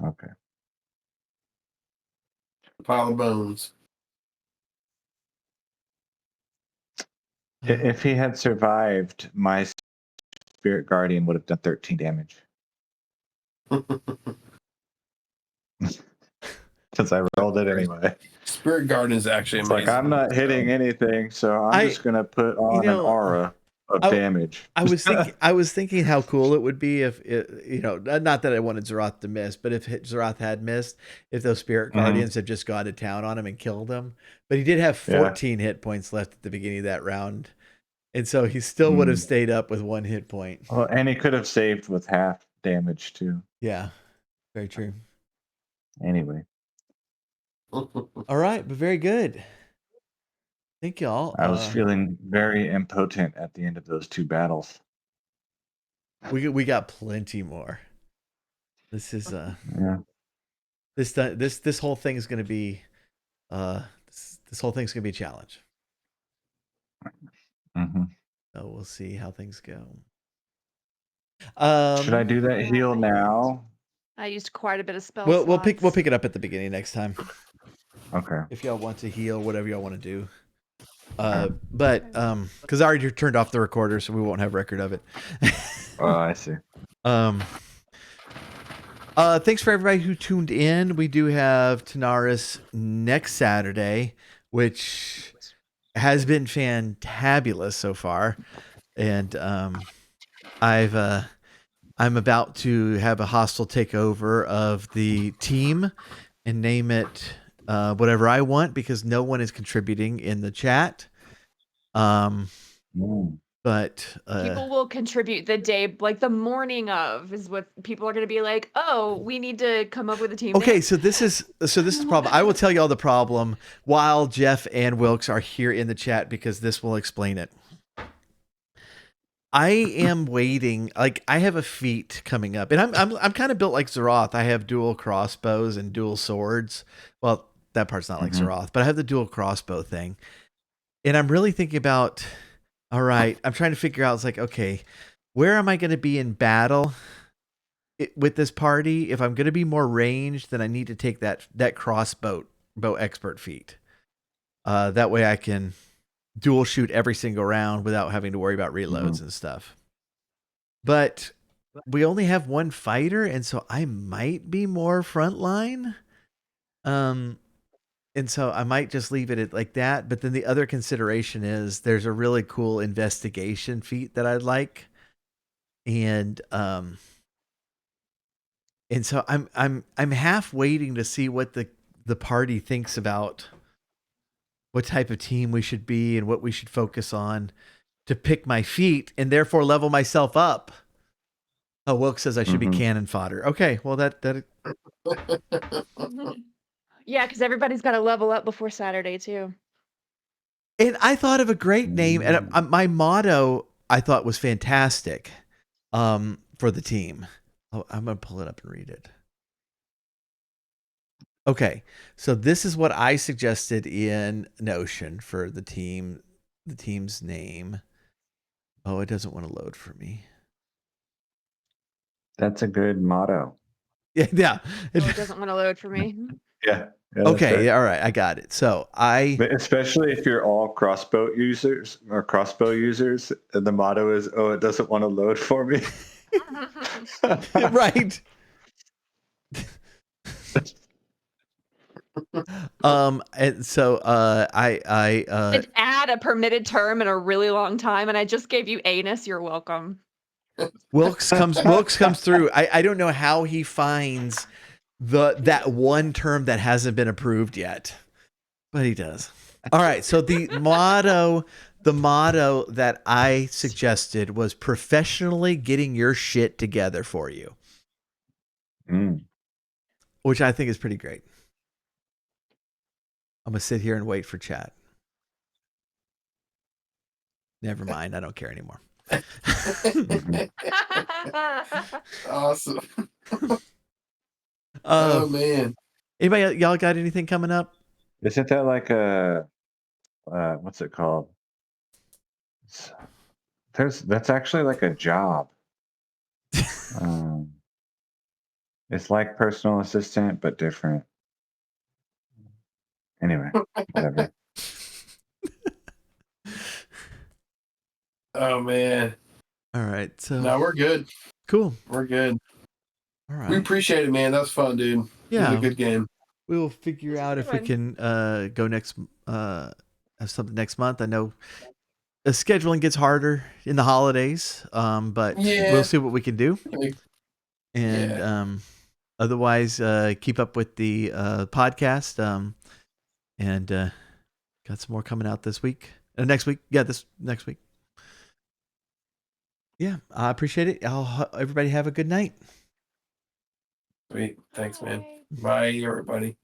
Okay.
Pile of bones.
If he had survived, my spirit guardian would have done 13 damage. Since I rolled it anyway.
Spirit Garden is actually
It's
amazing.
like I'm not hitting anything, so I'm just gonna put on an aura of damage.
I was thinking how cool it would be if not that I wanted Zeroth to miss, but if Zeroth had missed, if those spirit guardians had just gone to town on him and killed him. But he did have 14 hit points left at the beginning of that round, and so he still would have stayed up with 1 hit point.
Well, and he could have saved with half damage too.
Yeah, very true.
Anyway.
All right, but very good. Thank y'all.
I was feeling very impotent at the end of those 2 battles.
We got plenty more. This is
Yeah.
this whole thing is going to be this whole thing's going to be a challenge.
Mm-hmm.
So we'll see how things go.
Should I do that heal now?
I used quite a bit of spell
We'll pick
slots.
it up at the beginning next time.
Okay.
If y'all want to heal, whatever y'all want to do. But because I already turned off the recorder, so we won't have record of it.
Oh, I see.
Thanks for everybody who tuned in. We do have Tanaris next Saturday, which has been fantabulous so far, and I'm about to have a hostile takeover of the team and name it whatever I want because no one is contributing in the chat. But
people will contribute the day, like the morning of, is what people are going to be like. Oh, we need to come up with a team.
Okay,
name.
so this is the problem. I will tell you all the problem while Jeff and Wilkes are here in the chat because this will explain it. I am waiting. Like I have a feat coming up, and I'm kind of built like Zeroth. I have dual crossbows and dual swords. Well, that part's not like Zeroth, but I have the dual crossbow thing, and I'm really thinking about. All right, I'm trying to figure out. It's like, okay, where am I going to be in battle with this party? If I'm going to be more ranged, then I need to take that crossbow expert feat. That way I can dual shoot every single round without having to worry about reloads and stuff. But we only have one fighter, and so I might be more frontline. And so I might just leave it like that. But then the other consideration is there's a really cool investigation feat that I'd like. And so I'm half waiting to see what the party thinks about what type of team we should be and what we should focus on to pick my feat and therefore level myself up. Oh, Wilk says I should be cannon fodder. Okay, well that
Yeah, because everybody's got to level up before Saturday too.
And I thought of a great name, and my motto I thought was fantastic for the team. Oh, I'm going to pull it up and read it. Okay, so this is what I suggested in Notion for the team's name. Oh, it doesn't want to load for me.
That's a good motto.
Yeah.
It doesn't want to load for me.
Yeah.
Okay, all right, I got it. So
especially if you're all crossbow users, and the motto is, "Oh, it doesn't want to load for me."
right. And so I
add a permitted term in a really long time, and I just gave you anus. You're welcome.
Wilkes comes through. I don't know how he finds that one term that hasn't been approved yet, but he does. All right. So the motto that I suggested was professionally getting your shit together for you, which I think is pretty great. I'm gonna sit here and wait for chat. Never mind. I don't care anymore.
Awesome. Oh man.
Anybody y'all got anything coming up?
Isn't that like a what's it called? That's actually like a job. It's like personal assistant, but different. Anyway, whatever.
Oh man.
All right. So
no, we're good.
Cool.
We're good.
All right.
We appreciate it, man. That was fun, dude.
Yeah.
It was a good game.
We will figure out if we can go next have something next month. I know the scheduling gets harder in the holidays, but we'll see what we can do. And otherwise, keep up with the podcast. And got some more coming out this week. Next week. Yeah, this next week. Yeah, I appreciate it. Everybody have a good night.
Sweet. Thanks, man. Bye, everybody.